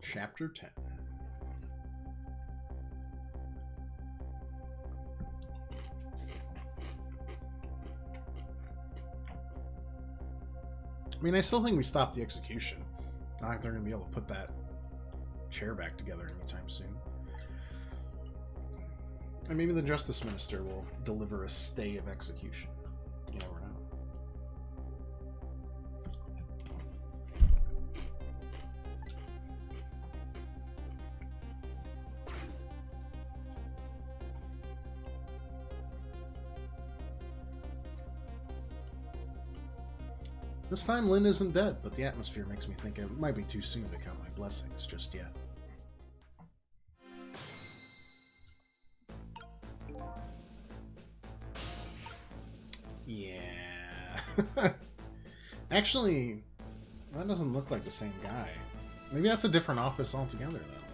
Chapter 10. I mean, I still think we stopped the execution. Not like they're going to be able to put that chair back together anytime soon. And maybe the Justice Minister will deliver a stay of execution. You never know. This time Lynn isn't dead, but the atmosphere makes me think it might be too soon to count my blessings just yet. Yeah. Actually, that doesn't look like the same guy. Maybe that's a different office altogether, though.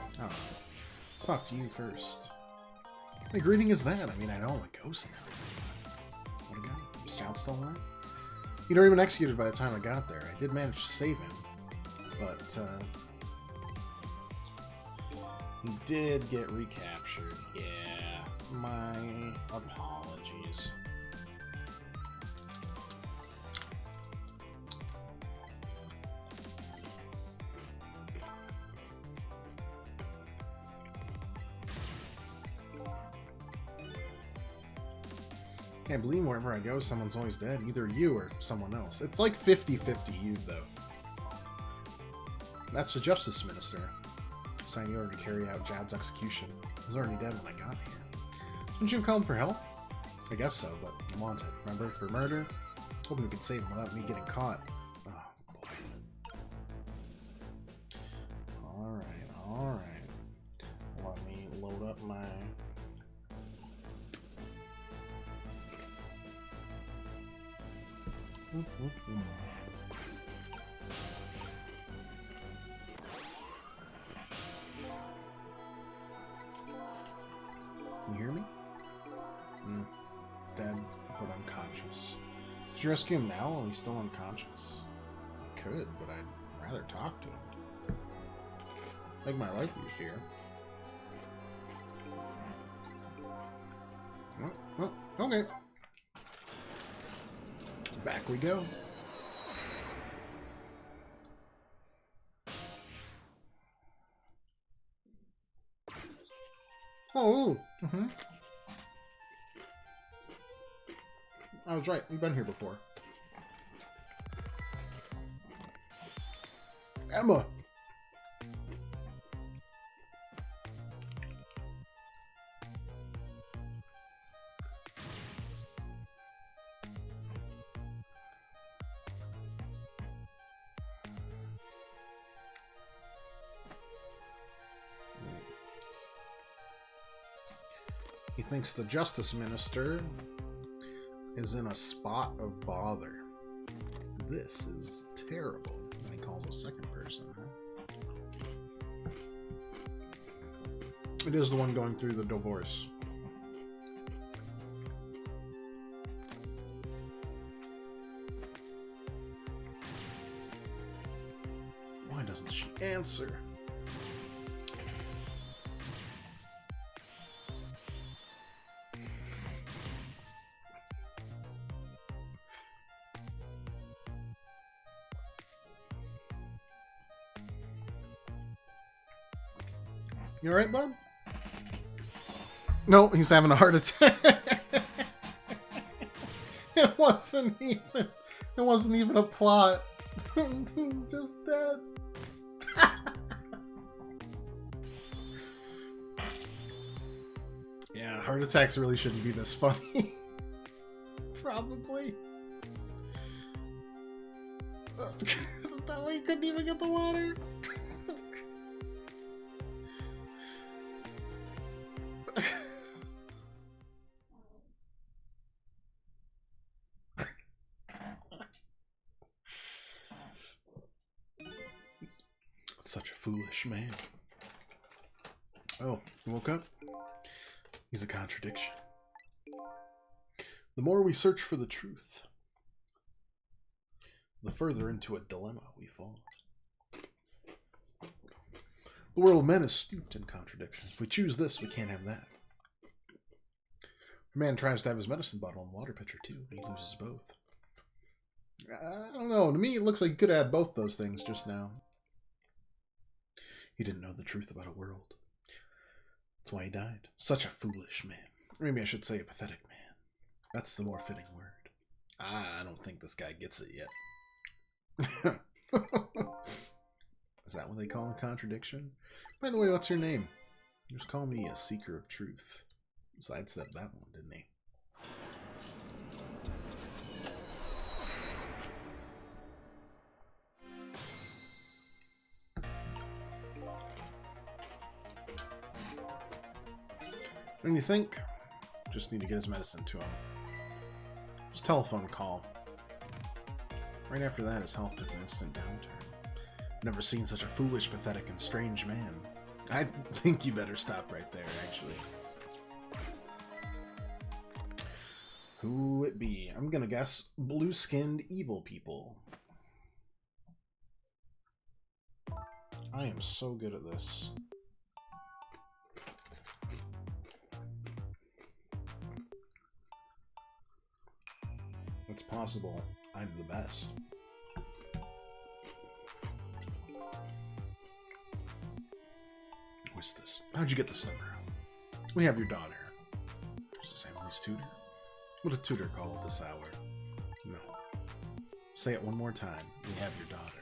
I don't know. Let's talk to you first. What greeting is that? I mean, I know I'm a ghost and everything, but what a guy. Is Child still alive? He'd already been executed by the time I got there. I did manage to save him, but he did get recaptured. Yeah, my apologies. Can't believe wherever I go, someone's always dead. Either you or someone else. It's like 50-50 you, though. That's the Justice Minister. Signed the order to carry out Jad's execution. I was already dead when I got here. Didn't you call him for help? I guess so, but I'm wanted. Remember? For murder? Hoping we could save him without me getting caught. Oh, boy. Alright, alright. Let me load up my... You hear me? Dead, but unconscious. Should you rescue him now while he's still unconscious? I could, but I'd rather talk to him. Make my life easier. Oh, okay. Back we go. Oh. I was right. We've been here before. Emma! He thinks the Justice Minister is in a spot of bother. This is terrible. And he calls a second person, huh? It is the one going through the divorce. Why doesn't she answer? You alright, bud? No, he's having a heart attack. It wasn't even a plot. Just dead. Yeah, heart attacks really shouldn't be this funny. Probably. He couldn't even get the water. Such a foolish man. Oh, you woke up? He's a contradiction. The more we search for the truth, the further into a dilemma we fall. The world of men is steeped in contradictions. If we choose this, we can't have that. A man tries to have his medicine bottle and water pitcher too, but he loses both. I don't know. To me, it looks like he could have had both those things just now. He didn't know the truth about a world. That's why he died. Such a foolish man. Or maybe I should say a pathetic man. That's the more fitting word. I don't think this guy gets it yet. Is that what they call a contradiction? By the way, what's your name? Just call me a seeker of truth. Sidestepped that one, didn't he? When you think, just need to get his medicine to him. Just telephone call. Right after that, his health took an instant downturn. Never seen such a foolish, pathetic, and strange man. I think you better stop right there, actually. Who would it be? I'm gonna guess blue-skinned evil people. I am so good at this. It's possible I'm the best. What's this? How'd you get this number? We have your daughter. Is this Emily's tutor? What a tutor call at this hour? No. Say it one more time. We have your daughter.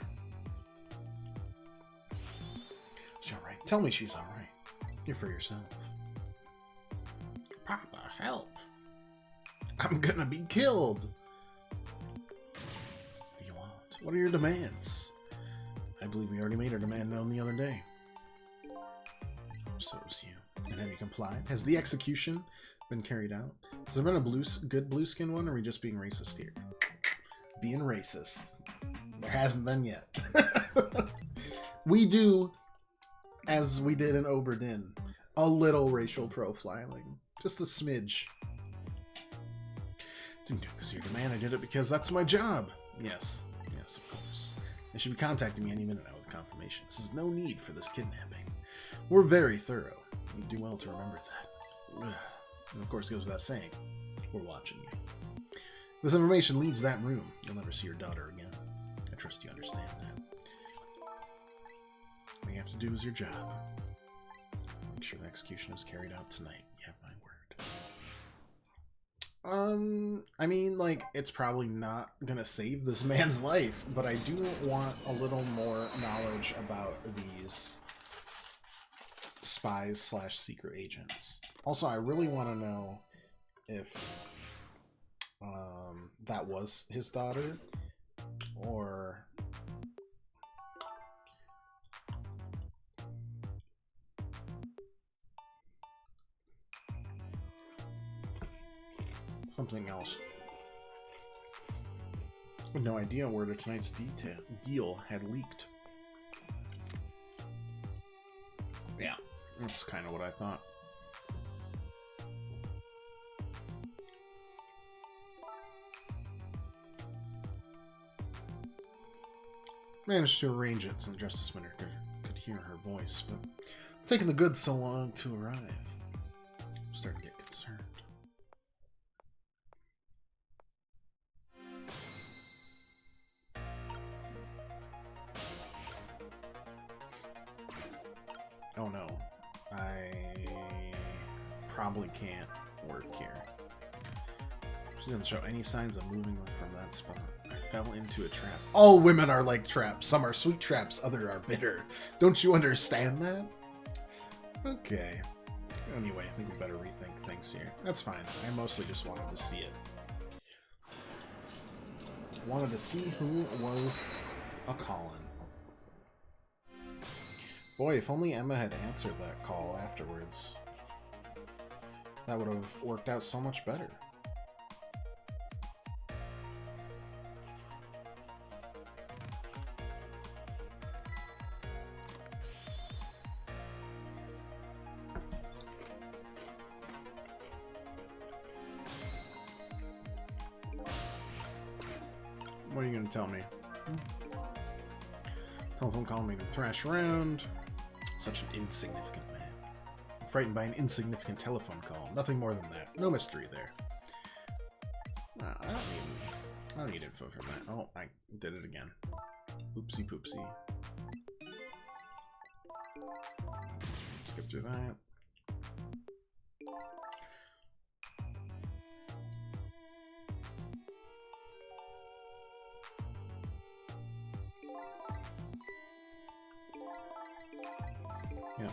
She's alright. Tell me she's alright. You're for yourself. Papa, help. I'm gonna be killed. What do you want? What are your demands? I believe we already made our demand known the other day. So it was you. And have you complied? Has the execution been carried out? Has there been a good blue skin one, or are we just being racist here? Being racist. There hasn't been yet. We do, as we did in Oberdin, a little racial profiling. Just a smidge. Didn't do it because of your demand. I did it because that's my job. Yes. Yes, of course. They should be contacting me any minute now with confirmation. This is no need for this kidnapping. We're very thorough. You do well to remember that. And of course, it goes without saying, we're watching you. If this information leaves that room, you'll never see your daughter again. I trust you understand that. What you have to do is your job. Make sure the execution is carried out tonight. You have my word. I mean, like, it's probably not gonna save this man's life, but I do want a little more knowledge about these spies slash secret agents. Also, I really want to know if that was his daughter, or something else. No idea where tonight's deal had leaked. Yeah, that's kind of what I thought. Managed to arrange it so the Justice Minister could hear her voice, but it's taking the goods so long to arrive. I'm starting to get concerned. Oh no, I probably can't work here. She doesn't show any signs of moving from that spot. I fell into a trap. All women are like traps. Some are sweet traps, others are bitter. Don't you understand that? Okay. Anyway, I think we better rethink things here. That's fine. I mostly just wanted to see it. Wanted to see who was a Colin. Boy, if only Emma had answered that call afterwards. That would have worked out so much better. What are you going to tell me? Telephone call made him thrash around. Such an insignificant man. I'm frightened by an insignificant telephone call. Nothing more than that. No mystery there. I don't need info from that. Oh, I did it again. Oopsie poopsie. Skip through that. Yep.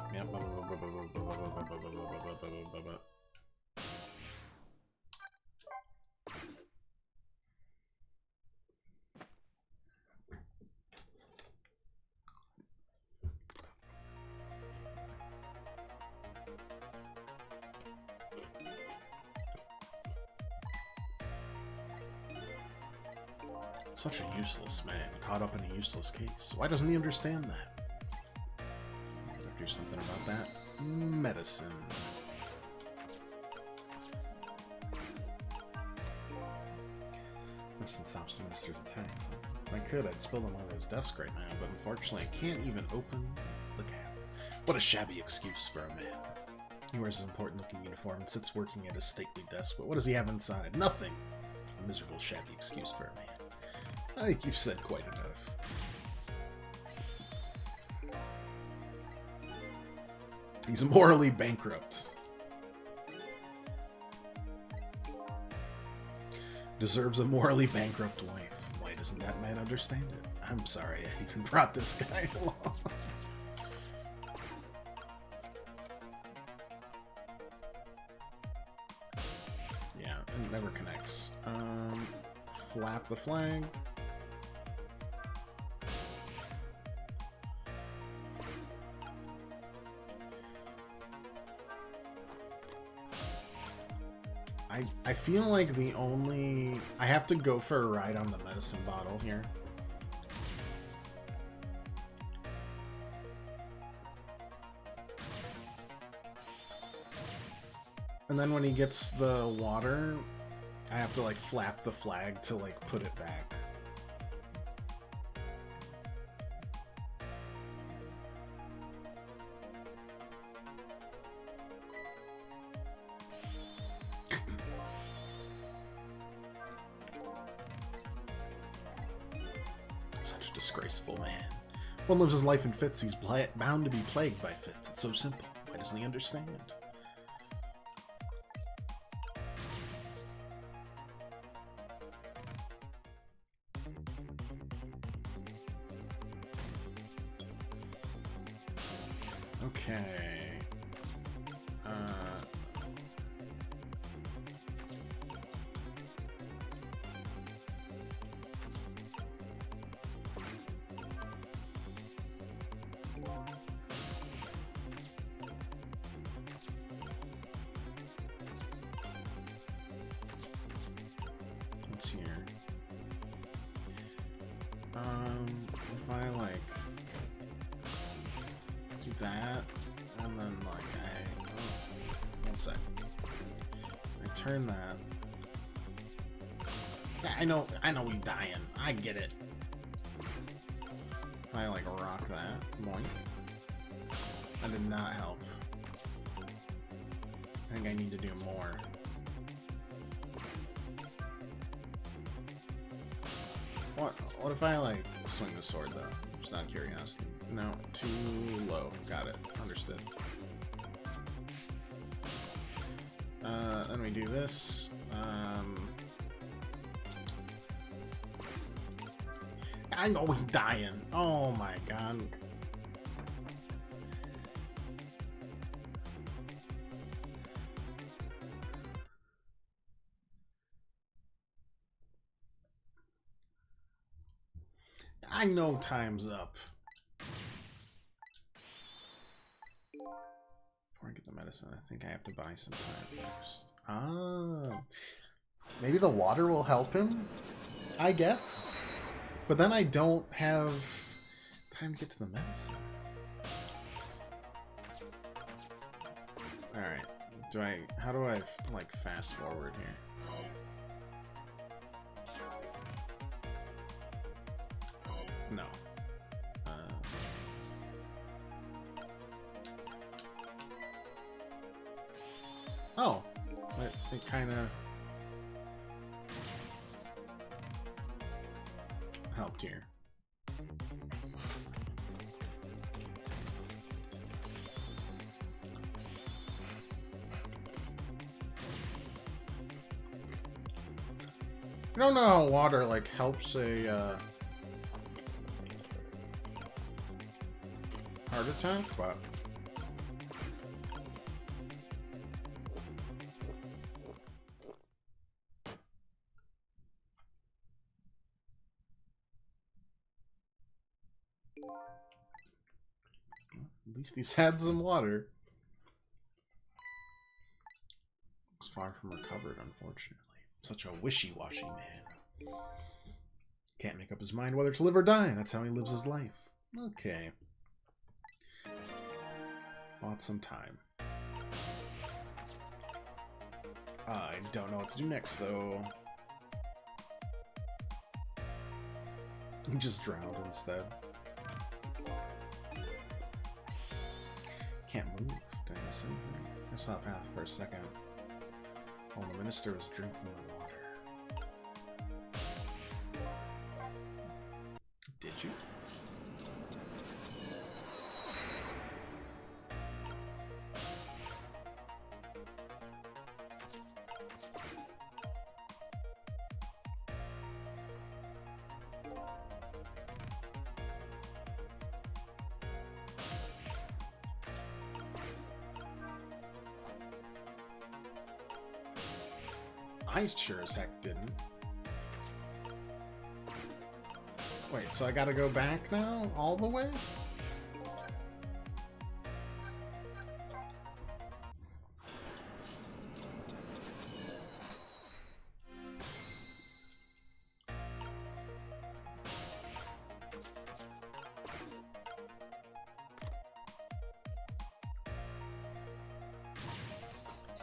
Such a useless man, caught up in a useless case. Why doesn't he understand that? Do something about that. Medicine. Medicine stops the minister's attacks. If I could, I'd spill them on his desk right now, but unfortunately I can't even open the cap. What a shabby excuse for a man. He wears his important-looking uniform and sits working at his stately desk, but what does he have inside? Nothing! A miserable, shabby excuse for a man. I think you've said quite enough. He's morally bankrupt. Deserves a morally bankrupt wife. Why doesn't that man understand it? I'm sorry I even brought this guy along. Yeah, it never connects. Flap the flag. I feel like the only... I have to go for a ride on the medicine bottle here. And then when he gets the water, I have to like flap the flag to like put it back. Such a disgraceful man. One lives his life in fits. He's bound to be plagued by fits. It's so simple. Why doesn't he understand? Okay. What's here? If I like do that, and then like one sec. I turn that. Yeah, I know he's dying. I get it. I like rock that. Boing. That did not help. I think I need to do more. What if I like swing the sword though? Just out of curiosity. No, too low. Got it. Understood. Then we do this. I know he's dying. Oh my god. I know time's up. Before I get the medicine, I think I have to buy some time first. Ah. Maybe the water will help him? I guess. But then I don't have time to get to the medicine. Alright. How do I, like, fast forward here? No. Oh. It kind of helped here. I don't know how water like helps a heart attack, but at least he's had some water. Looks far from recovered, unfortunately. Such a wishy-washy man. Can't make up his mind whether to live or die. That's how he lives his life. Okay. Want some time. I don't know what to do next, though. Just drowned instead. Can't move. Did I miss anything? I saw a path for a second. While the minister was drinking the water. Did you? I sure as heck didn't. Wait, so I gotta go back now? All the way?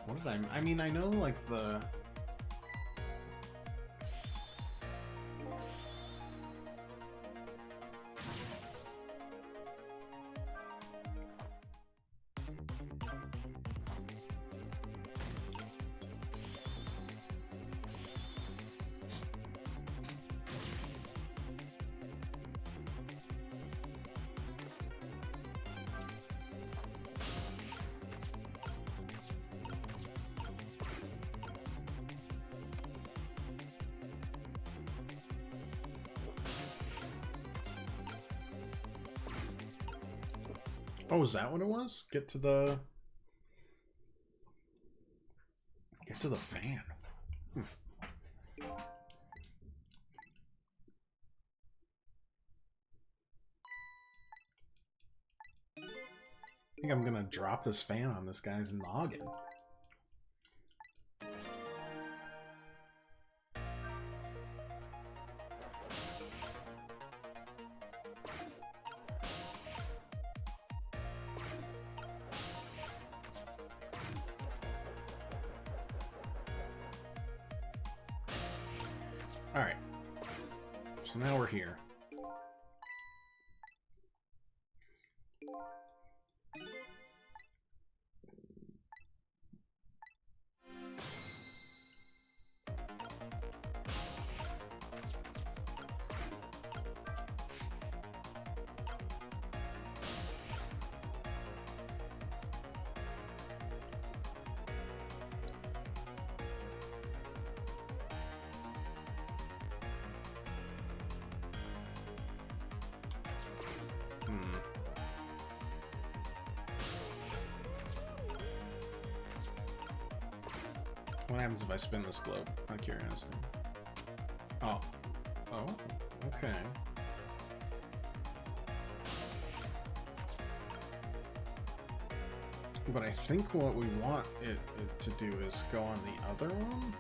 What did I mean, I know, like, the... Oh, is that what it was? Get to the fan. I think I'm gonna drop this fan on this guy's noggin. Alright. So now we're here. What happens if I spin this globe? Out of curiosity. Oh. Oh, okay. But I think what we want it to do is go on the other one.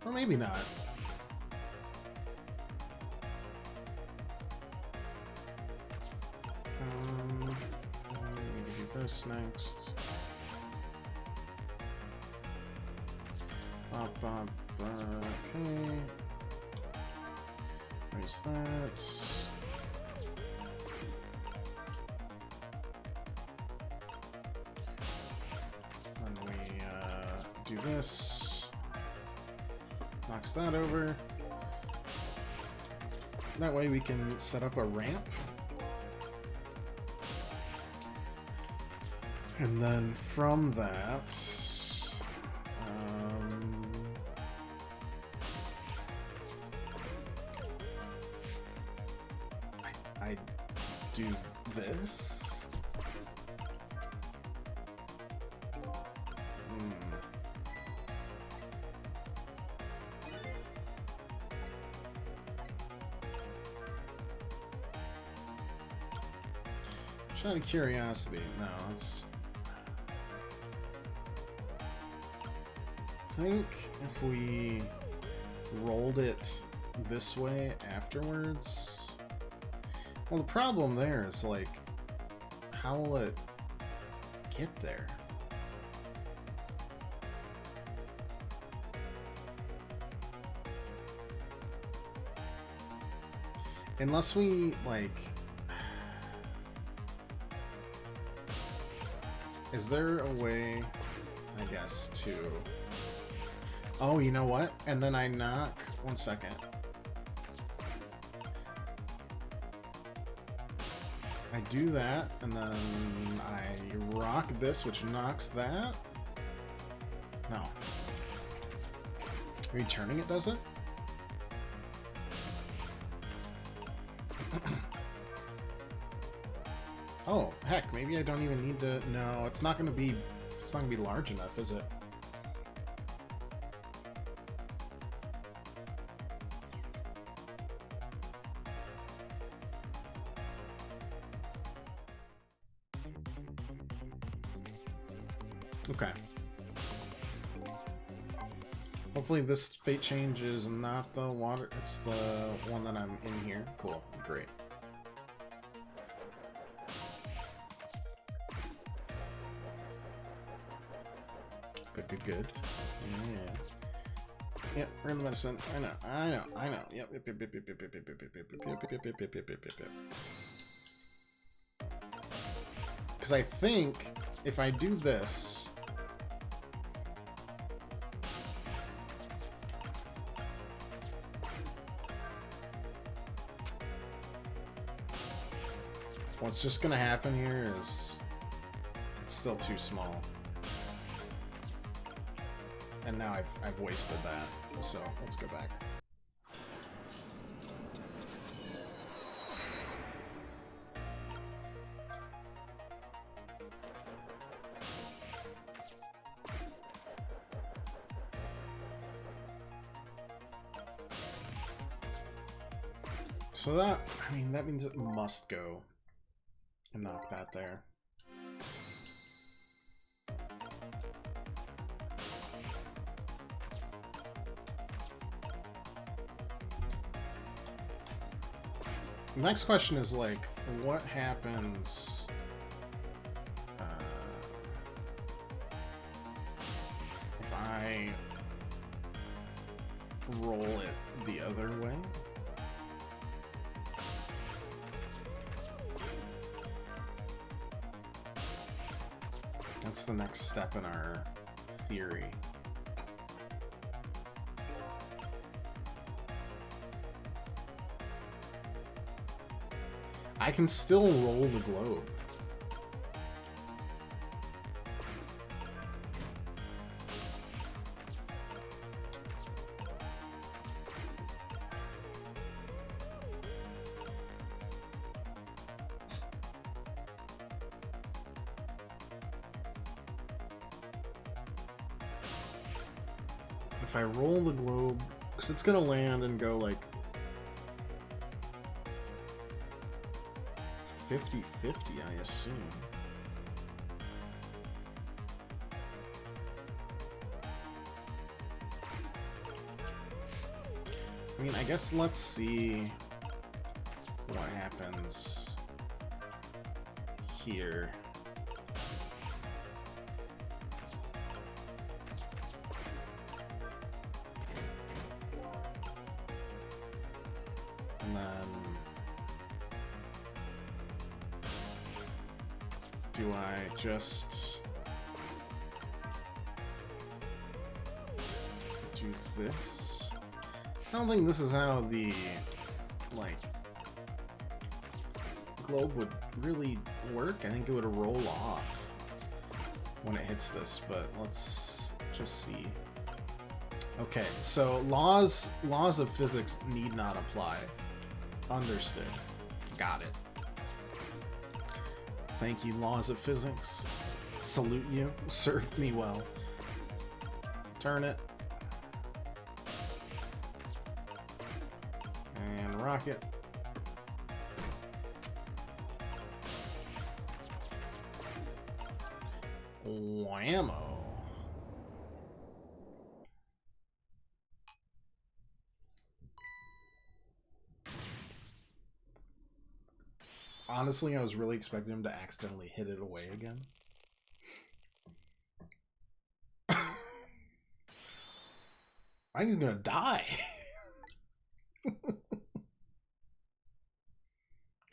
Or maybe not. We do this next. Okay. Where's that? Then we do this. Knocks that over. That way we can set up a ramp. And then from that, I do this. Just out of curiosity, no, let's... I think if we rolled it this way afterwards... Well, the problem there is, like, how will it get there? Unless we, like... Is there a way, I guess, to... Oh, you know what? And then I knock... One second. I do that, and then I rock this, which knocks that. No. Returning it, does it? Oh, heck, maybe I don't even need to... No, it's not gonna be large enough, is it? Okay. Hopefully this fate change is not the water, it's the one that I'm in here. Cool, great. Good. Yeah. Yep, we're in the medicine. I know. Yep. Because I think if I do this, What's just gonna happen here is it's still too small. And now I've wasted that. So let's go back. So that, I mean, that means it must go and knock that there. The next question is like, what happens if I roll it the other way? That's the next step in our theory. I can still roll the globe. If I roll the globe, because it's gonna land and go like 50-50, I assume. I mean, I guess let's see what happens here. And then do I just do this? I don't think this is how the, like, globe would really work. I think it would roll off when it hits this, but let's just see. Okay, so laws of physics need not apply. Understood. Got it. Thank you, laws of physics. Salute you. Served me well. Turn it. And rocket. Whammo. Honestly, I was really expecting him to accidentally hit it away again. I'm gonna die.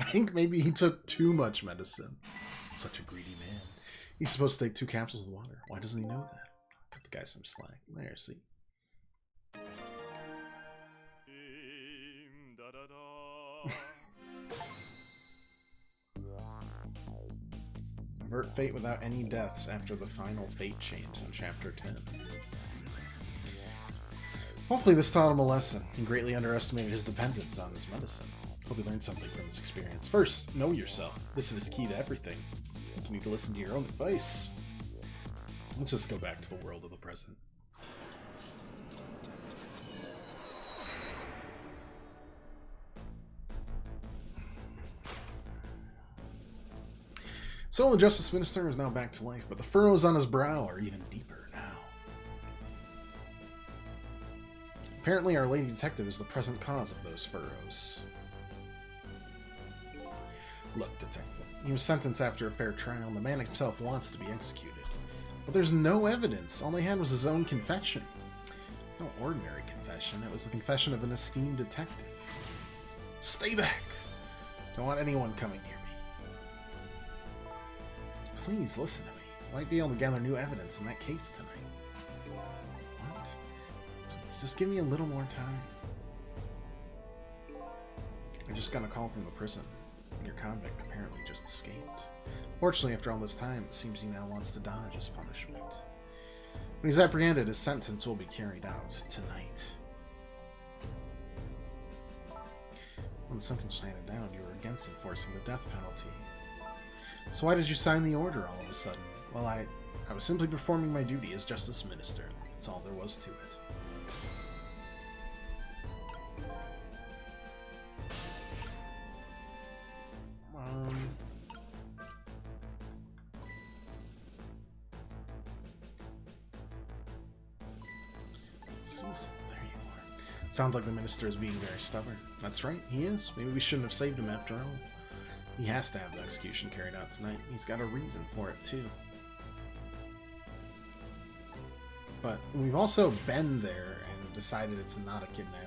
I think maybe he took too much medicine. Such a greedy man. He's supposed to take 2 capsules of water. Why doesn't he know that? Cut the guy some slack. There, see. Avert fate without any deaths after the final fate change in Chapter 10. Hopefully this taught him a lesson. He greatly underestimated his dependence on his medicine. Hope he learned something from this experience. First, know yourself. This is key to everything. You need to listen to your own advice. Let's just go back to the world of the present. So the Justice Minister is now back to life, but the furrows on his brow are even deeper now. Apparently our Lady Detective is the present cause of those furrows. Look, Detective, he was sentenced after a fair trial, and the man himself wants to be executed. But there's no evidence. All he had was his own confession. No ordinary confession. It was the confession of an esteemed detective. Stay back! Don't want anyone coming near me. Please listen to me. I might be able to gather new evidence in that case tonight. What? Please, just give me a little more time. I just got a call from the prison. Your convict apparently just escaped. Fortunately, after all this time, it seems he now wants to dodge his punishment. When he's apprehended, his sentence will be carried out tonight. When the sentence was handed down, you were against enforcing the death penalty. So why did you sign the order all of a sudden? Well, I was simply performing my duty as Justice Minister. That's all there was to it. There you are. Sounds like the minister is being very stubborn. That's right, he is. Maybe we shouldn't have saved him after all. He has to have the execution carried out tonight. He's got a reason for it, too. But we've also been there and decided it's not a kidnapping.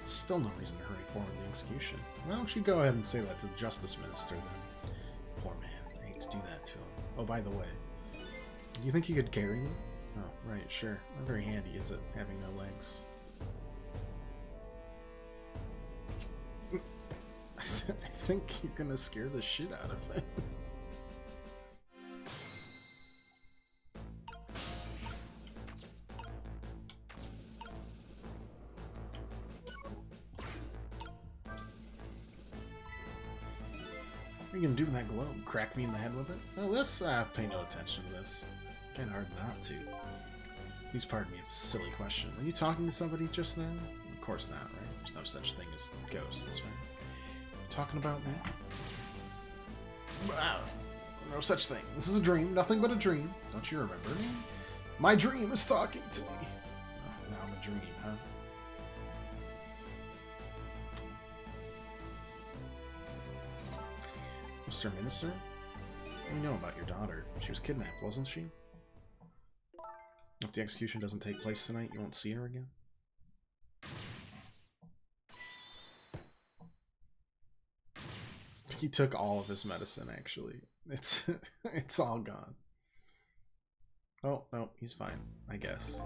Still no reason to hurry forward the execution. Why don't you go ahead and say that to the Justice Minister, then? Poor man. I hate to do that to him. Oh, by the way, do you think you could carry me? Oh, right, sure. Not very handy, is it, having no legs? I think you're gonna scare the shit out of him. What are you gonna do with that globe? Crack me in the head with it? Well, let's pay no attention to this. Kinda hard not to. Please pardon me, it's a silly question. Were you talking to somebody just now? Of course not, right? There's no such thing as ghosts, right? Talking about me? No such thing. This is a dream, nothing but a dream. Don't you remember me? My dream is talking to me. Oh, now I'm a dream, huh? Mr. Minister? What do you know about your daughter? She was kidnapped, wasn't she? If the execution doesn't take place tonight, you won't see her again? He took all of his medicine, actually. It's all gone. Oh, no, he's fine, I guess.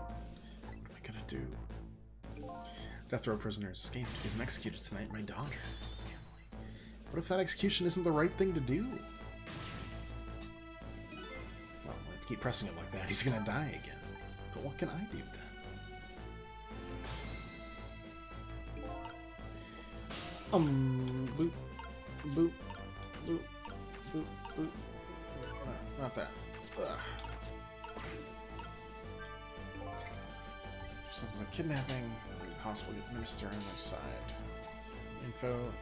What am I gonna do? Death row prisoner escaped. He isn't executed tonight, my daughter. What if that execution isn't the right thing to do? Well, if I keep pressing him like that, he's gonna die again. But what can I do then? Boop. Boop. Boop. Boop. Boop. Not that. Ugh. Something like kidnapping. Possibly get the minister on my side. Info.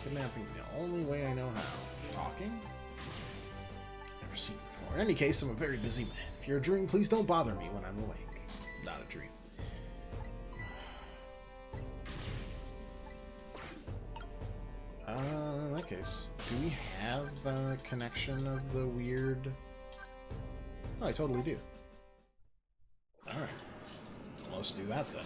Kidnapping the only way I know how. Talking? Never seen it before. In any case, I'm a very busy man. If you're a dream, please don't bother me when I'm awake. Not a dream. In that case, do we have the connection of the weird... Oh, I totally do. Alright. Well, let's do that then.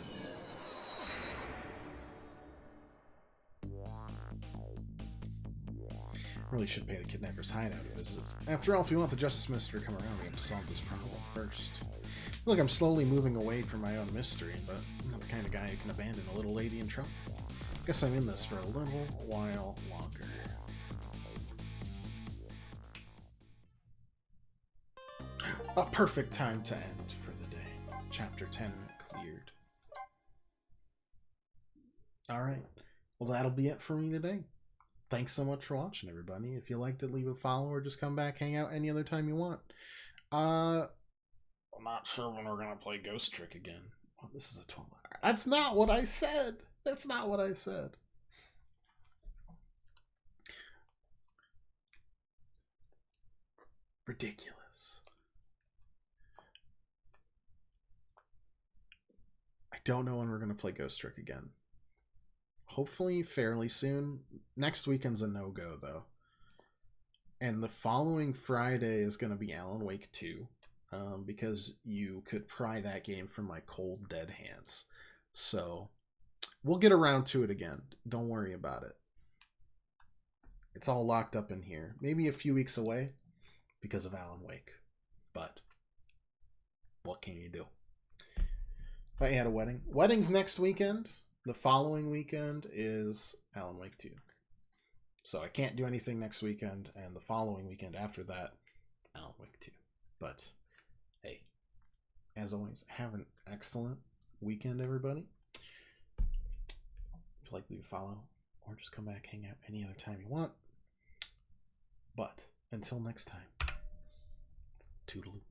Really should pay the kidnapper's hideout a visit. After all, if we want the Justice Minister to come around, we have to solve this problem first. I feel like I'm slowly moving away from my own mystery, but I'm not the kind of guy who can abandon a little lady in trouble. Guess I'm in this for a little while longer. A perfect time to end for the day. Chapter 10 cleared. Alright, well that'll be it for me today. Thanks so much for watching, everybody. If you liked it, leave a follow or just come back, hang out any other time you want. I'm not sure when we're gonna play Ghost Trick again. Oh, this is a 12-hour. That's not what I said! That's not what I said. Ridiculous. I don't know when we're gonna play Ghost Trick again. Hopefully fairly soon. Next weekend's a no-go, though. And the following Friday is going to be Alan Wake 2. Because you could pry that game from my cold, dead hands. So, we'll get around to it again. Don't worry about it. It's all locked up in here. Maybe a few weeks away. because of Alan Wake. But what can you do? Thought you had a wedding. Wedding's next weekend. The following weekend is Alan Wake 2. So I can't do anything next weekend, and the following weekend after that, Alan Wake 2. But hey, as always, have an excellent weekend, everybody. If you'd like to follow or just come back, hang out any other time you want. But until next time, toodaloo.